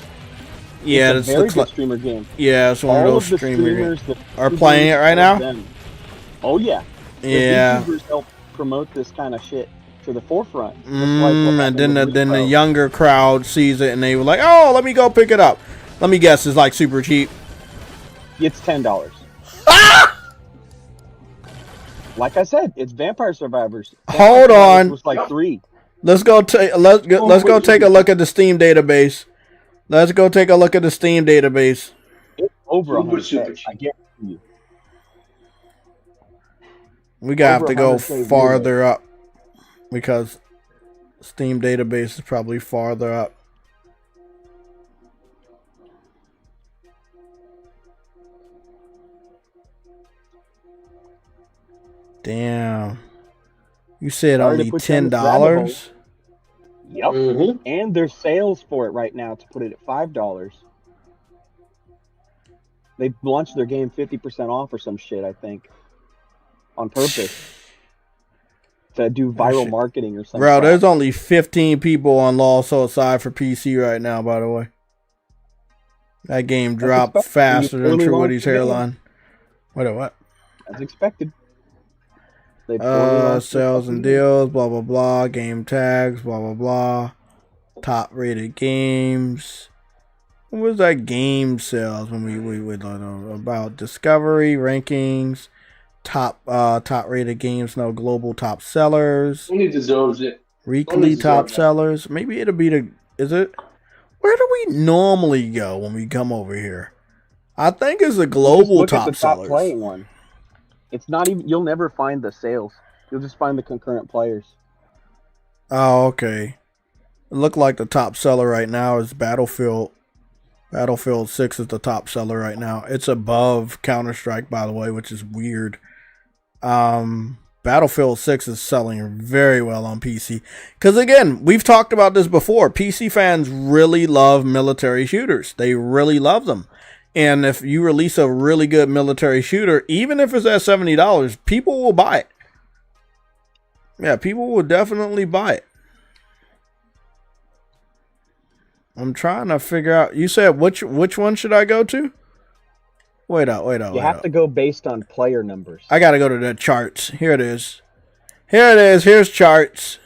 Yeah, it's a this very looks good like streamer game. yeah, it's one of All those the streamer streamers games. that Are playing it right now? Oh yeah. The Yeah. YouTubers help promote this kind of shit to the forefront. Just like what And happened then with the Rico. younger crowd sees it and they were like, "Oh, let me go pick it up." Let me guess, it's like super cheap. It's $10. Like I said, it's Vampire Survivors. Hold Vampire Survivors on. was like $3. Let's go take let's go take a look at the Steam database. Let's go take a look at the Steam database. It's over Super 100K. I guarantee you. We gotta have Over to go 100K farther up because Steam database is probably farther up. Damn. You said Sorry to only put you on this rabbit hole. $10? Yep. Mm-hmm. And there's sales for it right now to put it at $5. They launched their game 50% off or some shit, I think. On purpose. To do viral marketing or something. Bro, there's only 15 people on Lost Soul Side for PC right now, by the way. That game dropped expected. faster You than fully True launched Woody's the game. hairline. What? As expected. They fully launched the Sales and fucking deals, blah blah blah, game tags, blah blah blah. Top rated games. What was that game sales when we learned about discovery rankings, top rated games, no global top sellers, Only deserves it. weekly Only top deserves that. sellers. Maybe it'll be is it? Where do we normally go when we come over here? I think it's the global look top at the top sellers. playing one. It's not even. You'll never find the sales. You'll just find the concurrent players. Oh, okay. It looked like the top seller right now is Battlefield. Battlefield 6 is the top seller right now. It's above Counter-Strike, by the way, which is weird. Battlefield 6 is selling very well on PC. Because, again, we've talked about this before. PC fans really love military shooters. They really love them. And if you release a really good military shooter, even if it's at $70, people will buy it. Yeah, people will definitely buy it. I'm trying to figure out. You said which one should I go to? Wait out. You have to go based on player numbers. I gotta go to the charts. Here it is. Here's charts.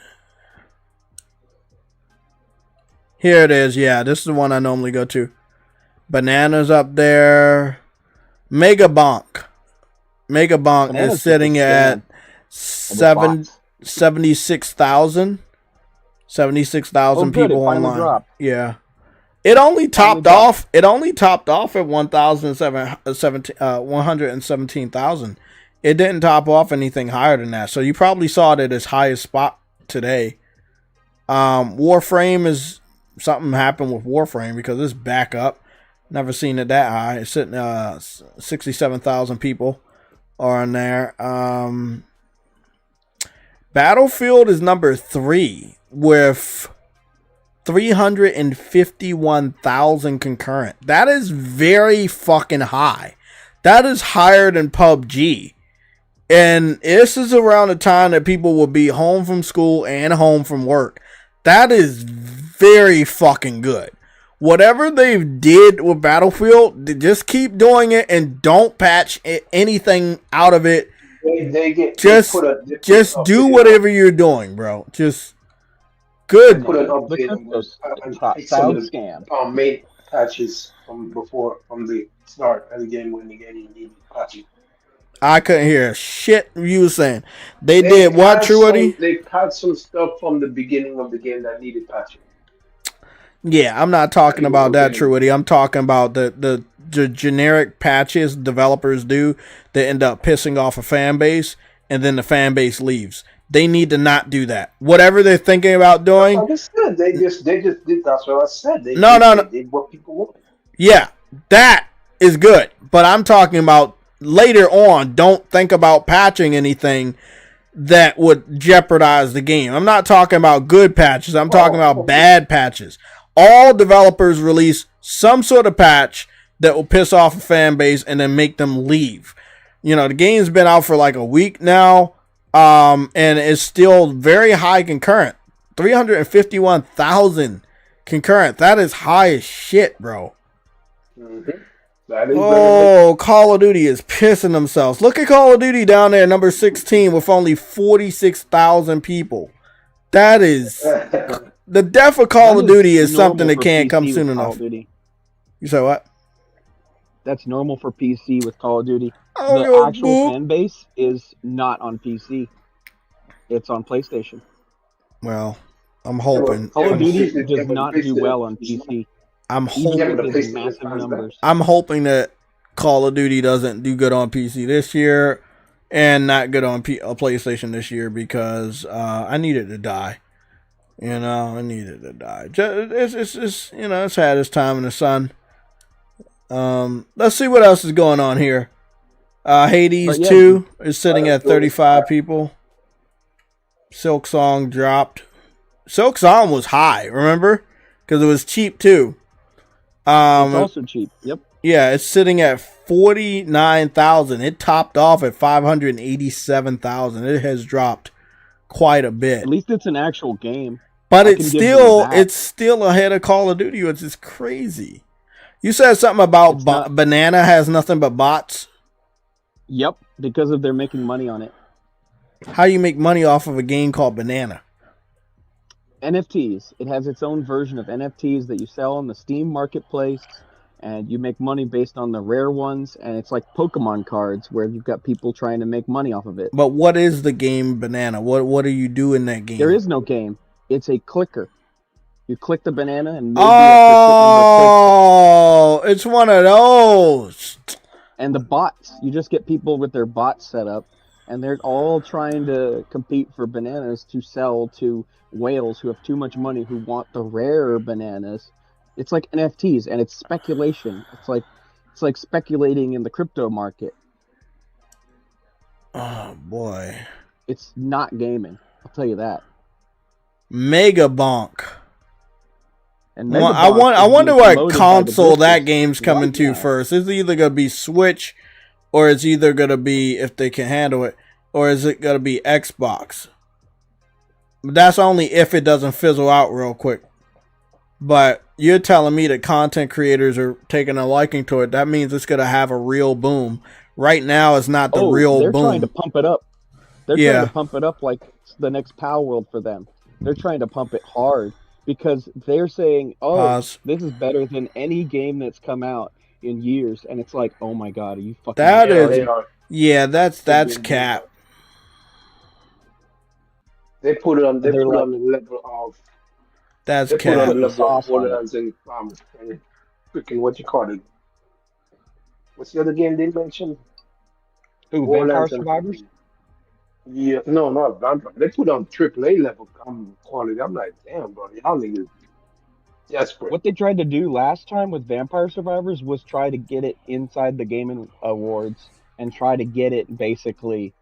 Here it is. Yeah, this is the one I normally go to. Bananas up there. MEGABONK. MEGABONK Bananas is sitting at 76,000. 76,000 good, people it finally online. dropped. Yeah. It only topped off. It only topped off at 117,000. It didn't top off anything higher than that. So you probably saw it at its highest spot today. Warframe is something happened with Warframe because it's back up. Never seen it that high. It's sitting 67,000 people are in there. Battlefield is number 3 with 351,000 concurrent. That is very fucking high. That is higher than PUBG. And this is around the time that people will be home from school and home from work. That is very fucking good. Whatever they did with Battlefield, just keep doing it and don't patch anything out of it. Just do whatever you're doing, bro. Just good. Put an update on those. Made patches from the start of the game when the game needed patching. I couldn't hear shit you were saying. They did what, Truity? They patched some stuff from the beginning of the game that needed patching. Yeah, I'm not talking about that, Truity. I'm talking about the generic patches developers do that end up pissing off a fan base, and then the fan base leaves. They need to not do that. Whatever they're thinking about doing. Like I said, they just did. That's what I said. They did what people want. Yeah, that is good. But I'm talking about later on. Don't think about patching anything. that would jeopardize the game. I'm not talking about good patches. I'm talking about bad patches. All developers release some sort of patch that will piss off a fan base and then make them leave. You know, the game's been out for like a week now, and it's still very high concurrent. 351,000 concurrent. That is high as shit, bro. Mm-hmm. That is Call of Duty is pissing themselves. Look at Call of Duty down there, number 16, with only 46,000 people. That is the death of Call of Duty is something that can't come soon enough. You say what? That's normal for PC with Call of Duty. Oh, the actual fan base is not on PC. It's on PlayStation. Well, I'm hoping. Call of Duty does not do well on PC. I'm hoping massive numbers. I'm hoping that Call of Duty doesn't do good on PC this year and not good on PlayStation this year because I need it to die. You know, I need it to die. It's just, you know, it's had its time in the sun. Let's see what else is going on here. Hades 2 is sitting at 35 people. Silk Song dropped. Silk Song was high, remember? Because it was cheap too. It's also cheap. Yep. Yeah, it's sitting at 49,000. It topped off at 587,000. It has dropped quite a bit. At least it's an actual game. But it's still ahead of Call of Duty, which is crazy. You said something about Banana has nothing but bots. Yep, because they're making money on it. How do you make money off of a game called Banana? NFTs. It has its own version of NFTs that you sell on the Steam marketplace, and you make money based on the rare ones, and it's like Pokemon cards where you've got people trying to make money off of it. But what is the game Banana? What do you do in that game? There is no game. It's a clicker. You click the banana and maybe it's one of those. And the bots, you just get people with their bots set up, and they're all trying to compete for bananas to sell to whales who have too much money who want the rarer bananas. It's like NFTs, and it's speculation. It's like speculating in the crypto market. Oh boy. It's not gaming. I'll tell you that. MEGABONK. And I wonder what console that game's coming to first. It's either gonna be Switch, or it's either gonna be, if they can handle it, or is it gonna be Xbox? But that's only if it doesn't fizzle out real quick. But you're telling me that content creators are taking a liking to it. That means it's gonna have a real boom. Right now, it's not the real boom. They're trying to pump it up. They're trying to pump it up like it's the next Power World for them. They're trying to pump it hard. Because they're saying, this is better than any game that's come out in years. And it's like, oh my god, are you fucking... That's cap. They put it on the level of... That's cap. Put it on the level of Borderlands and freaking, what you call it? What's the other game they mentioned? Who, Vampire Survivors? Yeah, no, not Vampire. They put on AAA level quality. I'm like, damn, bro, y'all niggas desperate. What they tried to do last time with Vampire Survivors was try to get it inside the Game Awards and try to get it basically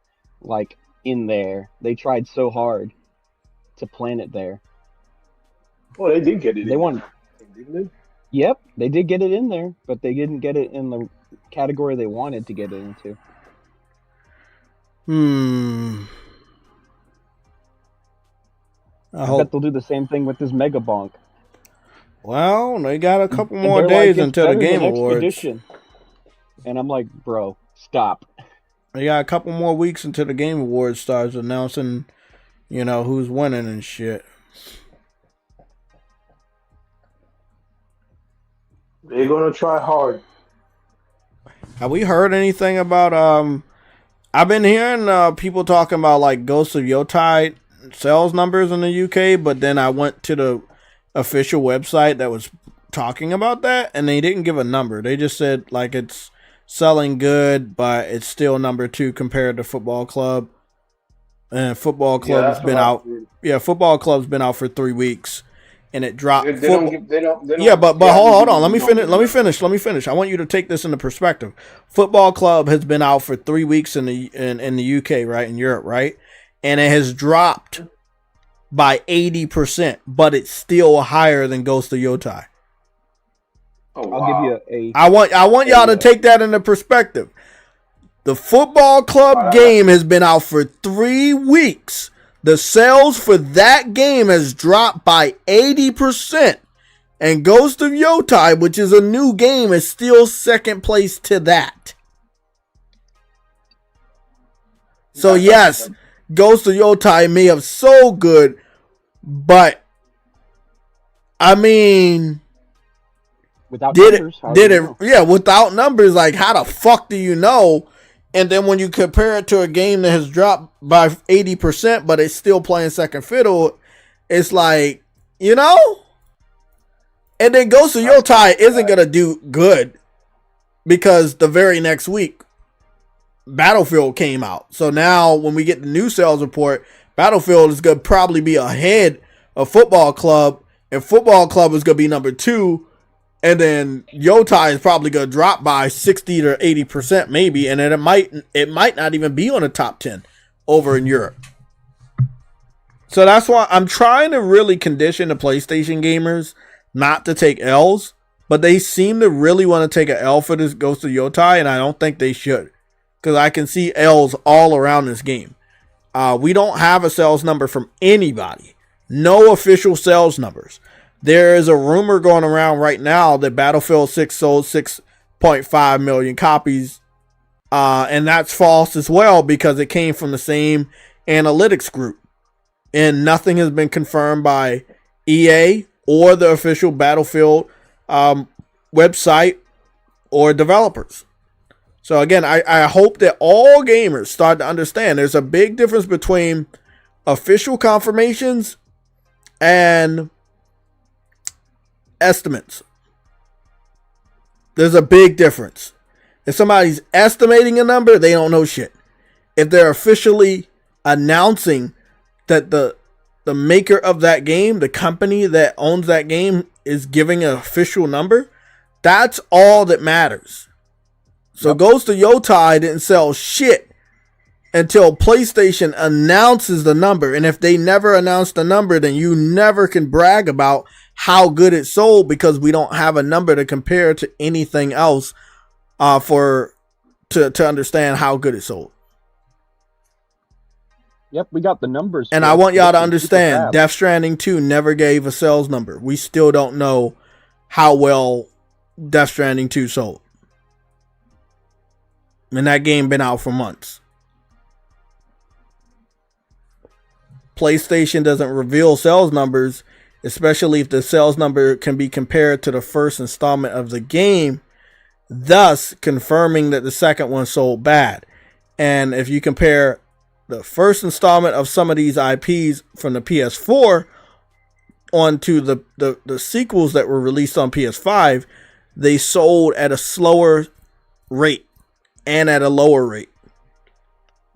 like in there. They tried so hard to plant it there. Oh, they did get it. They won, didn't they? Yep, they did get it in there, but they didn't get it in the category they wanted to get it into. I bet they'll do the same thing with this MEGABONK. Well, they got a couple more days until the Game Awards. And I'm like, bro, stop. They got a couple more weeks until the Game Awards starts announcing, you know, who's winning and shit. They're gonna try hard. Have we heard anything about I've been hearing people talking about like Ghost of Yotide sales numbers in the UK, but then I went to the official website that was talking about that, and they didn't give a number. They just said like it's selling good, but it's still number 2 compared to Football Club. And Football Club's been out. Yeah, Football Club's been out for 3 weeks, and it dropped. They don't, yeah, but hold on. Let me finish. I want you to take this into perspective. Football Club has been out for 3 weeks in the UK, right, in Europe, right, and it has dropped by 80%, but it's still higher than Ghost of Yotai. Oh, I'll wow. give you I want y'all to take that into perspective. The football club game has been out for 3 weeks. The sales for that game has dropped by 80%. And Ghost of Yotai, which is a new game, is still second place to that. So yes, Ghost of Yotai may have sold good, but I mean, without did numbers, how do it you know? yeah, without numbers, like how the fuck do you know? And then when you compare it to a game that has dropped by 80%, but it's still playing second fiddle, it's like, you know? And then Ghost of Yotai isn't going to do good because the very next week, Battlefield came out. So now when we get the new sales report, Battlefield is going to probably be ahead of Football Club, and Football Club is going to be number 2. And then Yotai is probably going to drop by 60 to 80% maybe, and then it might not even be on the top 10 over in Europe. So that's why I'm trying to really condition the PlayStation gamers not to take L's, but they seem to really want to take an L for this Ghost of Yotai, and I don't think they should, because I can see L's all around this game. We don't have a sales number from anybody. No official sales numbers. There is a rumor going around right now that Battlefield 6 sold 6.5 million copies. And that's false as well because it came from the same analytics group. And nothing has been confirmed by EA or the official Battlefield website or developers. So again, I hope that all gamers start to understand there's a big difference between official confirmations and estimates. There's a big difference. If somebody's estimating a number, they don't know shit. If they're officially announcing that the maker of that game, the company that owns that game, is giving an official number, that's all that matters. So yep. Ghost of Yotai didn't sell shit until PlayStation announces the number. And if they never announce the number, then you never can brag about how good it sold because we don't have a number to compare to anything else to understand how good it sold. Yep, we got the numbers. And I want y'all to understand, Death Stranding 2 never gave a sales number. We still don't know how well Death Stranding 2 sold. And that game been out for months. PlayStation doesn't reveal sales numbers, especially if the sales number can be compared to the first installment of the game, thus confirming that the second one sold bad. And if you compare the first installment of some of these IPs from the PS4 onto the sequels that were released on PS5, they sold at a slower rate and at a lower rate.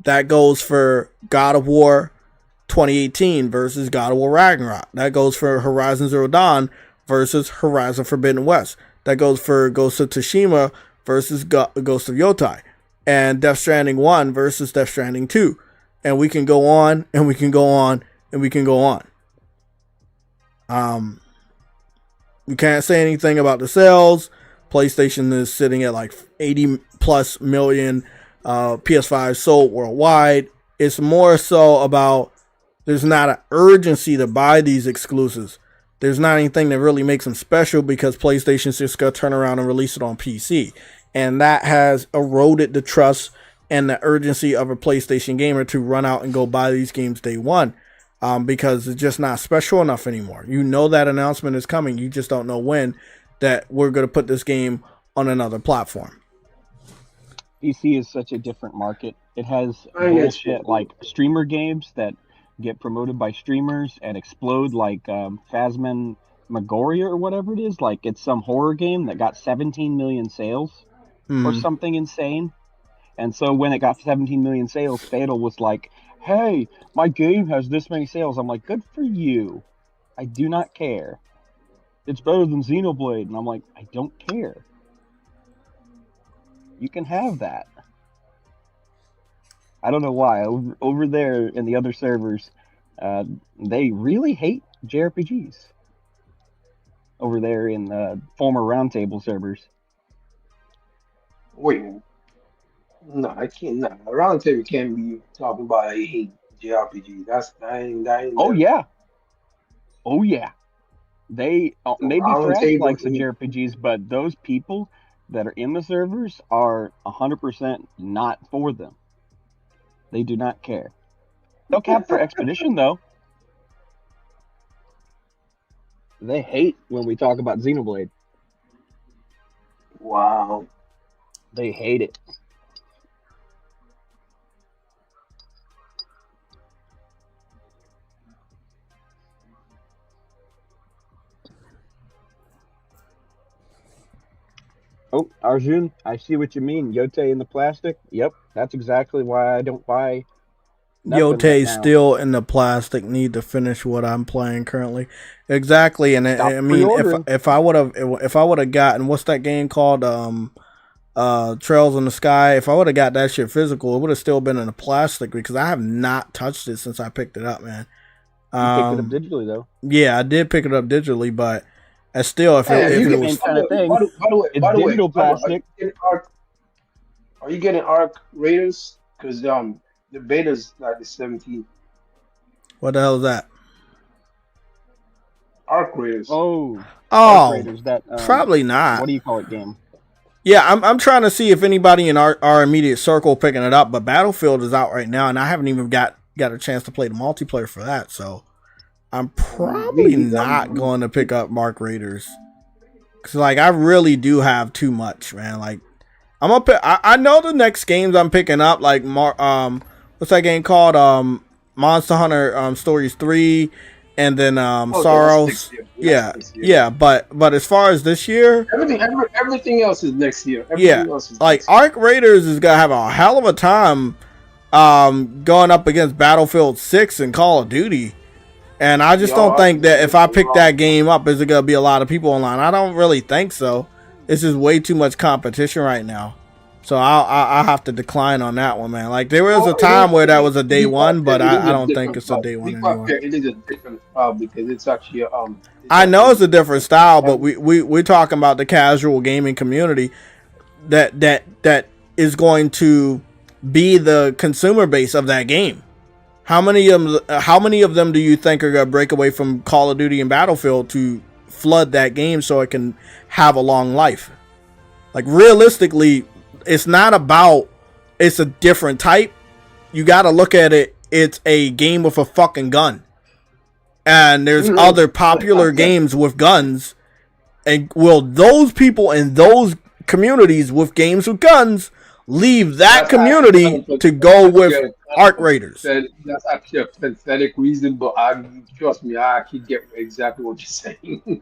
That goes for God of War 2018 versus God of War Ragnarok. That goes for Horizon Zero Dawn versus Horizon Forbidden West. That goes for Ghost of Tsushima versus Ghost of Yotai. And Death Stranding 1 versus Death Stranding 2. And we can go on, and we can go on, and we can go on. We can't say anything about the sales. PlayStation is sitting at like 80 plus million PS5 sold worldwide. It's more so about there's not an urgency to buy these exclusives. There's not anything that really makes them special because PlayStation's just going to turn around and release it on PC. And that has eroded the trust and the urgency of a PlayStation gamer to run out and go buy these games day one because it's just not special enough anymore. You know that announcement is coming. You just don't know when that we're going to put this game on another platform. PC is such a different market. It has bullshit like streamer games that get promoted by streamers and explode like Phasmogoria or whatever it is. Like it's some horror game that got 17 million sales or something insane. And so when it got 17 million sales, Fatal was like, hey, my game has this many sales. I'm like, good for you. I do not care. It's better than Xenoblade. And I'm like, I don't care. You can have that. I don't know why. Over there in the other servers, they really hate JRPGs. Over there in the former Roundtable servers. Wait, no, I can't. No, round table can't be talking about I hate JRPG. That ain't Oh never. yeah, oh yeah. They The maybe round Thrash table likes the JRPGs, but those people that are in the servers are 100% not for them. They do not care. They'll cap for Expedition though. They hate when we talk about Xenoblade. Wow. They hate it. Oh, Arjun, I see what you mean. Yote in the plastic. Yep, that's exactly why I don't buy nothing right Yote now. still in the plastic. Need to finish what I'm playing currently. Exactly, and Stop I mean, pre-ordering. if I would have gotten, what's that game called? Trails in the Sky. If I would have got that shit physical, it would have still been in the plastic because I have not touched it since I picked it up, man. You picked it up digitally though. Yeah, I did pick it up digitally, but still, if Hey, it you was same kind of thing. by the way, It's digital plastic. Are you getting Arc Raiders? Because the beta's like the 17th. what the hell is that? Arc Raiders. Oh, Oh, Raiders, that probably not. What do you call it, game? Yeah, I'm trying to see if anybody in our immediate circle picking it up, but Battlefield is out right now, and I haven't even got a chance to play the multiplayer for that, so I'm probably not going to pick up Mark Raiders. Cause like I really do have too much, man. Like I'm gonna pick, I know the next games I'm picking up, like what's that game called? Monster Hunter Stories 3, and then Sorrows. Yeah, but as far as this year, everything else is next year. Like Arc Raiders is gonna have a hell of a time going up against Battlefield 6 and Call of Duty. And I just don't think that if I pick that game up, is it gonna be a lot of people online? I don't really think so. This is way too much competition right now. So I'll have to decline on that one, man. Like there was a time where that was a day one, but I don't think it's a day one anymore. It is a different because it's actually I know it's a different style, but we're talking about the casual gaming community that is going to be the consumer base of that game. How many of them do you think are gonna break away from Call of Duty and Battlefield to flood that game so it can have a long life? Like realistically, it's not about, it's a different type. You got to look at it. It's a game with a fucking gun, and there's other popular games with guns. And will those people in those communities with games with guns leave that community to go with Arc Raiders? That's actually a pathetic reason, but trust me, I can get exactly what you're saying.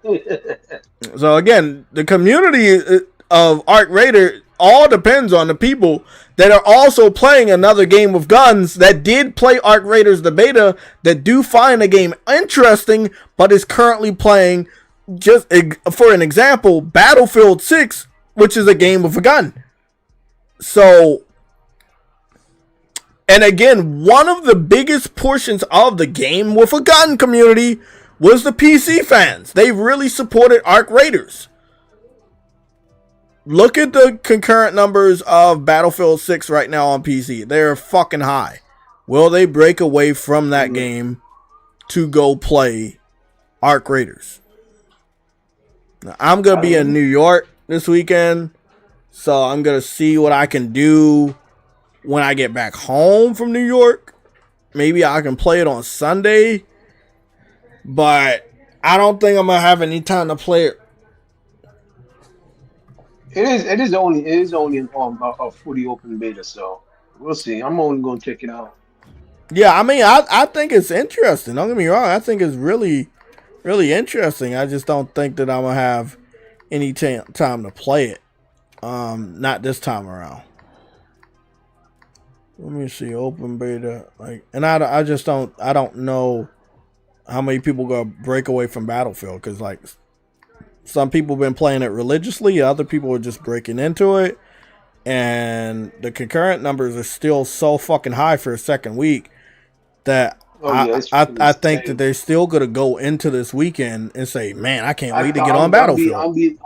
So again, the community of Arc Raider all depends on the people that are also playing another game with guns that did play Arc Raiders the beta, that do find the game interesting, but is currently playing, just for an example, Battlefield 6, which is a game with a gun. So, and again, one of the biggest portions of the game with a gun community was the PC fans. They really supported Arc Raiders. Look at the concurrent numbers of Battlefield 6 right now on PC. They're fucking high. Will they break away from that game to go play Arc Raiders? Now, I'm going to be in New York this weekend, so I'm going to see what I can do when I get back home from New York. Maybe I can play it on Sunday, but I don't think I'm going to have any time to play it. It is only a fully open beta, so we'll see. I'm only gonna check it out. Yeah, I mean, I think it's interesting. Don't get me wrong. I think it's really, really interesting. I just don't think that I'm gonna have any time to play it. Not this time around. Let me see, open beta. And I just don't know how many people gonna break away from Battlefield, because some people have been playing it religiously. Other people are just breaking into it. and the concurrent numbers are still so fucking high for a second week that I think that they're still gonna go into this weekend and say, man, I can't wait to get on Battlefield.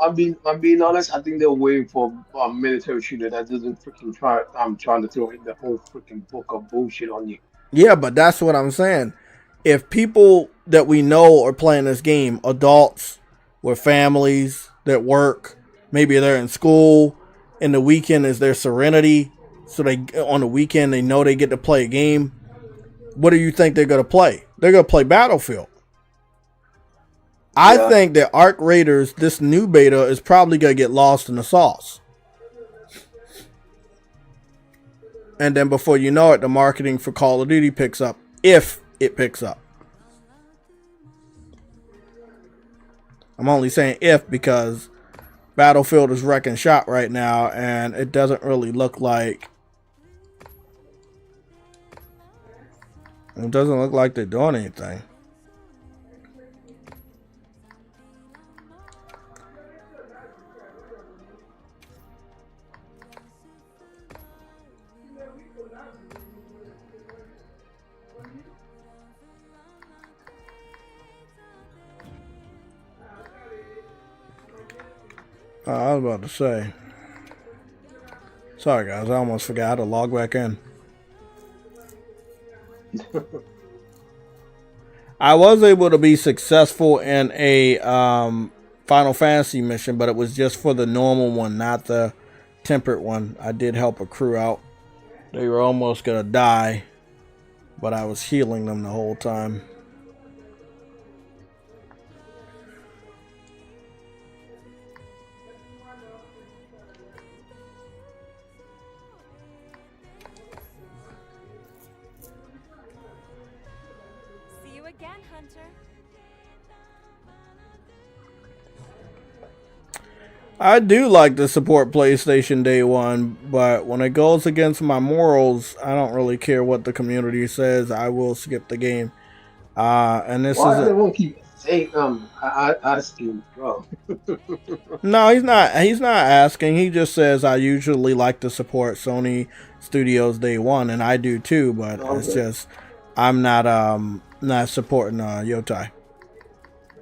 I'm being honest. I think they're waiting for a military shooter that doesn't freaking try. I'm trying to throw in the whole freaking book of bullshit on you. Yeah, but that's what I'm saying. If people that we know are playing this game, adults with families that work, maybe they're in school, and the weekend is their serenity, so they on the weekend they know they get to play a game. What do you think they're going to play? They're going to play Battlefield. I think that Arc Raiders, this new beta, is probably going to get lost in the sauce. And then before you know it, the marketing for Call of Duty picks up, if it picks up. I'm only saying if because Battlefield is wrecking shop right now, and it doesn't really look like they're doing anything. I was about to say. Sorry guys, I almost forgot to log back in. I was able to be successful in a Final Fantasy mission, but it was just for the normal one, not the tempered one. I did help a crew out. They were almost gonna die, but I was healing them the whole time. I do like to support PlayStation Day One, but when it goes against my morals, I don't really care what the community says. I will skip the game. And this Why is everyone keep saying asking, bro? No, he's not. He's not asking. He just says I usually like to support Sony Studios Day One, and I do too. But it's just I'm not supporting Yotai.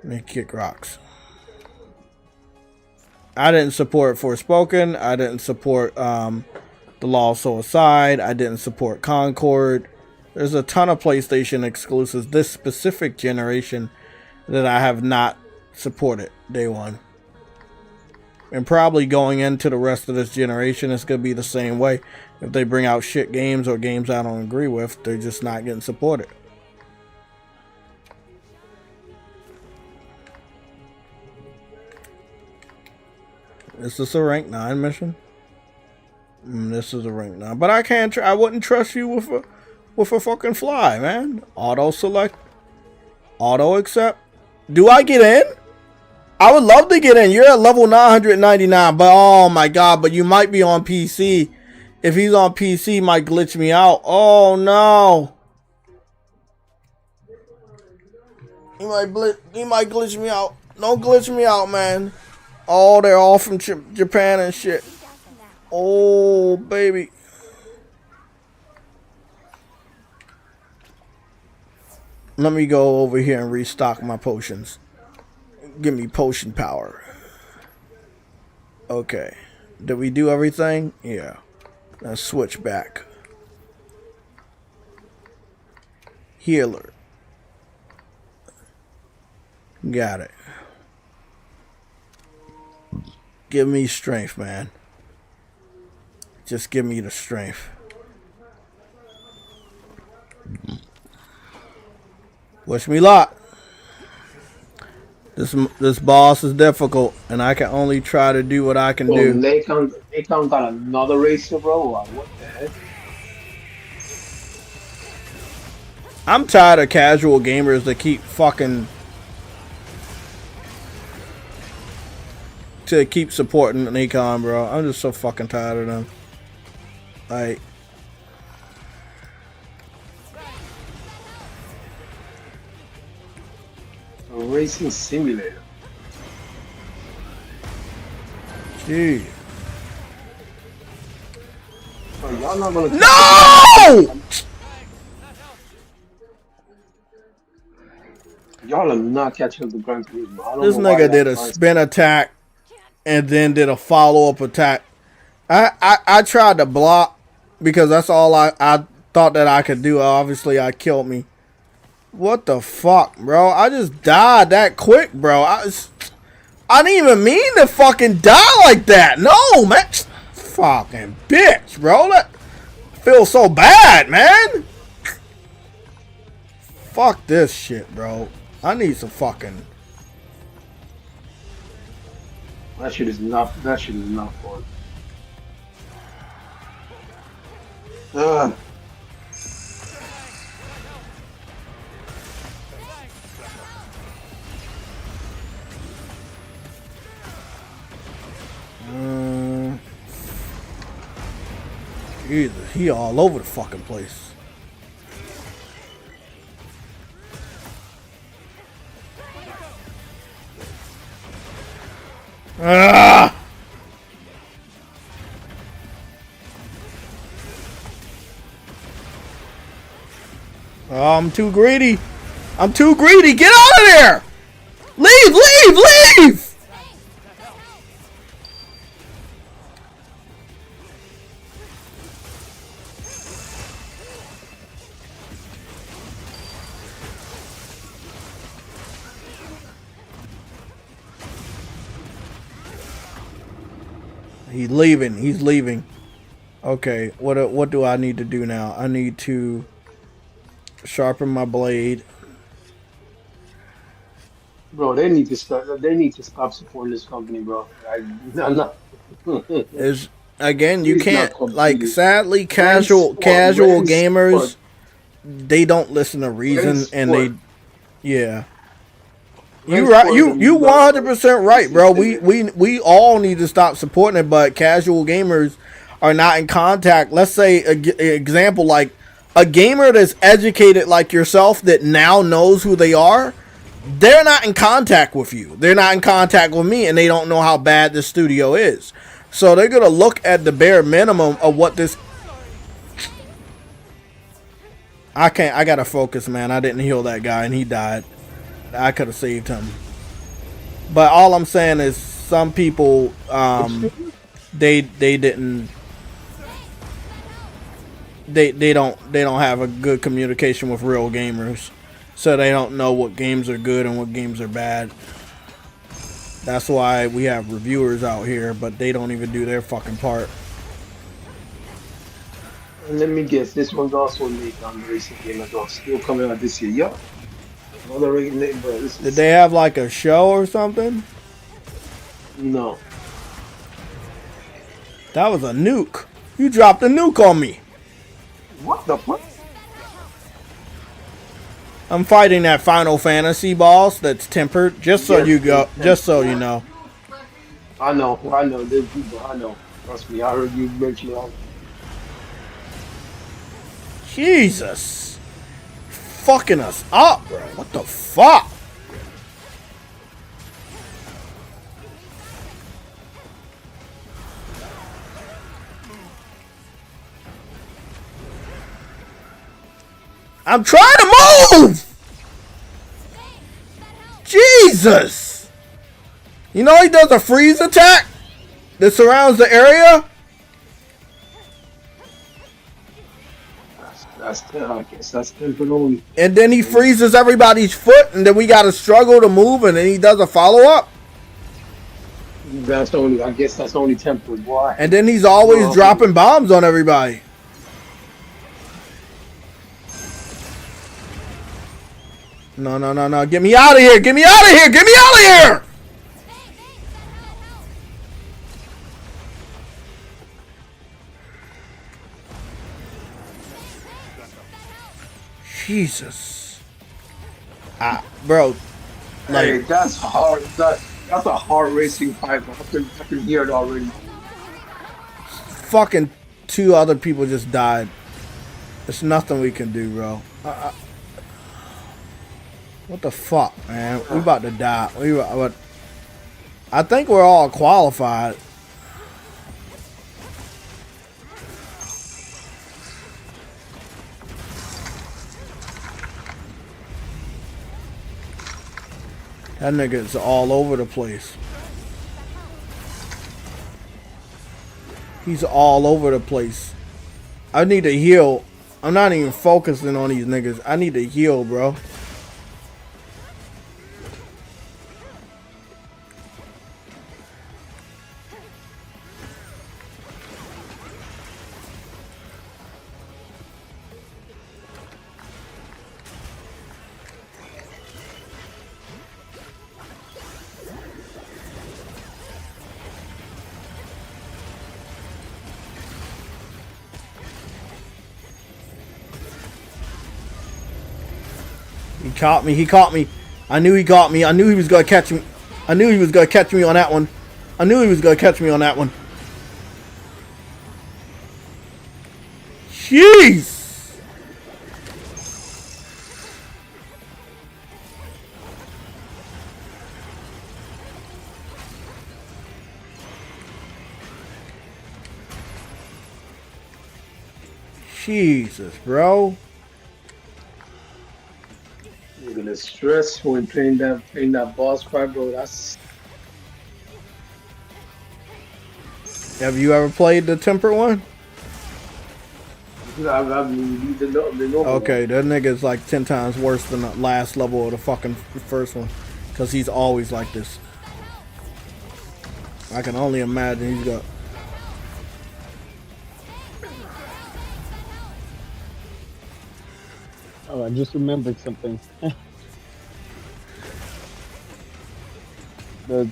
Me kick rocks. I didn't support Forspoken. I didn't support The Lost Soul Aside. I didn't support Concord. There's a ton of PlayStation exclusives this specific generation that I have not supported Day One. And probably going into the rest of this generation, it's going to be the same way. If they bring out shit games or games I don't agree with, they're just not getting supported. Is this a rank 9 mission? This is a rank 9. But I can't. I wouldn't trust you with a fucking fly, man. Auto select. Auto accept. Do I get in? I would love to get in. You're at level 999. But oh my god. But you might be on PC. If he's on PC, he might glitch me out. Oh no. He might glitch me out. Don't glitch me out, man. Oh, they're all from Japan and shit. Oh, baby. Let me go over here and restock my potions. Give me potion power. Okay. Did we do everything? Yeah. Let's switch back. Healer. Got it. Give me strength, man. Just give me the strength. Wish me luck. This boss is difficult, and I can only try to do what I can do. Nacon got another racer, bro. What the heck? I'm tired of casual gamers that keep fucking to keep supporting Nacon, bro. I'm just so fucking tired of them. Like, a racing simulator. gee. Bro, y'all not gonna catch No! Y'all are not catching up to Gran Turismo. I don't This know why nigga y'all did a trying. spin attack and then did a follow-up attack. I tried to block because that's all I thought that I could do. Obviously, I killed me. What the fuck, bro? I just died that quick, bro. I didn't even mean to fucking die like that. No, man. Fucking bitch, bro. That feels so bad, man. Fuck this shit, bro. I need some fucking... That shit is not. That shit is not fun. Ugh. Jesus, he all over the fucking place. Ah! Oh, I'm too greedy. I'm too greedy. Get out of there! Leave! Leave! Leave! He's leaving. He's leaving. Okay, what do I need to do now? I need to sharpen my blade. Bro, they need to start. They need to stop supporting this company, bro. I'm not. Is again, you He's not can't like. competing. Sadly, Ren casual Sport, Ren gamers, Sport, they don't listen to Ren reason, and they, Sport. yeah. Ren You right. Sport You and you Love 100% right, bro. We consistent. we all need to stop supporting it, but casual gamers are not in contact. Let's say example like a gamer that's educated like yourself that now knows who they are. They're not in contact with you. They're not in contact with me, and they don't know how bad the studio is. So they're gonna look at the bare minimum of what this. I can't. I gotta focus, man. I didn't heal that guy, and he died. I could have saved him. But all I'm saying is, some people, they didn't. They don't have a good communication with real gamers. So they don't know what games are good and what games are bad. That's why we have reviewers out here, but they don't even do their fucking part. Let me guess. This one's also a Nate on the racing game as well. Still coming out this year. Yup. Another rating, bro. This Did is they have like a show or something? no. That was a nuke. You dropped a nuke on me. What the fuck? I'm fighting that Final Fantasy boss that's tempered. Just so you go, just so you know. I know. There's people. I know. Trust me. I heard you mention all. Jesus, fucking us up, bro. What the fuck? I'm trying to move! Jesus! You know he does a freeze attack that surrounds the area? I guess that's tempered only. And then he freezes everybody's foot, and then we gotta struggle to move, and then he does a follow-up. That's only. I guess that's only tempered. Why? And then he's always dropping bombs on everybody. No. Get me out of here. Get me out of here. Get me out of here. Jesus. Bro. Like, Hey, that's hard. That's a hard racing fight. I can hear it already. fucking 2 other people just died. There's nothing we can do, bro. What the fuck, man? We about to die. I think we're all qualified. That nigga's all over the place. He's all over the place. I need to heal. I'm not even focusing on these niggas. I need to heal, bro. He caught me. He caught me. I knew he caught me. I knew he was going to catch me. I knew he was going to catch me on that one. I knew he was going to catch me on that one. Jeez. Jesus, bro. You're gonna stress when playing that boss fight, bro. That's Have you ever played the temper one? I mean, the normal Okay, one. that nigga's like 10 times worse than the last level of the fucking first one. Because he's always like this. I can only imagine he's got... Oh, I just remembered something. the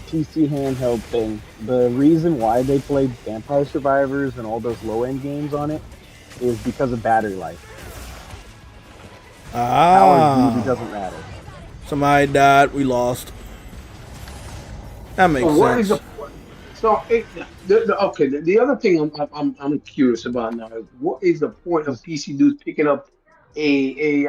PC handheld thing. The reason why they played Vampire Survivors and all those low end games on it is because of battery life. Power really doesn't matter. Somebody died. We lost. That makes So what is sense. the point? So the other thing I'm curious about now is what is the point of 'Cause- PC dudes picking up a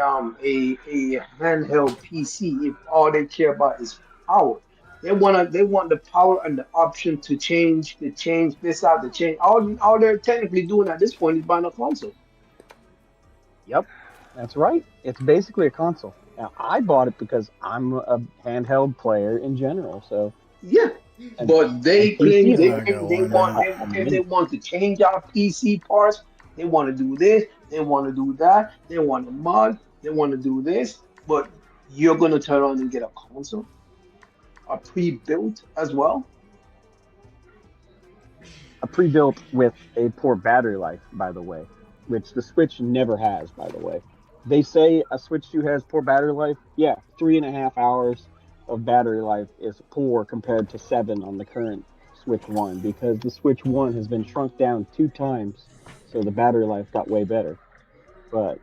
handheld PC if all they care about is power? They want the power and the option to change this out, to change all they're technically doing at this point is buying a console. Yep, that's right. It's basically a console. Now, I bought it because I'm a handheld player in general. So, Yeah, and, but they and claim PC, they want to change our PC parts. They want to do this. They want to do that. They want to mod. They want to do this. But you're gonna turn on and get a console, a pre-built as well. a pre-built with a poor battery life, by the way, which the Switch never has, by the way. They say a Switch 2 has poor battery life. Yeah, 3.5 hours of battery life is poor compared to 7 on the current Switch 1 because the Switch 1 has been shrunk down 2 times, so the battery life got way better. But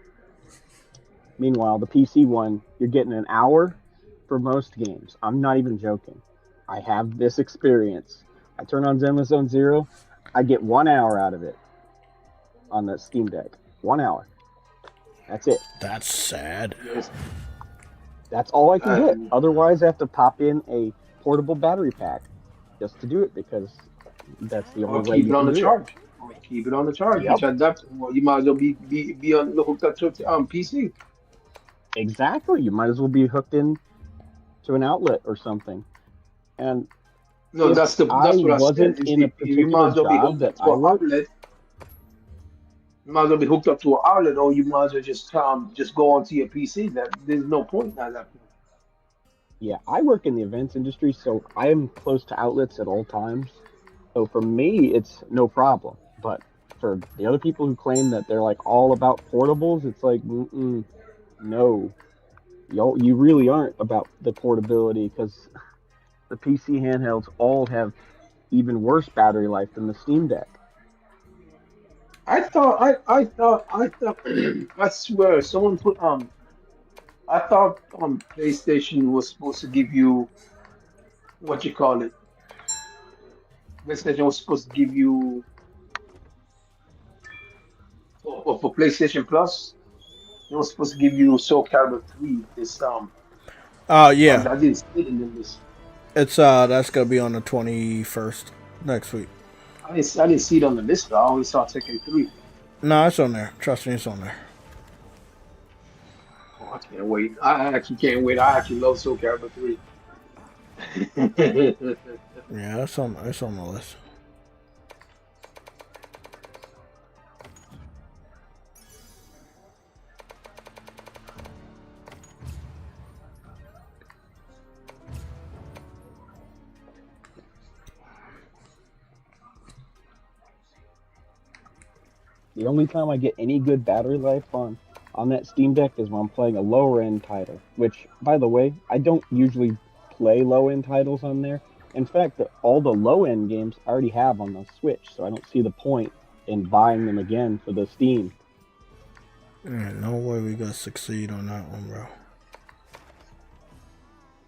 meanwhile, the PC one, you're getting an hour for most games. I'm not even joking. I have this experience. I turn on Zenless Zone Zero, I get 1 hour out of it on the Steam Deck. 1 hour. That's it. That's sad. Yes. That's all I can get. Um, Otherwise, I have to pop in a portable battery pack just to do it because that's the or only way keep you it on can the do it. charge. Or keep it on the charge. Yep, Which adapt. Well, you might as well be on hooked up to PC. exactly. You might as well be hooked in to an outlet or something. And No, if I that's what I said. wasn't Is in a if you might particular as well be job hooked that up I to an work, outlet. You might as well be hooked up to an outlet, or you might as well just go onto your PC. That there's no point at that point. yeah, I work in the events industry, so I am close to outlets at all times. So for me, it's no problem. But for the other people who claim that they're like all about portables, it's like, no, you really aren't about the portability because the PC handhelds all have even worse battery life than the Steam Deck. I thought I swear someone put I thought PlayStation was supposed to give you what you call it. PlayStation was supposed to give you for PlayStation Plus. It was supposed to give you Soul Calibur 3 this Oh, yeah. I didn't see it in the list. It's that's gonna be on the 21st next week. I didn't see it on the list. Though. I only saw Tekken 3. No, it's on there. Trust me, it's on there. Oh, I can't wait. I actually can't wait. I actually love Soul Calibur 3. Yeah, that's on the list. The only time I get any good battery life on that Steam Deck is when I'm playing a lower end title. Which, by the way, I don't usually play low end titles on there. In fact, all the low end games I already have on the Switch, so I don't see the point in buying them again for the Steam. No way we gonna succeed on that one, bro.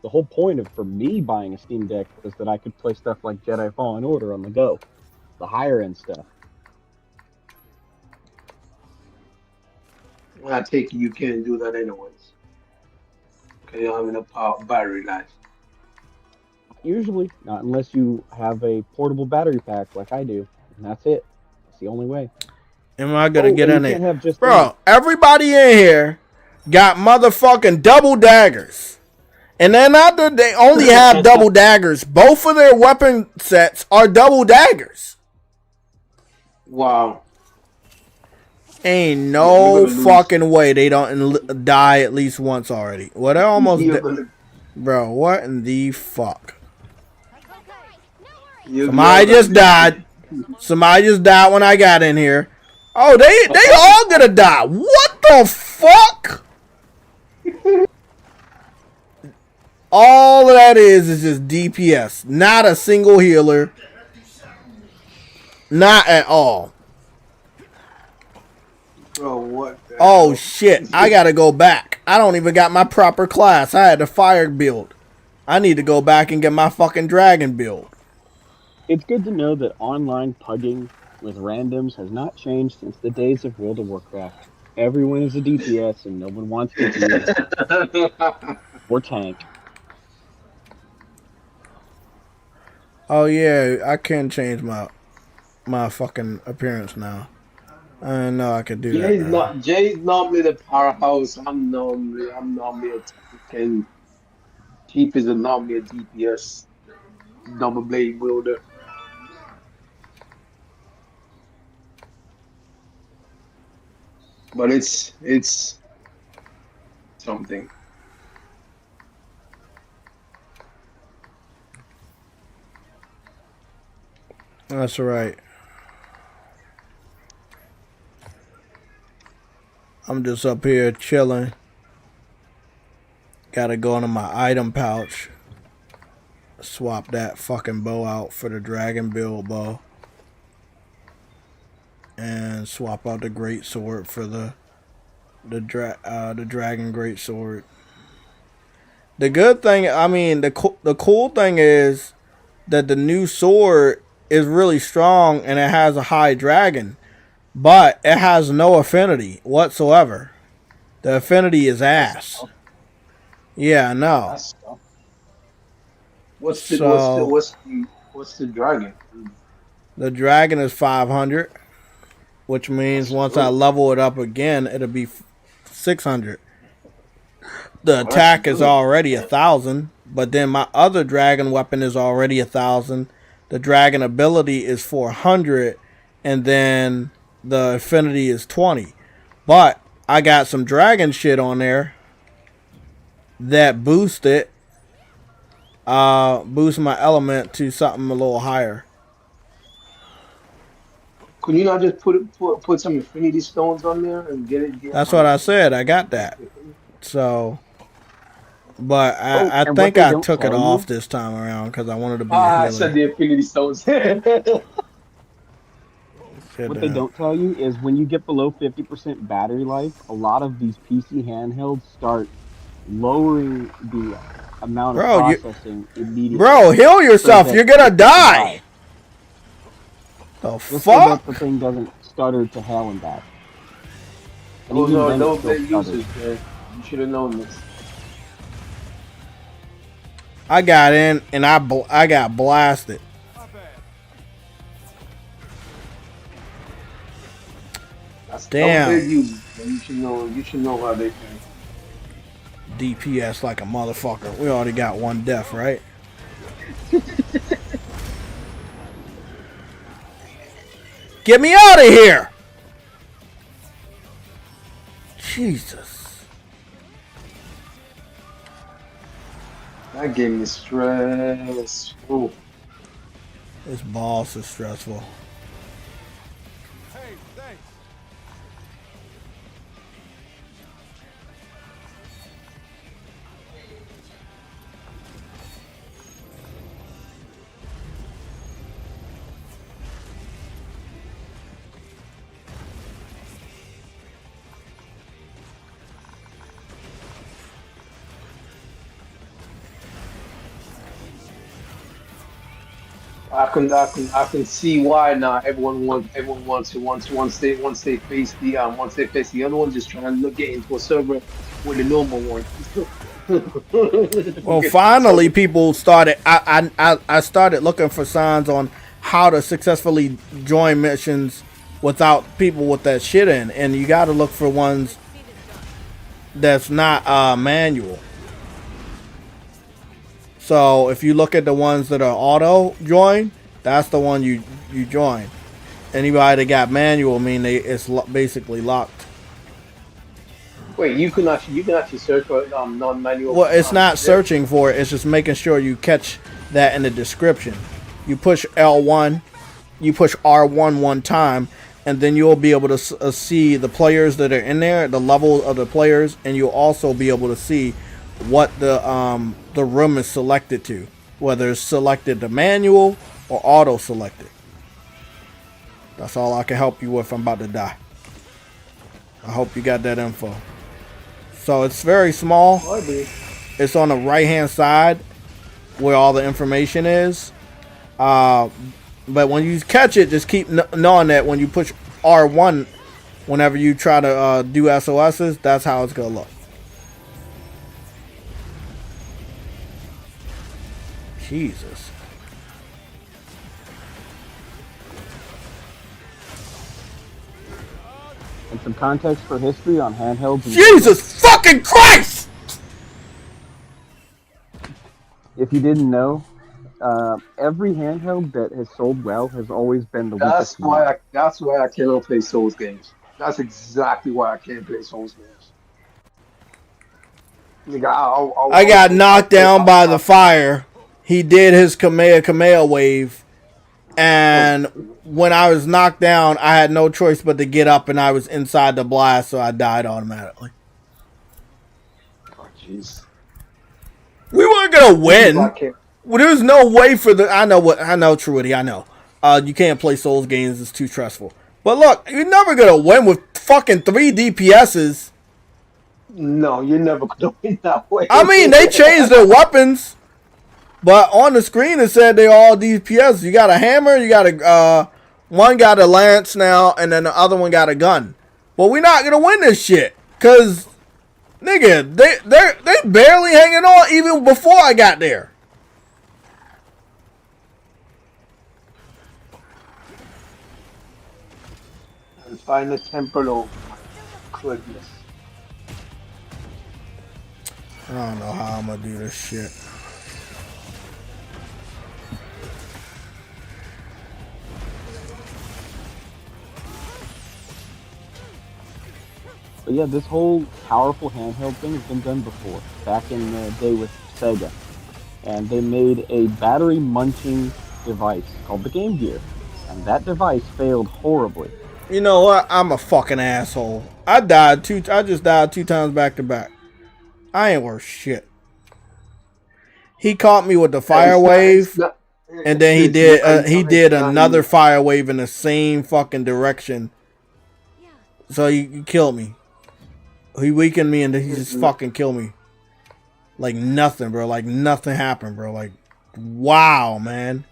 The whole point of for me buying a Steam Deck is that I could play stuff like Jedi Fallen Order on the go, the higher end stuff. I take it you can't do that anyways. Because you don't have enough power, battery life. Usually, not unless you have a portable battery pack like I do, and that's it. That's the only way. Am I gonna get and in you can't it? have just Bro, everybody in here got motherfucking double daggers. And then not that they only have double daggers. Both of their weapon sets are double daggers. Wow. Ain't no fucking way they don't die at least once already. Well, they're almost dead. Bro, what in the fuck? Somebody just died. Somebody just died when I got in here. Oh, they all gonna die. What the fuck? All of that is just DPS. Not a single healer. Not at all. Bro, what the Oh hell? shit, I gotta go back. I don't even got my proper class. I had the fire build. I need to go back and get my fucking dragon build. It's good to know that online pugging with randoms has not changed since the days of World of Warcraft. Everyone is a DPS and no one wants to heal or tank. Oh yeah, I can change my fucking appearance now. I didn't know I could do that. Jay's normally the powerhouse. I'm normally a tank, and Chief is normally a DPS double blade wielder. But it's something. That's right. I'm just up here chilling. Gotta go into my item pouch. Swap that fucking bow out for the dragon build bow. And swap out the great sword for the dragon great sword. The good thing, I mean, the cool thing is that the new sword is really strong and it has a high dragon, but it has no affinity whatsoever. The affinity is ass. Yeah, no. What's the dragon? The dragon is 500, which means once I level it up again, it'll be 600. The attack is already 1,000, but then my other dragon weapon is already 1,000. The dragon ability is 400, and then the affinity is 20. But I got some dragon shit on there that boost it, boost my element to something a little higher. Could you not just put some infinity stones on there and get it? That's what I said. I got that. So, but I think I took it off this time around because I wanted to be a healer. I said the infinity stones. What they don't tell you is when you get below 50% battery life, a lot of these PC handhelds start lowering the amount of processing immediately. Bro, heal yourself. You're gonna die. The fuck? So that the thing doesn't stutter to hell and back. And Those are no bad uses, man. You should have known this. I got in and I got blasted. That's damn. No bad uses, man. You should know how they think. DPS like a motherfucker. We already got one death, right? Get me out of here! Jesus. That gave me stress. Ooh. This boss is stressful. Hey, thanks. I can see why now everyone wants to once they face the other one, just trying to get into a server with the normal one. Well, finally, people started. I started looking for signs on how to successfully join missions without people with that shit in, and you got to look for ones that's not manual. So if you look at the ones that are auto join, that's the one you join. Anybody that got manual, it's basically locked. Wait, you can actually search for non-manual. Well, it's not searching for it. It's just making sure you catch that in the description. You push L1, you push R1 one time, and then you'll be able to see the players that are in there, the level of the players, and you'll also be able to see what the room is selected to, whether it's selected to manual or auto selected. That's all I can help you with. I'm about to die. I hope you got that info. So it's very small. It's on the right hand side where all the information is. But when you catch it, just keep knowing that when you push R1, whenever you try to do SOSs, that's how it's gonna look. Jesus. And some context for history on handhelds. Jesus fucking Christ! If you didn't know, every handheld that has sold well has always been the weakest. That's why I cannot play Souls games. That's exactly why I can't play Souls games. Nigga, I got knocked down by the fire. He did his Kamehameha wave, and when I was knocked down, I had no choice but to get up, and I was inside the blast, so I died automatically. Oh, jeez. We weren't gonna win. Well, there's no way for the. I know, Truity. I know. You can't play Souls games; it's too stressful. But look, you're never gonna win with fucking 3 DPSs. No, you're never gonna win that way. I mean, they changed their weapons. But on the screen it said they all DPS. You got a hammer, you got a one got a lance now, and then the other one got a gun. But we're not gonna win this shit. Cause nigga, they barely hanging on even before I got there. And find the temporal goodness. I don't know how I'm gonna do this shit. But yeah, this whole powerful handheld thing has been done before, back in the day with SaGa. And they made a battery munching device called the Game Gear. And that device failed horribly. You know what? I'm a fucking asshole. I just died 2 times back to back. I ain't worth shit. He caught me with the fire wave, and then he did another fire wave in the same fucking direction. So he killed me. He weakened me, and then he just fucking killed me. Like nothing, bro. Like nothing happened, bro. Like, wow, man.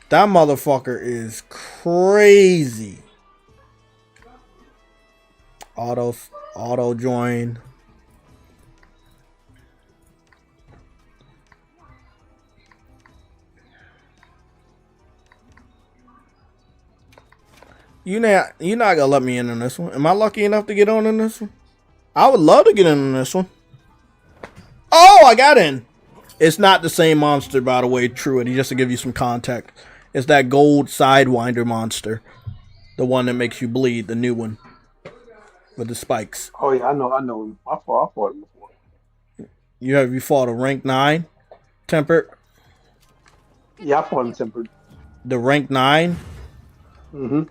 That motherfucker is crazy. Auto join. You're not gonna let me in on this one. Am I lucky enough to get on this one? I would love to get in on this one. Oh, I got in. It's not the same monster, by the way, Truity, just to give you some context. It's that gold Sidewinder monster. The one that makes you bleed, the new one. With the spikes. Oh yeah, I know him. I fought him before. You fought a rank 9? Tempered? Yeah, I fought him tempered. The rank 9? Mm-hmm.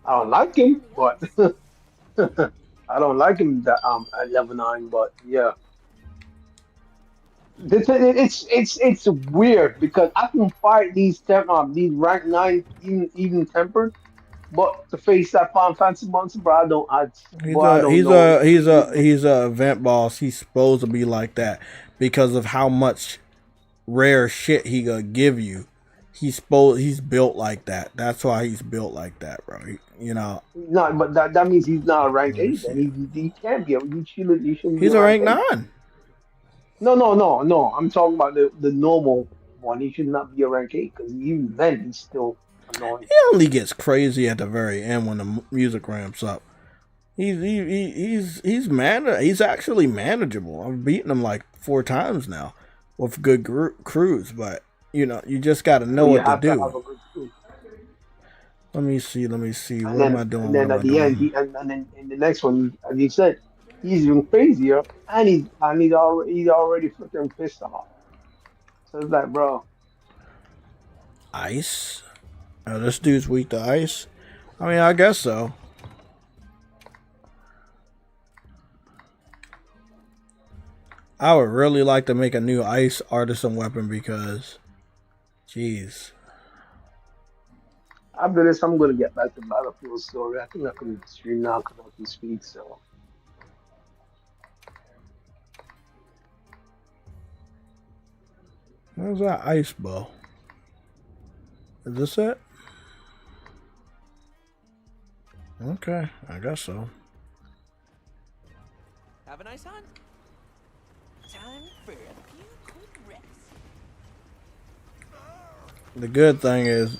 I don't like him, but I don't like him that at level 9, but yeah. It's weird because I can fight these rank 9 even tempered, but to face that Final Fantasy monster, bro, I don't know. He's a event boss. He's supposed to be like that because of how much rare shit he gonna give you. He's built like that. That's why he's built like that, bro. You know. No, but that means he's not a rank 8. Then he can't be. You shouldn't be He's a rank 8. 9. No. I'm talking about the normal one. He should not be a rank 8 because even then he's still annoying. He only gets crazy at the very end when the music ramps up. He's actually manageable. I've beaten him like 4 times now with good crews, but you know you just got to know what to do. Let me see. What am I doing? And then at the end, and then in the next one, as you said, he's even crazier, and he's already freaking pissed off. So it's like, bro, ice. Oh, this dude's weak to ice. I mean, I guess so. I would really like to make a new ice artisan weapon because, jeez. after this, I'm gonna get back to Battlefield story. I think I can stream now because I can speak. So. Where's that ice bow? Is this it? Okay, I guess so. Have a nice hunt. Time for a few quick rests. The good thing is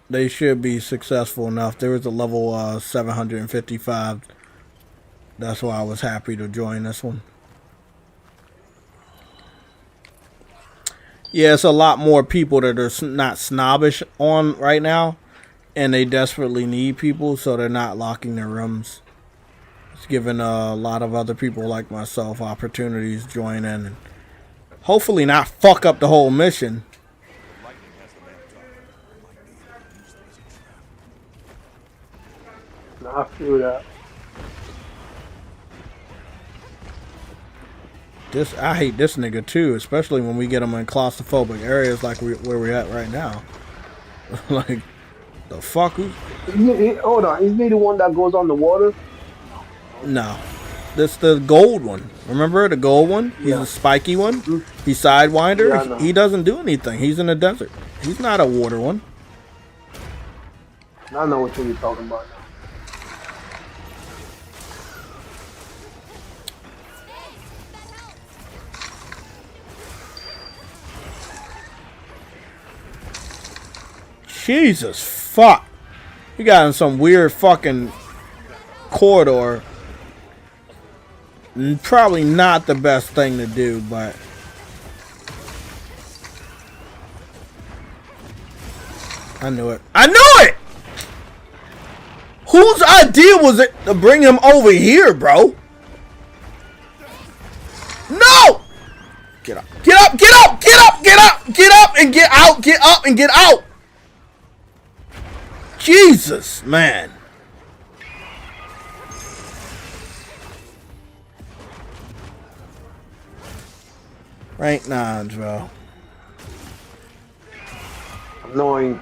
they should be successful enough. There was a level 755. That's why I was happy to join this one. Yeah, it's a lot more people that are not snobbish on right now, and they desperately need people, so they're not locking their rooms. It's giving a lot of other people like myself opportunities to join in and hopefully not fuck up the whole mission. I feel that. I hate this nigga too, especially when we get him in claustrophobic areas like where we're at right now. Like, the fuck? Hold on, isn't he the one that goes on the water? No. That's the gold one. Remember the gold one? He's a spiky one. He's Sidewinder. Yeah, he doesn't do anything. He's in the desert. He's not a water one. I know what you're talking about now. Jesus fuck. He got in some weird fucking corridor. Probably not the best thing to do, but I knew it. I knew it! Whose idea was it to bring him over here, bro? No! Get up. Get up! Get up! Get up! Get up! Get up and get out! Get up and get out! Jesus, man. Rank 9s, bro. Annoying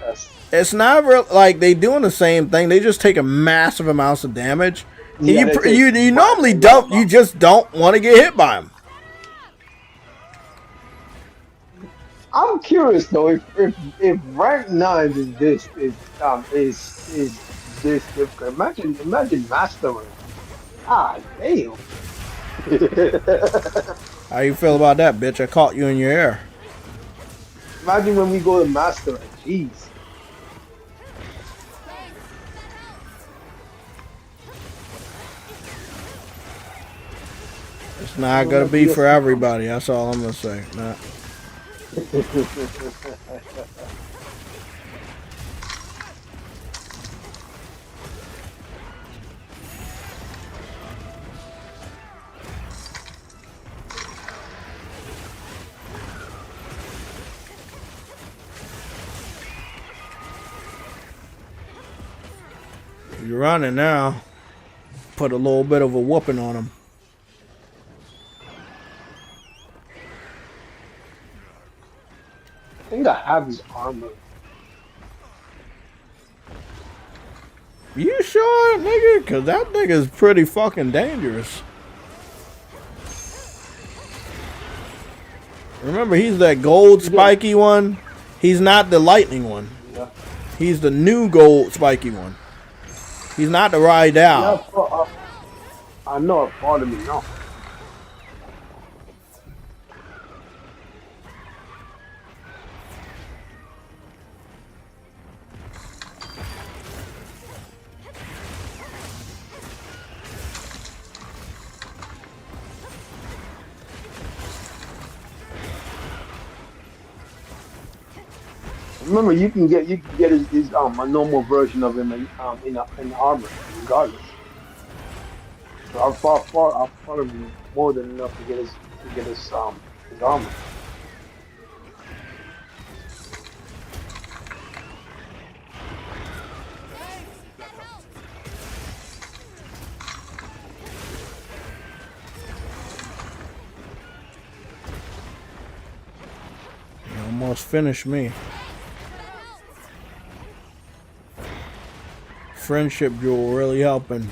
test. It's not real, like they doing the same thing. They just take a massive amounts of damage. Yeah, you normally don't. You just don't want to get hit by them. I'm curious though if rank 9 is this difficult. Imagine master rank. Ah damn. How you feel about that, bitch? I caught you in your air. Imagine when we go to master rank. Jeez. not gonna be for everybody. That's all I'm gonna say. Nah. You're running now. Put a little bit of a whooping on him. I think I have his armor. You sure, nigga? Cause that nigga's pretty fucking dangerous. Remember, he's that gold spiky one. He's not the lightning one. Yeah. He's the new gold spiky one. He's not the ride out. Yeah, I know it bothered me. No. Remember, you can get his a normal version of him in armor, regardless. So I fought him more than enough to get his armor. You almost finished me. Friendship jewel really helping.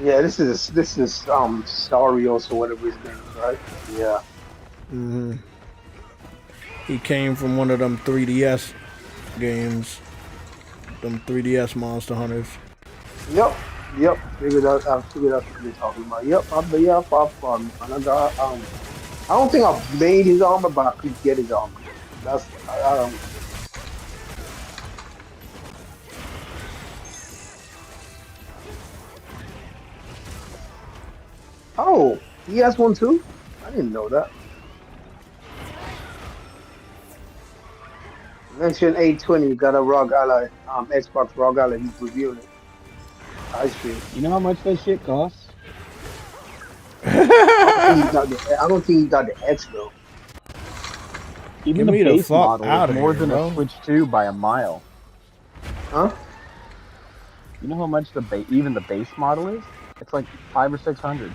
Yeah, this is Sarios or whatever his name is, right? Yeah. Mm-hmm. He came from one of them 3DS games. Them 3DS Monster Hunters. Yep. I figured out what you're talking about. Yep. I don't think I've made his armor, but I could get his armor. I don't. Oh, he has one too? I didn't know that. Next Gen 820 got a ROG Ally, Xbox ROG Ally. He's reviewing it. I see. You know how much that shit costs? I don't think he got the X though. Even Get me the the base fuck model outta is more here, than bro. a Switch 2 by a mile. Huh? You know how much even the base model is? It's like $500 or $600.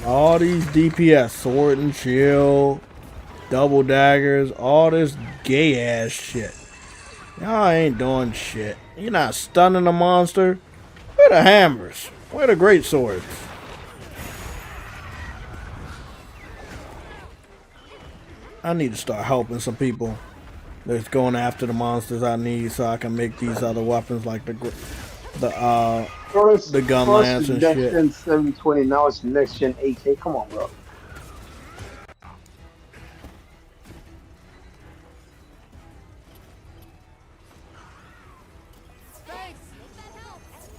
All these DPS, sword and shield, double daggers, all this gay ass shit. Y'all ain't doing shit. You're not stunning a monster. Where the hammers? Where the great swords? I need to start helping some people that's going after the monsters I need so I can make these other weapons like the gun lance and next shit. Gen 720, now it's next Gen 8K. Come on, bro.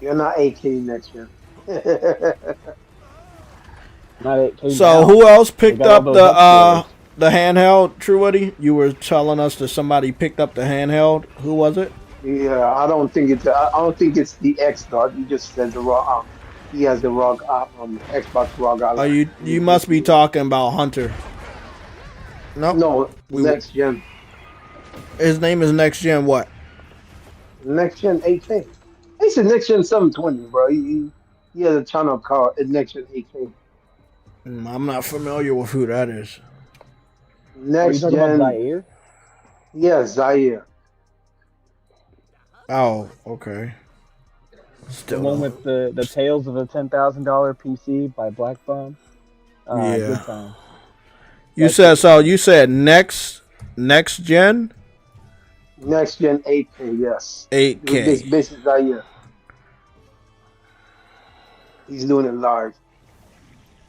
You're not 8K next Gen. Not 8K So now. who else They picked got all up those upgrades. the handheld, Truity? You were telling us that somebody picked up the handheld. Who was it? Yeah, I don't think it's the X dot. He just said the ROG. He has the ROG Xbox ROG Oh, Ally. you must be talking about Hunter. Nope. No, next Gen. His name is Next Gen what? Next Gen 8K. He said next Gen 720, bro. He has a channel called Next Gen 8K. I'm not familiar with who that is. Are you Next talking about Gen. Zaire? Yeah, Zaire. Oh, okay. The Still one no. with the Tales of a $10,000 PC by Black Bomb? Yeah. Good time. You said next gen? Next gen 8K, yes. This 8K. business that year. He's doing it live.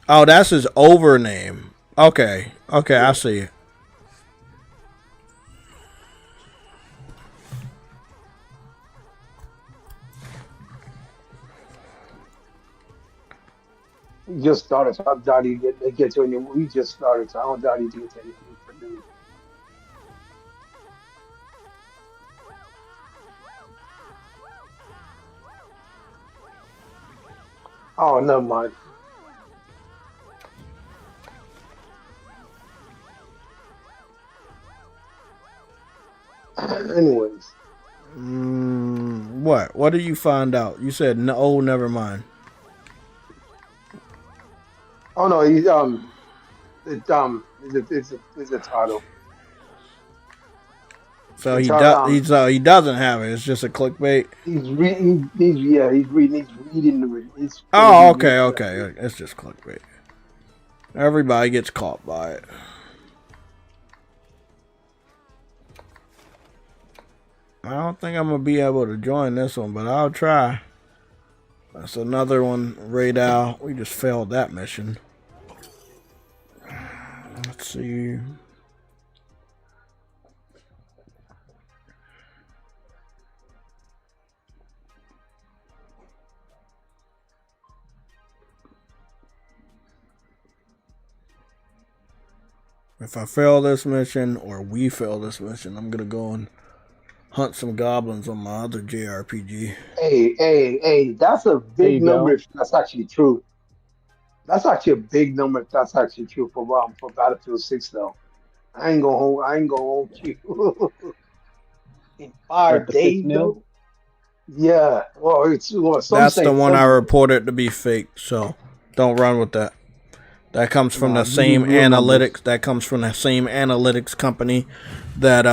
Oh, that's his over name. Okay. Okay, I Yeah. see it. He just started. So I doubt he get to any. We just started. So I don't doubt he get to anything for new. Oh, never mind. Anyways. What? What did you find out? You said no. Oh, never mind. Oh no, he's it's a title. So The he title he doesn't have it. It's just a clickbait. he's reading he's gonna be Oh, reading okay, that. okay. It's just clickbait. Everybody gets caught by it. I don't think I'm gonna be able to join this one, but I'll try. That's another one, Radar. We just failed that mission. Let's see. If I fail this mission, or we fail this mission, I'm gonna go and hunt some goblins on my other JRPG. Hey, that's a There big you number go. if that's actually true. That's actually a big number if that's actually true for Battlefield 6 though. I ain't gonna hold you. In What, five the 6 days mil? though? Yeah. Well, some That's the say one I 7 days. reported to be fake, so don't run with that. That comes from Nah, the give me same real numbers. analytics. That comes from the same analytics company that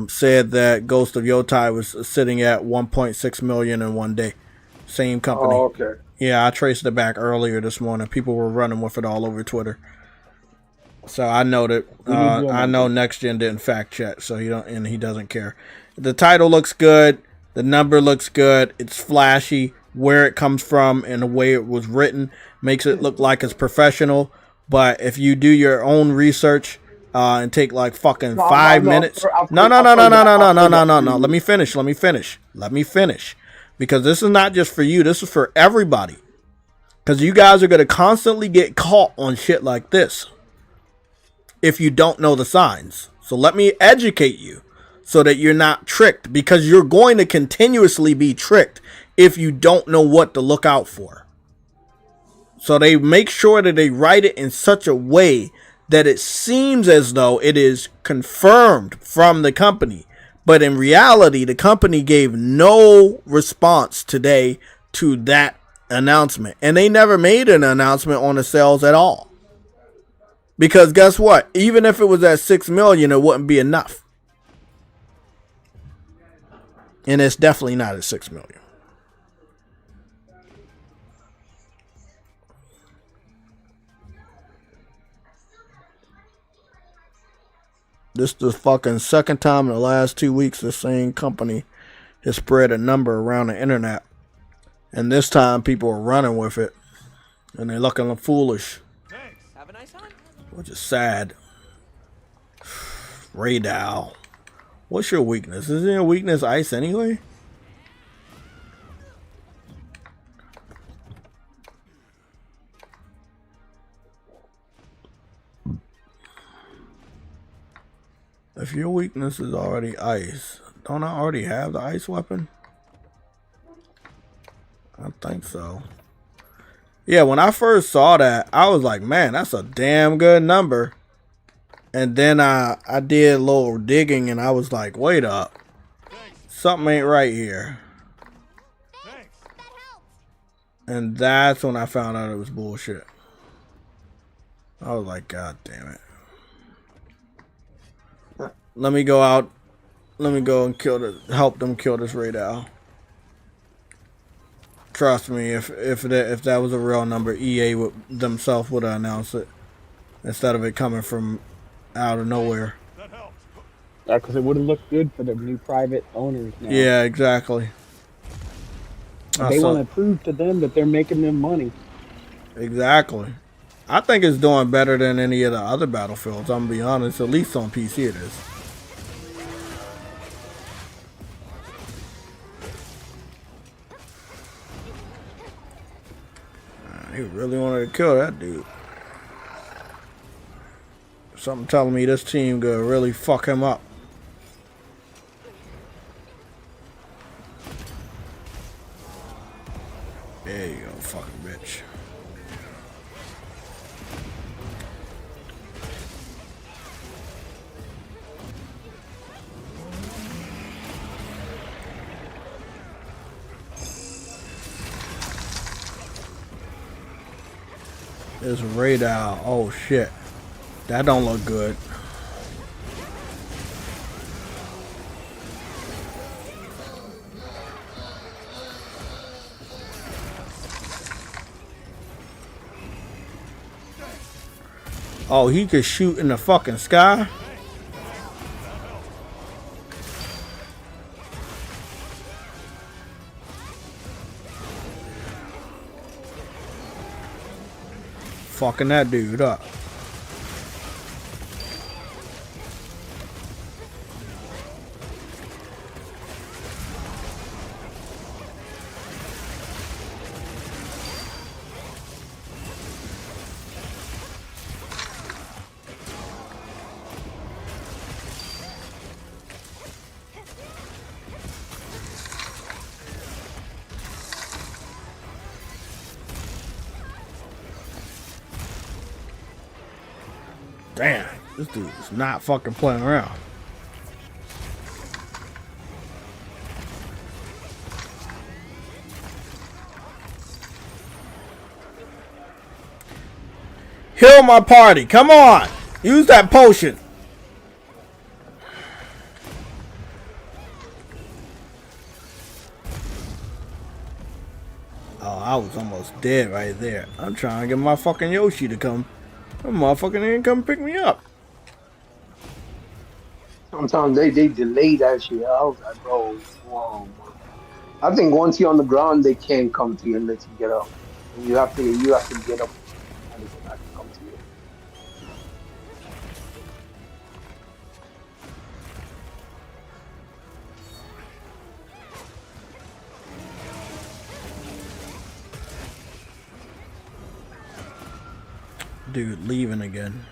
said that Ghost of Yotai was sitting at 1.6 million in one day. Same company. Oh, okay. Yeah, I traced it back earlier this morning. People were running with it all over Twitter. So I know that We need real I know numbers. Next Gen didn't fact check, so he doesn't care. The title looks good. The number looks good. It's flashy. Where it comes from and the way it was written makes it look like it's professional. But if you do your own research and take like fucking No, 5 minutes, no, no, I've no, no, heard no, that. no, I've no, no, heard no, that no, no. Let me previously. finish. Let me finish. Let me finish. Because this is not just for you. This is for everybody. Because you guys are going to constantly get caught on shit like this if you don't know the signs. So let me educate you so that you're not tricked, because you're going to continuously be tricked if you don't know what to look out for. So they make sure that they write it in such a way that it seems as though it is confirmed from the company. But in reality, the company gave no response today to that announcement. And they never made an announcement on the sales at all. Because guess what? Even if it was at 6 million, it wouldn't be enough. And it's definitely not at 6 million. This is the fucking second time in the last 2 weeks the same company has spread a number around the internet. And this time people are running with it. And they're looking foolish. Have a nice time. Which is sad. Radal. What's your weakness? Isn't your weakness ice anyway? If your weakness is already ice, don't I already have the ice weapon? I think so. Yeah, when I first saw that, I was like, man, that's a damn good number. And then I did a little digging and I was like, wait up. Something ain't right here. And that's when I found out it was bullshit. I was like, God damn it. Let me go out. Let me go and help them kill this radar. Trust me, if that was a real number, EA themselves would have announced it instead of it coming from out of nowhere. Because it would have looked good for the new private owners now. Yeah, exactly. They want to prove to them that they're making them money. Exactly. I think it's doing better than any of the other Battlefields, I'm gonna be honest. At least on PC it is. He really wanted to kill that dude. Something telling me this team could really fuck him up. There you go, fucking bitch. This radar, oh shit. That don't look good. Oh, he could shoot in the fucking sky? Fucking that dude up. Damn, this dude is not fucking playing around. Heal my party, come on! Use that potion. Oh, I was almost dead right there. I'm trying to get my fucking Yoshi to come. That motherfucker didn't come pick me up. Sometimes they delay that shit. I was like, bro, whoa. I think once you're on the ground, they can't come to you and let you get up. You have to get up and they can come to you. Dude, leaving again.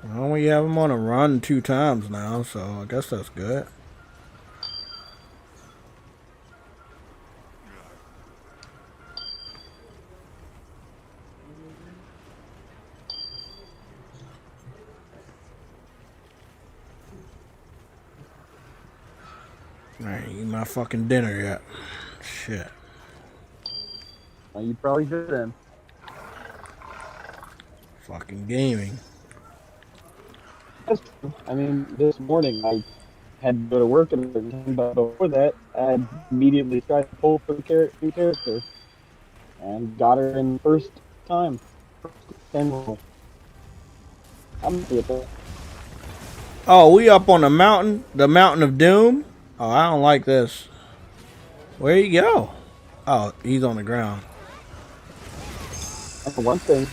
Well, we have him on a run 2 times now, so I guess that's good. I ain't eat my fucking dinner yet. Shit. Well, you probably should then. Fucking gaming. That's true. I mean, this morning I had to go to work and everything, but before that, I immediately tried to pull for the new character and got her in the first time. I'm happy with that. Oh, we up on the mountain of doom? Oh, I don't like this. Where you go? Oh, he's on the ground. And for one thing,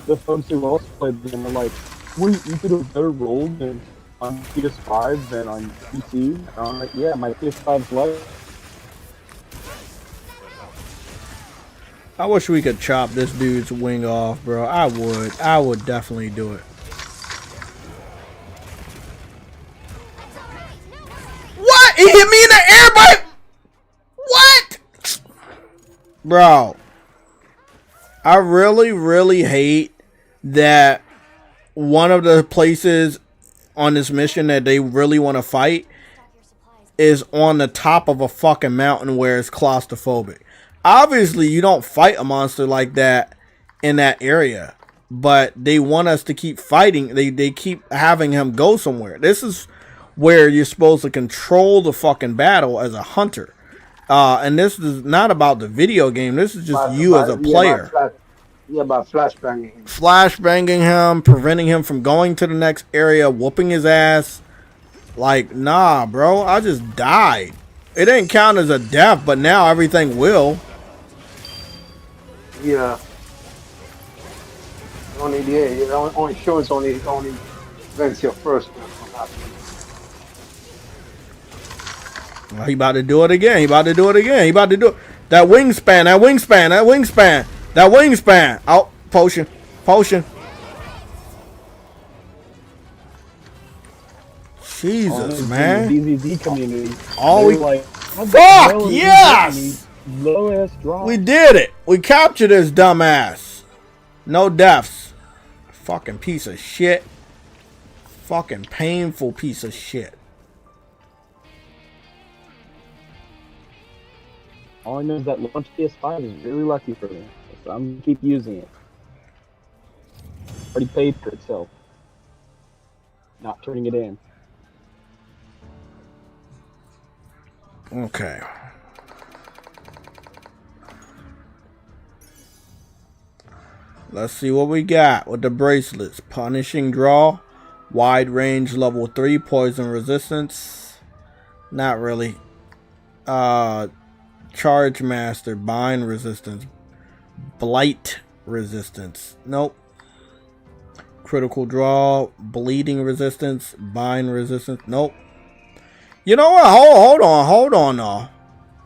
the folks who also played the game were like, wait, you could have better rolled than on PS5 than on PC? And I'm like, yeah, my PS5's light. I wish we could chop this dude's wing off, bro. I would definitely do it. What? He hit me in the air, but what? Bro, I really hate that one of the places on this mission that they really want to fight is on the top of a fucking mountain where it's claustrophobic. Obviously, you don't fight a monster like that in that area. but they want us to keep fighting. They keep having him go somewhere. This is where you're supposed to control the fucking battle as a hunter. And this is not about the video game. This is just you as a player. About flashbanging him. Flashbanging him, preventing him from going to the next area, whooping his ass. Like, nah, bro, I just died. It didn't count as a death, but now everything will. Yeah. Only shows only prevents your first one from happening. Well, he about to do it again. He about to do it again. He about to do it. That wingspan, that wingspan, that wingspan, that wingspan. Oh, potion, potion. Jesus, man. DZZ community. All we like, fuck yes. Low ass drop. We did it. We captured this dumbass. No deaths. Fucking piece of shit. Fucking painful piece of shit. All I know is that launch PS5 is really lucky for me. So I'm gonna keep using it. Already paid for itself. Not turning it in. Okay. Let's see what we got with the bracelets. Punishing draw. Wide range level 3 poison resistance. Not really. Charge master. Bind resistance. Blight resistance. Nope. Critical draw. Bleeding resistance. Bind resistance. Nope. You know what? Hold on now.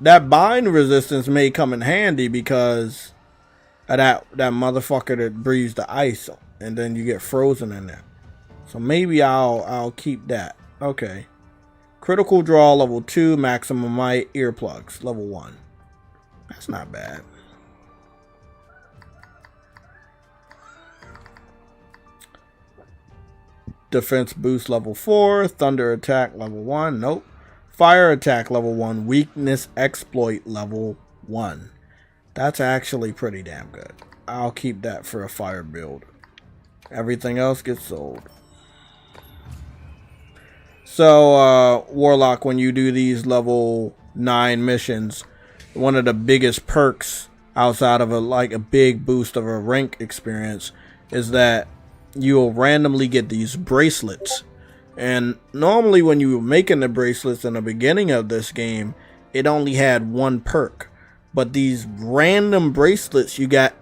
That bind resistance may come in handy because of that motherfucker that breathes the ice and then you get frozen in there. So maybe I'll keep that. Okay. Critical draw level 2, maximum might, earplugs level 1. That's not bad. Defense boost level 4, thunder attack level 1, nope. Fire attack level 1, weakness exploit level 1. That's actually pretty damn good. I'll keep that for a fire build. Everything else gets sold. So, Warlock, when you do these level 9 missions, one of the biggest perks outside of a big boost of a rank experience is that you'll randomly get these bracelets. And normally when you were making the bracelets in the beginning of this game, it only had one perk. But these random bracelets you got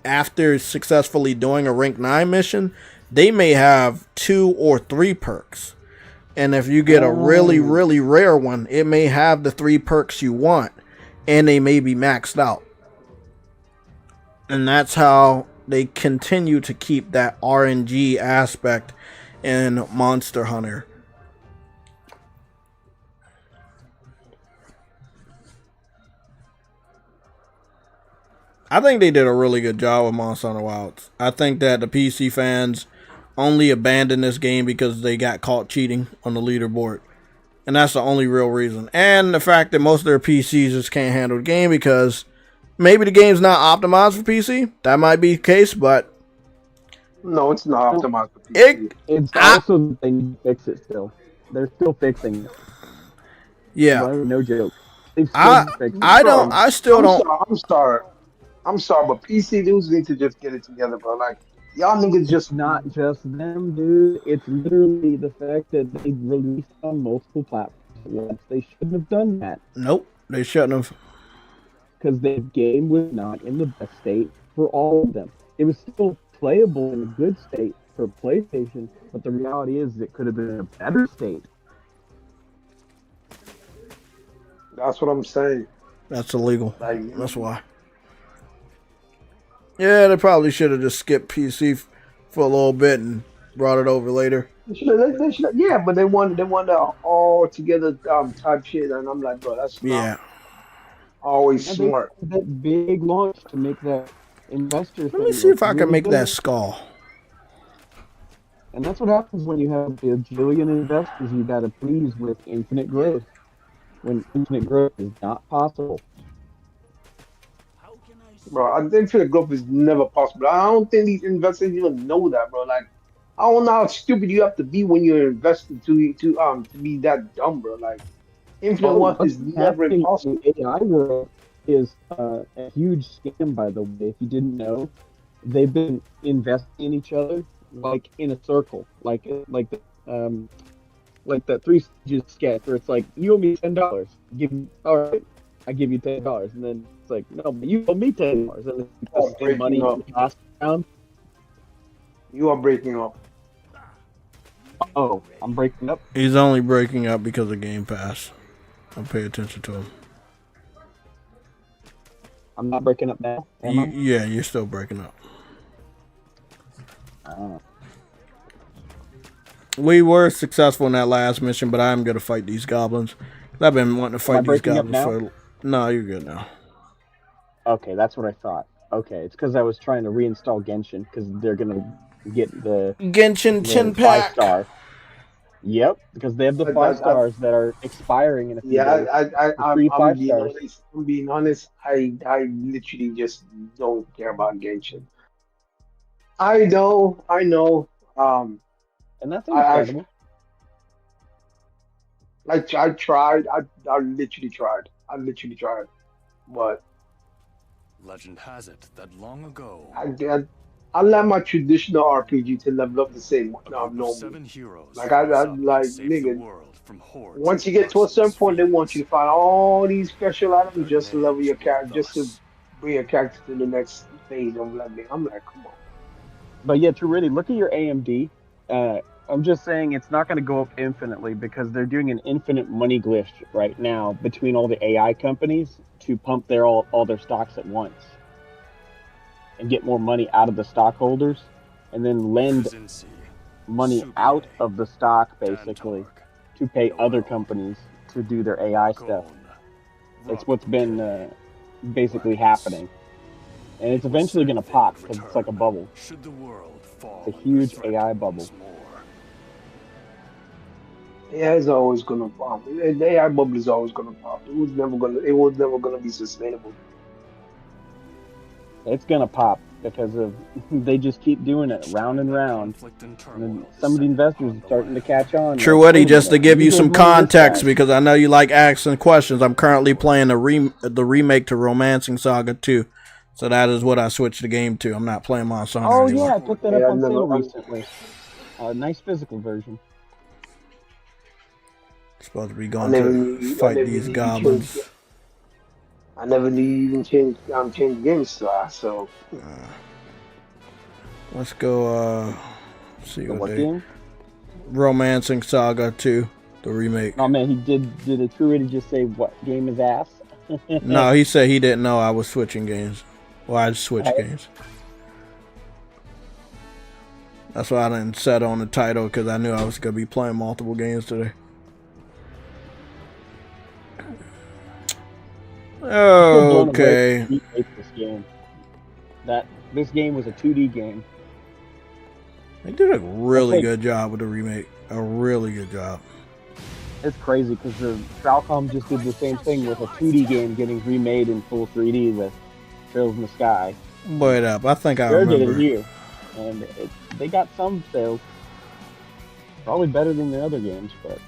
after successfully doing a rank 9 mission, they may have 2 or 3 perks. And if you get a really, really rare one, it may have the 3 perks you want. And they may be maxed out. And that's how they continue to keep that RNG aspect in Monster Hunter. I think they did a really good job with Monster Hunter Wilds. I think that the PC fans only abandoned this game because they got caught cheating on the leaderboard. And that's the only real reason. And the fact that most of their PCs just can't handle the game because maybe the game's not optimized for PC. That might be the case, but no, it's not optimized for PC. It's also they need to fix it still. They're still fixing it. Yeah. No joke. I'm sorry, but PC dudes need to just get it together, bro. Like, y'all niggas just... Not just them, dude. It's literally the fact that they released on multiple platforms. They shouldn't have done that. Nope, they shouldn't have. Because the game was not in the best state for all of them. It was still playable in a good state for PlayStation, but the reality is it could have been in a better state. That's what I'm saying. That's illegal. That's why. Yeah, they probably should have just skipped PC for a little bit and brought it over later. They should, yeah, but they want all together type shit, and I'm like, bro, that's not always smart. That big launch to make that investor. Let me see if I can make that skull. And that's what happens when you have a bajillion investors you gotta please with infinite growth. When infinite growth is not possible. bro. Infinite growth is never possible. I don't think these investors even know that, bro. Like, I don't know how stupid you have to be when you're investing to be that dumb, bro. Like, infinite Oh, wealth what's is been never happening in impossible. the AI world is a huge scam, by the way. If you didn't know, they've been investing in each other like in a circle, like that three stages sketch where it's like you owe me $10, give me all right, I give you $10, and then it's like no, but you owe me $10, and it's like You are the same breaking money up. passed around. You are breaking up. Oh, I'm breaking up. He's only breaking up because of Game Pass. Don't pay attention to him. I'm not breaking up now, am I? Yeah, you're still breaking up. Uh, We were successful in that last mission, but I'm gonna fight these goblins. I've been wanting to am I fight these breaking up goblins now? for. No, you're good now. Okay, that's what I thought. Okay, it's because I was trying to reinstall Genshin because they're gonna get Genshin the Chin five Pack. star. Yep, because they have the I, five I, I, stars that are expiring in a few yeah, days. The free I'm five being stars, honest. I'm being honest. I literally just don't care about Genshin. I know. Um, and that's I understandable. like I tried. I literally tried. I literally tried, but Legend has it that long ago, I like my traditional RPG to level up the same a group of normally. 7 heroes Like rose I up and like saved the nigga. world from hordes Once of you get to a certain merciless point, they want you fiends. to find all these special items Their just to level names your were character, just to thus. bring your character to the next phase of leveling. I'm like, come on. But yeah, to really look at your AMD, I'm just saying it's not going to go up infinitely because they're doing an infinite money glitch right now between all the AI companies to pump all their stocks at once and get more money out of the stockholders and then lend Krasinski, money Subier, out of the stock basically Dantarg, to pay other Noel, companies to do their AI stuff. Gon, It's what's been Rockbouquet, basically Lapis. happening. And it's It was eventually said going to they pop would because it's like a return bubble. should the world fall It's a under huge threat AI bubble. once more. AI is always gonna pop. The AI bubble is always gonna pop. It was never gonna be sustainable. It's going to pop because of they just keep doing it Each round time and that round. conflict and And then turmoil some of the descended investors upon are the starting to land. catch on. True, Like, Eddie. wait a Just to minute, give we you can some save money this context, time. because I know you like asking questions. I'm currently playing the remake to Romancing Saga 2, so that is what I switched the game to. I'm not playing Monster Oh anymore. yeah, I picked that Yeah, up I on never. sale recently. Nice physical version. Supposed to be I going never to knew. I fight never these knew you changed. goblins. I never knew you even change games to that. So Let's go. See The what what they game? Romancing Saga 2, the remake. Oh man, he did a true Eddie just say what game is ass? No, he said he didn't know I was switching games. Well, I switched games. That's why I didn't set on the title, because I knew I was going to be playing multiple games today. Still blown away Okay. that he remade this game. That this game was a 2D game. They did a I really played. good job with the remake. A really good job. It's crazy because the Falcom just did the same thing with a 2D game getting remade in full 3D with Trails in the Sky. Wait up. I think I Rare did it remember. here, and they got some sales. Probably better than the other games, but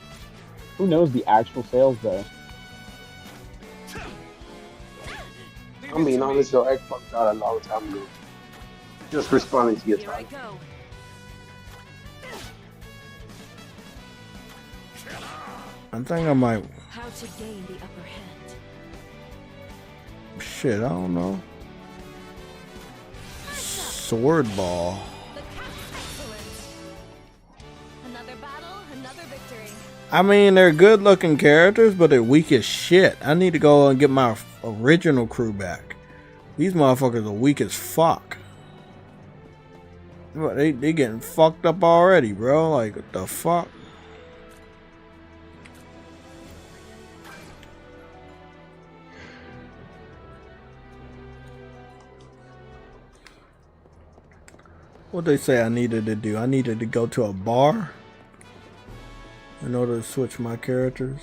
who knows the actual sales though? I'm being honest, though, I fucked out a long time ago. Just responding to your Here I time. go. I think I might. How to gain the upper hand. Shit, I don't know. Sword Ball. Another battle, another victory. I mean, they're good looking characters, but they're weak as shit. I need to go and get my original crew back. These motherfuckers are weak as fuck. They getting fucked up already, bro. Like, what the fuck? What they say I needed to do? I needed to go to a bar in order to switch my characters.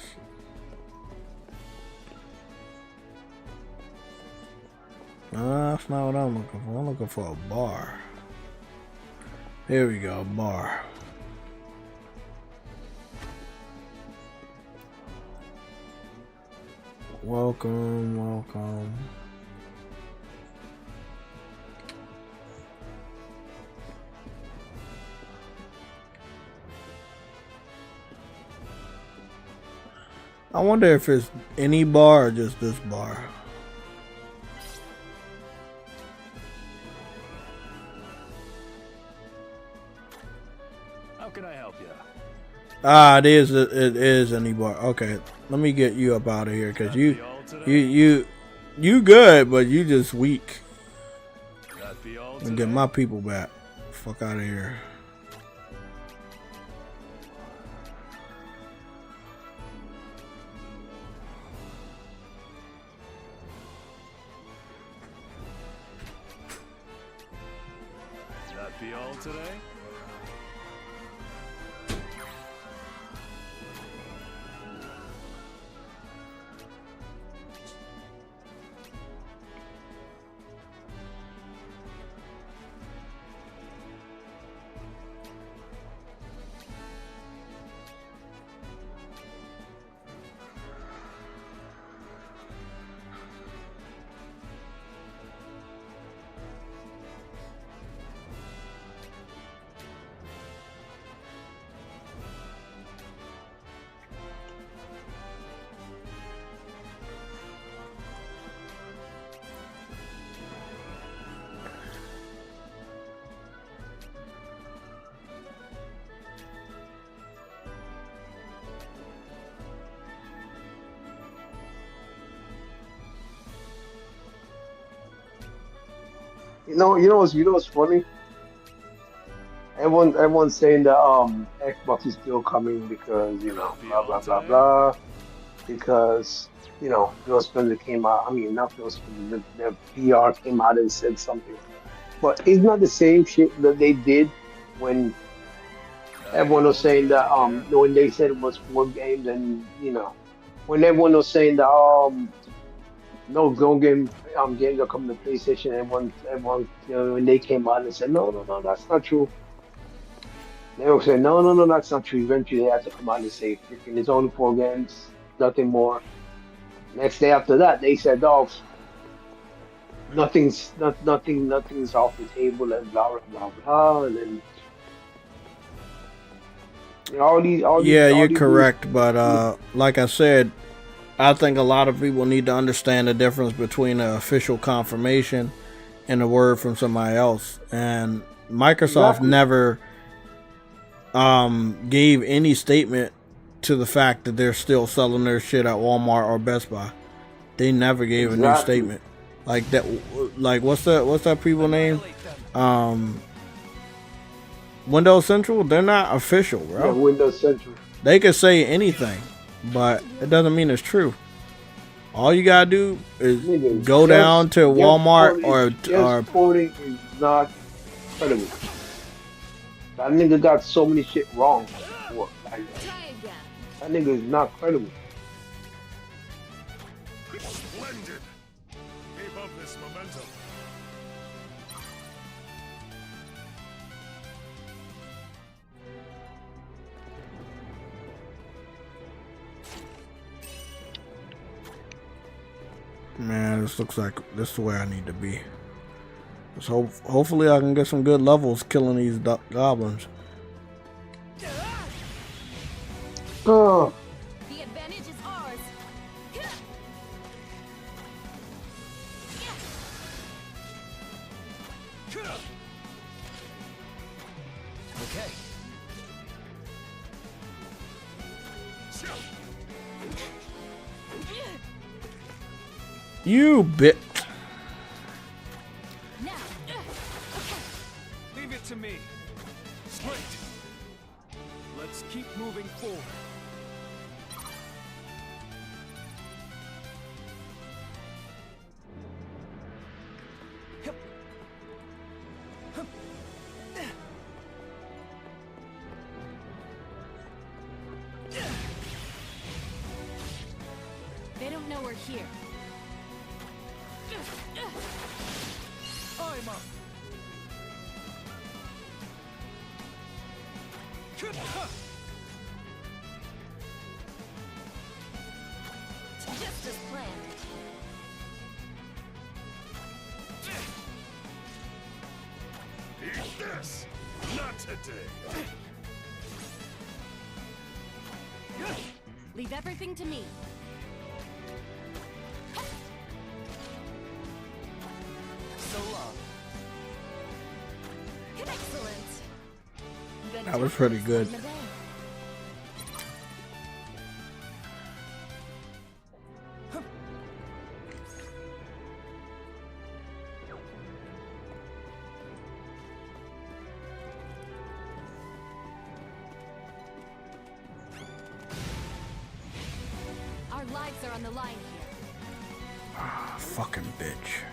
That's not what I'm looking for. I'm looking for a bar. Here we go, bar. Welcome, welcome. I wonder if it's any bar or just this bar. How can I help you? Ah, it is any bar. Okay, let me get you up out of here because you good, but you just weak. That be all And get my people back. Fuck out of here. That be all today? You know what's funny? Everyone's saying that Xbox is still coming because blah blah blah blah because Phil Spencer came out. I mean, not Phil Spencer. The PR came out and said something, but it's not the same shit that they did when everyone was saying that when they said it was 4 games and when everyone was saying that no, games are coming to PlayStation. Everyone, when they came out and said, no, that's not true. They were saying, no, that's not true. Eventually, they had to come out and say, freaking, it's only 4 games, nothing more. Next day after that, they said, oh, nothing's off the table and blah blah blah blah. And then Yeah, you're correct, but like I said, I think a lot of people need to understand the difference between an official confirmation and a word from somebody else. And Microsoft never gave any statement to the fact that they're still selling their shit at Walmart or Best Buy. They never gave a new statement like that. Like what's that people name? Windows Central. They're not official, bro. Yeah, Windows Central. They could say anything, but it doesn't mean it's true. All you gotta do is go down to Walmart or quoting is not credible. That nigga got so many shit wrong. That nigga is not credible. Splendid. Keep up this momentum. Man, this looks like this is the way I need to be. So hopefully I can get some good levels killing these goblins. Oh. The advantage is ours. Okay. You bit. Leave it to me. Straight. Let's keep moving forward. They don't know we're here. I'm up. Just as planned. Eat this. Not today. Leave everything to me. So long. Excellent. Good That was job. pretty good. Time of day. Our lives are on the line here. Ah, fucking bitch.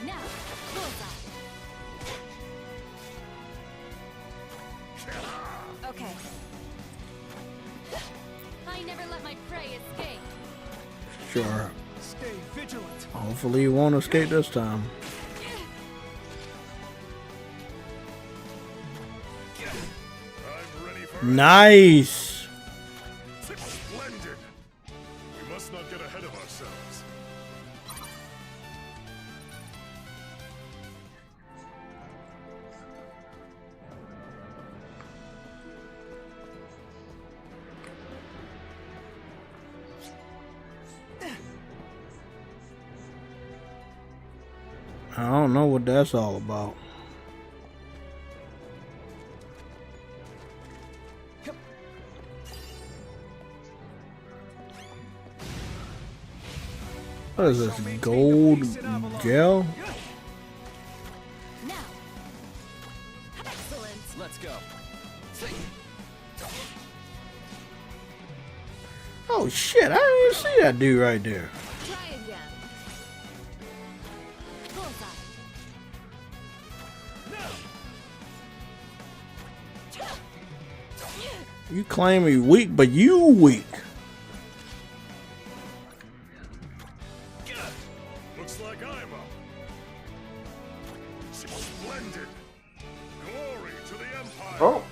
Now, bullseye. Okay. I never let my prey escape. Sure. Stay vigilant. Hopefully you won't escape this time. I'm ready for Nice. Splendid. We must not get ahead of ourselves. I don't know what that's all about. What is this? Gold gel? Now. Excellent. Let's go. Oh shit, I didn't even see that dude right there. Try again. Bullseye. You claim he weak, but you weak. Looks like I'm up. Splendid. Glory to the Empire. Oh.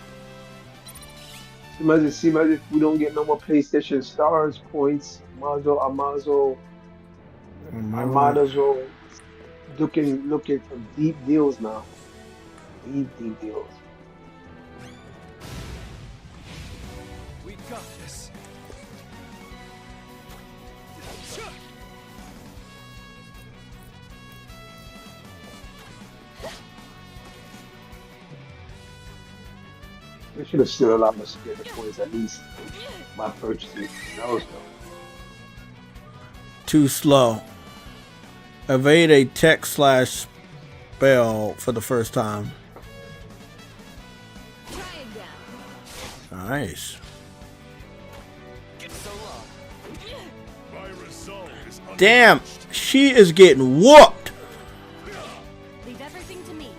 See, imagine if we don't get no more PlayStation Stars points. I might as well looking for deep deals now. Deep deals. We got this. They should have still allowed us to get the points at least. My purchases. That was though. Too slow. Evade a tech/spell for the first time. Try again. Nice. So long. My resolve is Damn, she is getting whooped. Leave everything to me.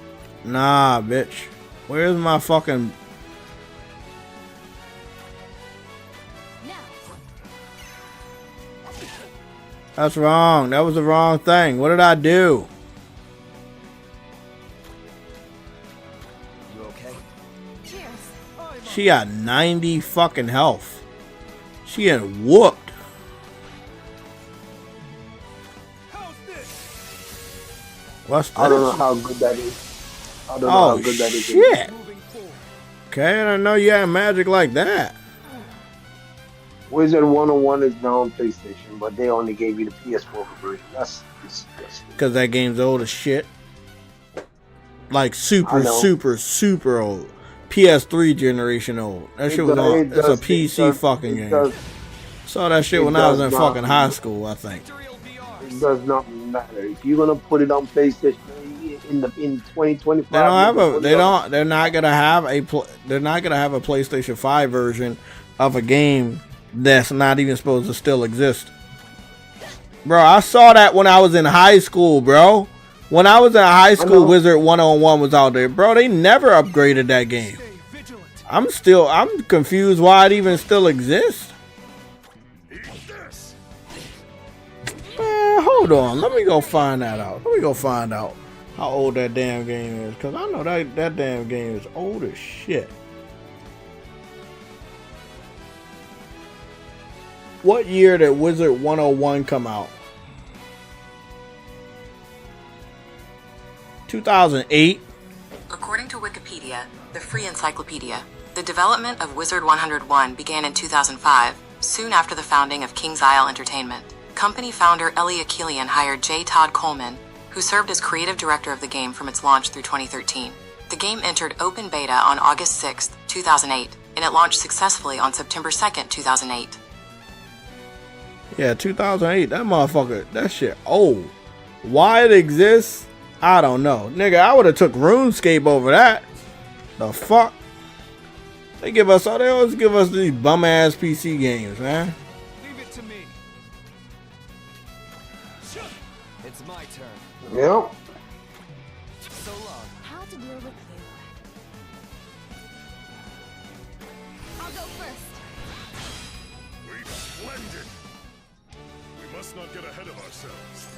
Nah, bitch. Where's my fucking... Now. That's wrong. That was the wrong thing. What did I do? You okay? Cheers. She got 90 fucking health. She getting whooped. How's this? What's this? I don't know how good that is. I don't know Oh, how good that is. shit. Moving forward. Okay, I didn't know you had magic like that. Wizard 101 is now on PlayStation, but they only gave you the PS4 version. That's disgusting. Because that game's old as shit. Like super, I know. super, super old. PS3 generation old. That shit was on. It's a PC fucking game. Saw that shit when I was in fucking high school, I think. It does not matter. If you're gonna put it on PlayStation in 2025, They don't have a. put They it on. don't. They're not gonna have a. They're not gonna have a PlayStation 5 version of a game that's not even supposed to still exist. Bro, I saw that when I was in high school, bro. When I was in high school, Wizard 101 was out there, bro. They never upgraded that game. I'm confused why it even still exists. Man, hold on. Let me go find that out. Let me go find out how old that damn game is. Because I know that damn game is old as shit. What year did Wizard 101 come out? 2008. According to Wikipedia, the free encyclopedia, the development of Wizard 101 began in 2005, soon after the founding of King's Isle Entertainment. Company founder Elliot Killian hired J. Todd Coleman, who served as creative director of the game from its launch through 2013. The game entered open beta on August 6, 2008, and it launched successfully on September 2, 2008. Yeah, 2008. That motherfucker, that shit old. Why it exists, I don't know. Nigga, I would have took RuneScape over that. The fuck? They always give us these bum ass PC games, man. Leave it to me. It's my turn. Yep. So long. How to deal with you. I'll go first. We're splendid. We must not get ahead of ourselves.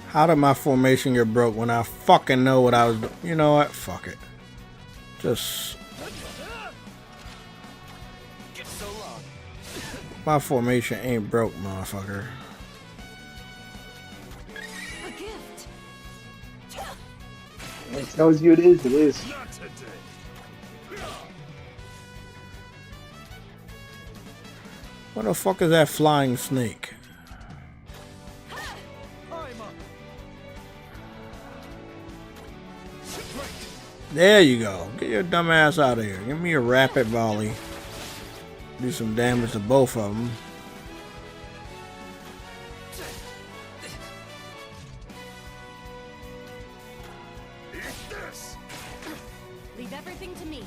How did my formation get broke when I fucking know what I was doing? You know what? Fuck it. Just... My formation ain't broke, motherfucker. A gift. It tells you it is. It is. What the fuck is that flying snake? There you go. Get your dumb ass out of here. Give me a rapid volley. Do some damage to both of them. Leave everything to me.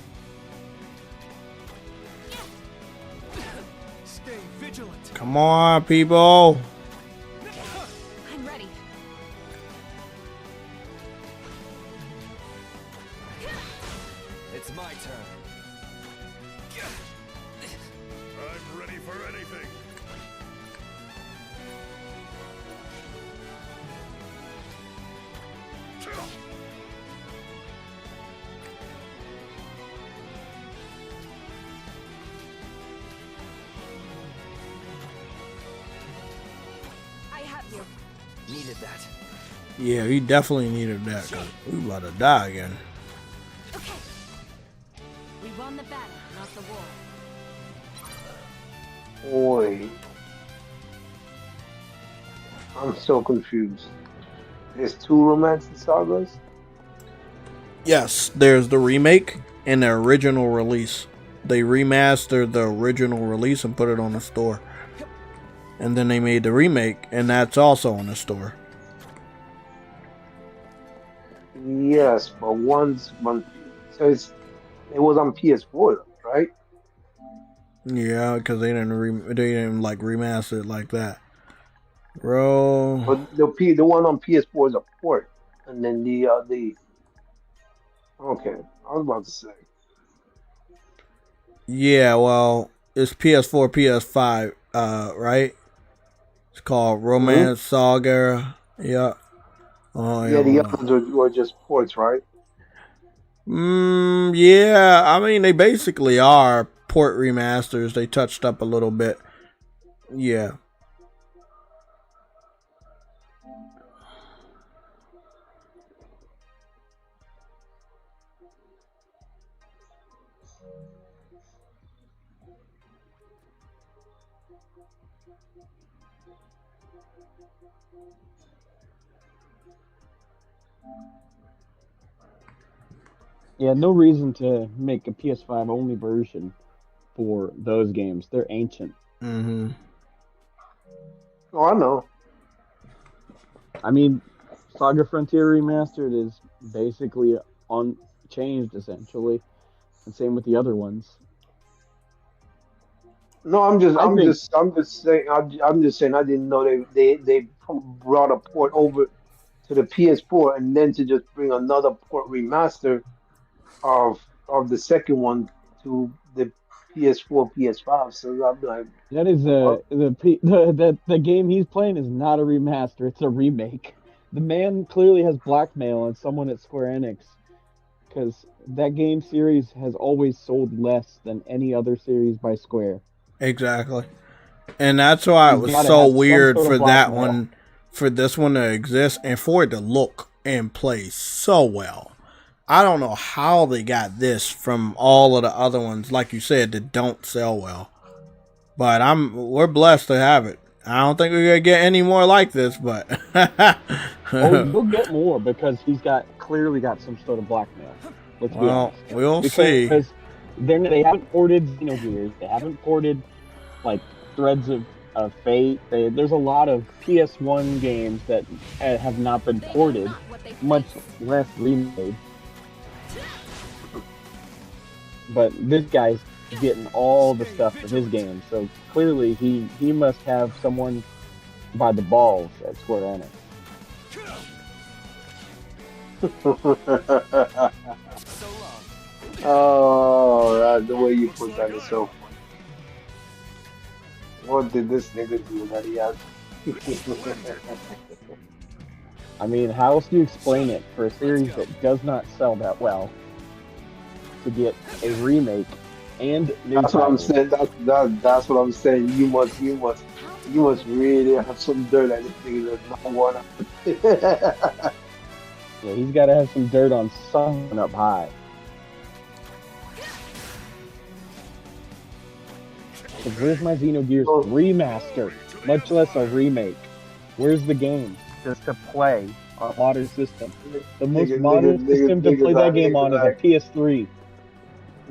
Stay vigilant. Come on, people. I'm ready. It's my turn. I'm ready for anything. I have you. Needed that. Yeah, he definitely needed that because we about to die again. Okay. We won the battle, not the war. Boy. I'm so confused. There's two romantic sagas? Yes, there's the remake and the original release. They remastered the original release and put it on the store. And then they made the remake, and that's also on the store. Yes, but so it was on PS4, right? Yeah, because they didn't like remaster it like that. Bro. But the one on PS4 is a port, and then the okay, I was about to say. Yeah, well, it's PS4, PS5, right? It's called Hmm. Romance SaGa. Yeah. Oh yeah. Yeah, the Well. others were just ports, right? Yeah. I mean, they basically are port remasters. They touched up a little bit. Yeah. Yeah, no reason to make a PS5 only version for those games. They're ancient. Mm-hmm. Oh, I know. I mean, Saga Frontier Remastered is basically unchanged essentially, and same with the other ones. No, I think I'm just saying. I'm just saying. I didn't know they brought a port over to the PS4, and then to just bring another port remaster of the second one to the PS4, PS5. So I'm like, that is what? the game he's playing is not a remaster; it's a remake. The man clearly has blackmail on someone at Square Enix because that game series has always sold less than any other series by Square. Exactly. And that's why it He's was got to so have some weird sort of for that blackmail. one, for this one to exist and for it to look and play so well. I don't know how they got this from all of the other ones, like you said, that don't sell well. But we're blessed to have it. I don't think we're gonna get any more like this, but Oh, you'll get more because he's clearly got some sort of blackmail. Let's be well, honest. we'll see. Because they haven't ported Xenogears, they haven't ported like Threads of Fate. There's a lot of PS1 games that have not been ported, much less remade. But this guy's getting all the stuff for his game, so clearly he must have someone by the balls at Square Enix. Oh, the way you put that is so funny. What did this nigga do that he had? I mean, how else do you explain it for a series that does not sell that well to get a remake and new That's what I'm titles? saying. That's what I'm saying. You must really have some dirt at this nigga that's not one. Yeah, he's got to have some dirt on someone up high. 'Cause where's my Xenogears remaster? Much less a remake. Where's the game just to play on a modern system? The most modern system to play that game on is a PS3.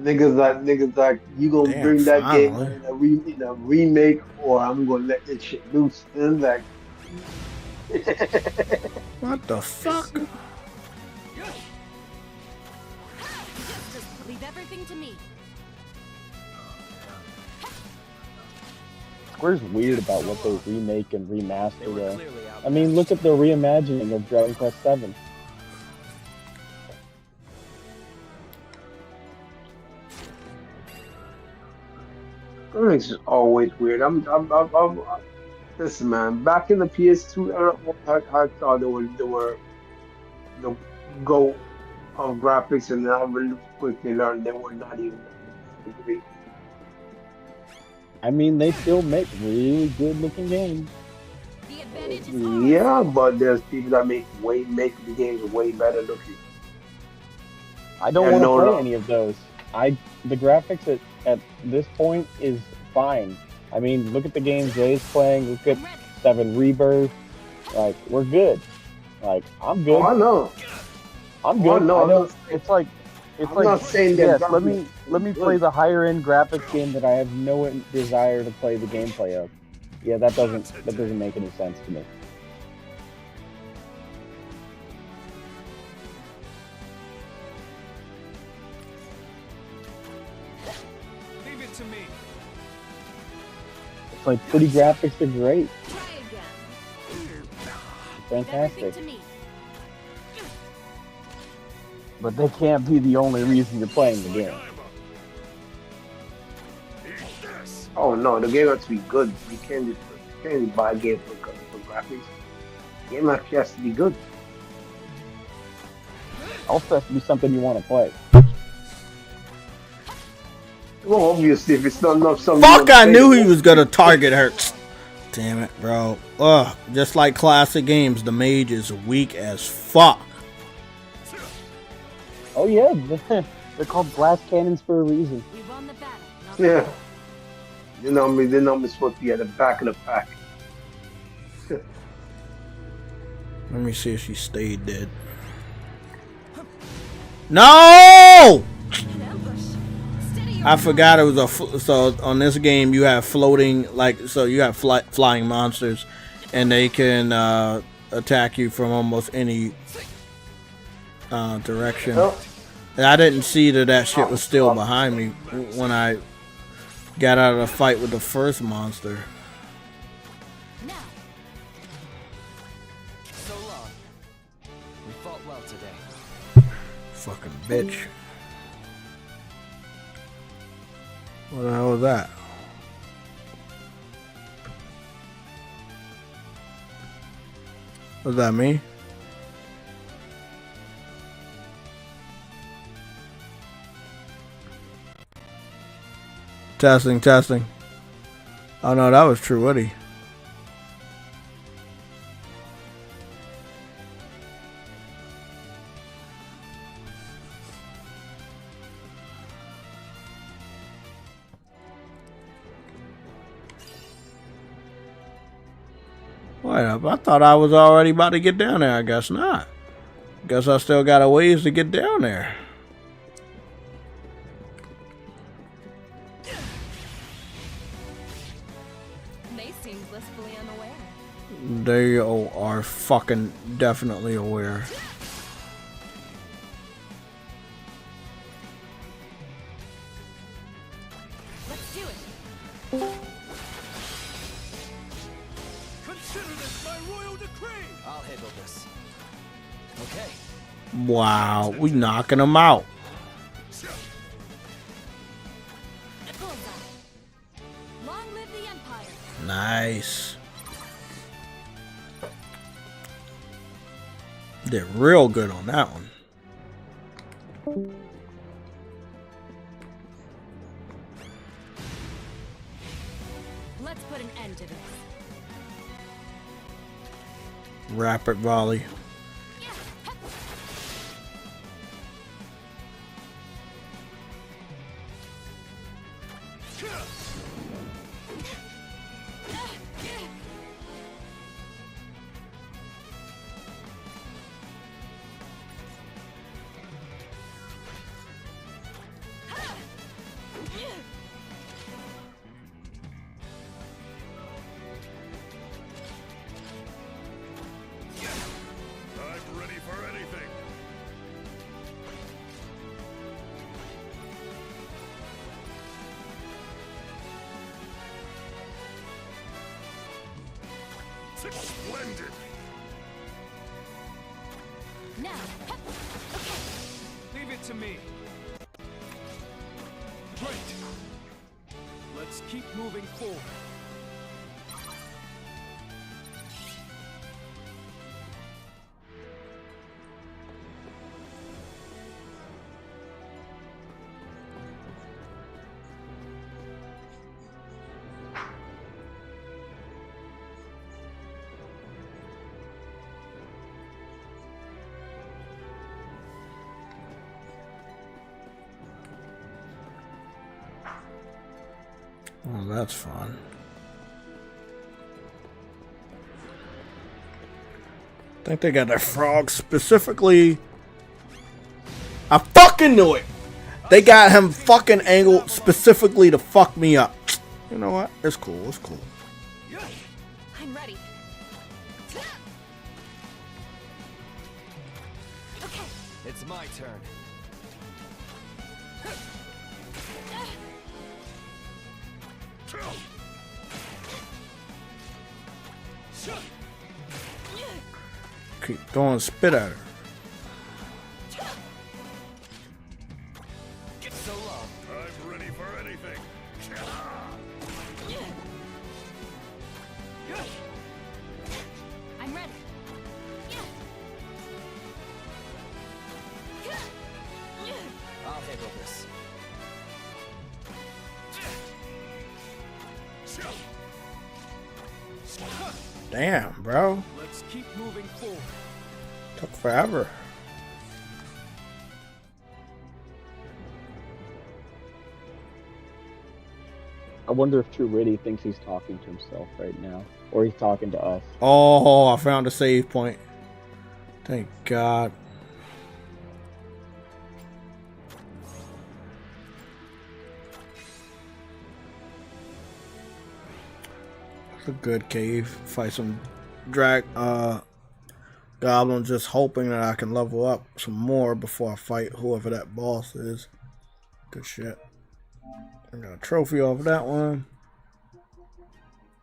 Niggas like you gonna Damn, bring that game finally. in in a remake, or I'm gonna let this shit loose. And like, What the fuck? Just leave everything to me. Square's weird about what they remake and remaster though. I mean, look at the reimagining of Dragon Quest VII. it's just always weird. Listen, man. Back in the PS2 era, I thought there were the go of graphics, and then I really quickly learned they were not even great. I mean, they still make really good looking games. The advantage is ours. Yeah, but there's people that make the games way better looking. I don't And want to no play love. any of those. The graphics at this point is fine. I mean, look at the games Jay's playing. Look at 7 Rebirth. Like, we're good. Like, I'm good. Oh, I know. I'm Oh, good. no, I I'm know. not- It's like I'm not saying that. yes. Let me play the higher end graphics game that I have no desire to play the gameplay of. Yeah, that doesn't make any sense to me. Leave it to me. It's like pretty graphics are great. Try again. fantastic. But they can't be the only reason you're playing the game. Oh no, the game has to be good. You can't buy a game for graphics. The game actually has to be good. Also has to be something you want to play. Well, obviously, if it's not something. Fuck! I knew he was gonna target her. Damn it, bro. Ugh. Just like classic games, the mage is weak as fuck. Oh yeah, they're called glass cannons for a reason. We won the battle. Yeah. They're normally supposed to be at the back of the pack. Let me see if she stayed dead. No! I forgot it was a so on this game you have floating you have flying monsters, and they can attack you from almost any direction. Oh. And I didn't see that shit was still behind me when I got out of the fight with the first monster. So long. We fought well today. Fucking bitch. What the hell was that? Was that me? Testing, testing. Oh no, that was True Woody. Wait up, I thought I was already about to get down there. I guess not. Guess I still got a ways to get down there. They seem blissfully unaware. They are fucking definitely aware. Let's do it. Consider this my royal decree. I'll handle this. Okay. Wow, we knocking them out. Long live the Empire. Nice. Did real good on that one. Let's put an end to this. Rapid volley. I'm ready for anything. Splendid. Now. Okay. Leave it to me. Great. Let's keep moving forward. Oh, that's fun. I think they got their frog specifically. I fucking knew it. They got him fucking angled specifically to fuck me up. You know what? It's cool. It's cool. I'm ready. Okay. It's my turn. Keep throwing spit at her. So long. I'm ready for anything. I'm ready. I'll handle this. Damn, bro. Let's keep moving forward. Took forever. I wonder if True Riddy thinks he's talking to himself right now, or he's talking to us. Oh, I found a save point. Thank God. It's a good cave. Fight some goblins, just hoping that I can level up some more before I fight whoever that boss is. Good shit. I got a trophy off of that one.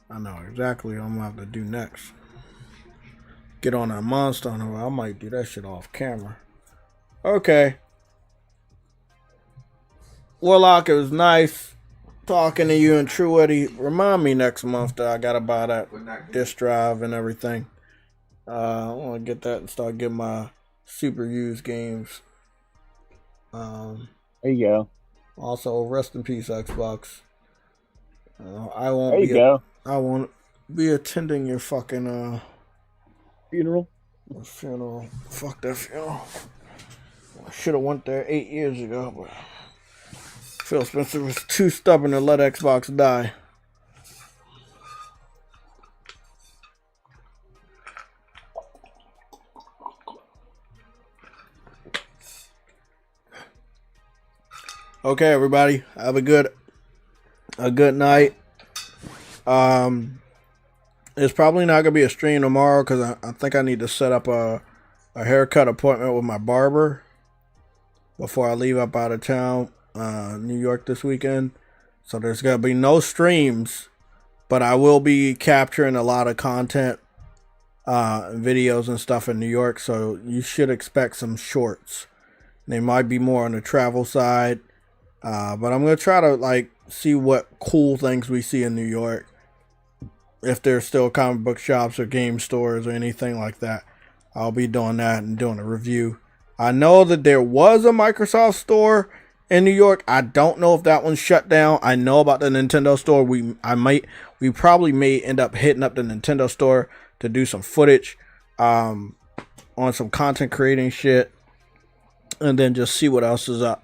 I know exactly what I'm gonna have to do next. Get on that monster hunter. I might do that shit off camera. Okay. Warlock, it was nice talking to you and True Eddie. Remind me next month that I gotta buy that disk drive and everything. I want to get that and start getting my super used games. There you go. Also, rest in peace, Xbox. I won't There you be. go. I won't be attending your fucking Funeral. funeral. Fuck that funeral. I should have went there 8 years ago, but Phil Spencer was too stubborn to let Xbox die. Okay, everybody, have a good night. It's probably not gonna be a stream tomorrow because I think I need to set up a haircut appointment with my barber before I leave up out of town, New York this weekend. So there's gonna be no streams, but I will be capturing a lot of content, videos and stuff in New York. So you should expect some shorts. They might be more on the travel side. But I'm going to try to see what cool things we see in New York. If there's still comic book shops or game stores or anything like that, I'll be doing that and doing a review. I know that there was a Microsoft store in New York. I don't know if that one's shut down. I know about the Nintendo store. We probably may end up hitting up the Nintendo store to do some footage, on some content creating shit, and then just see what else is up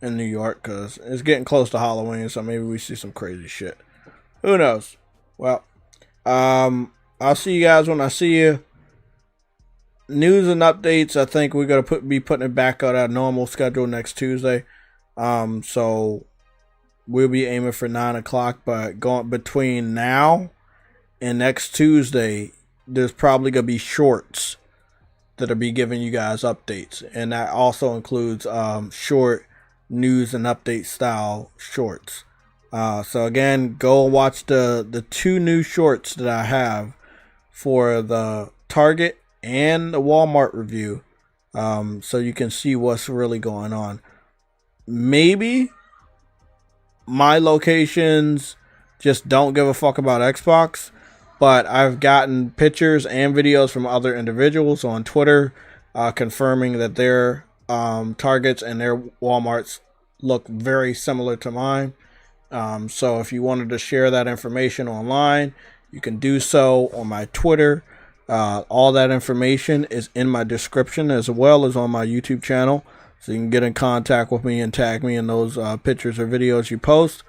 in New York, because it's getting close to Halloween, so maybe we see some crazy shit. Who knows? Well, I'll see you guys when I see you. News and updates, I think we're going to be putting it back on our normal schedule next Tuesday. So we'll be aiming for 9 o'clock, but going between now and next Tuesday, there's probably going to be shorts that'll be giving you guys updates, and that also includes short news and update style shorts. So again, go watch the 2 new shorts that I have for the Target and the Walmart review, so you can see what's really going on. Maybe my locations just don't give a fuck about Xbox, but I've gotten pictures and videos from other individuals on Twitter confirming that their Targets and their Walmarts look very similar to mine. So if you wanted to share that information online, you can do so on my Twitter. All that information is in my description as well as on my YouTube channel. So you can get in contact with me and tag me in those pictures or videos you post.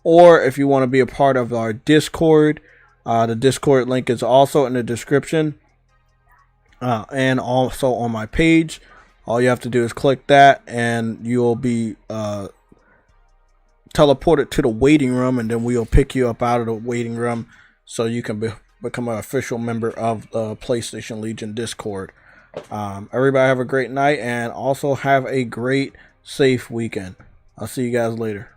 Or if you want to be a part of our Discord, the Discord link is also in the description. And also on my page. All you have to do is click that and you'll be teleported to the waiting room, and then we'll pick you up out of the waiting room so you can become an official member of the PlayStation Legion Discord. Everybody have a great night, and also have a great, safe weekend. I'll see you guys later.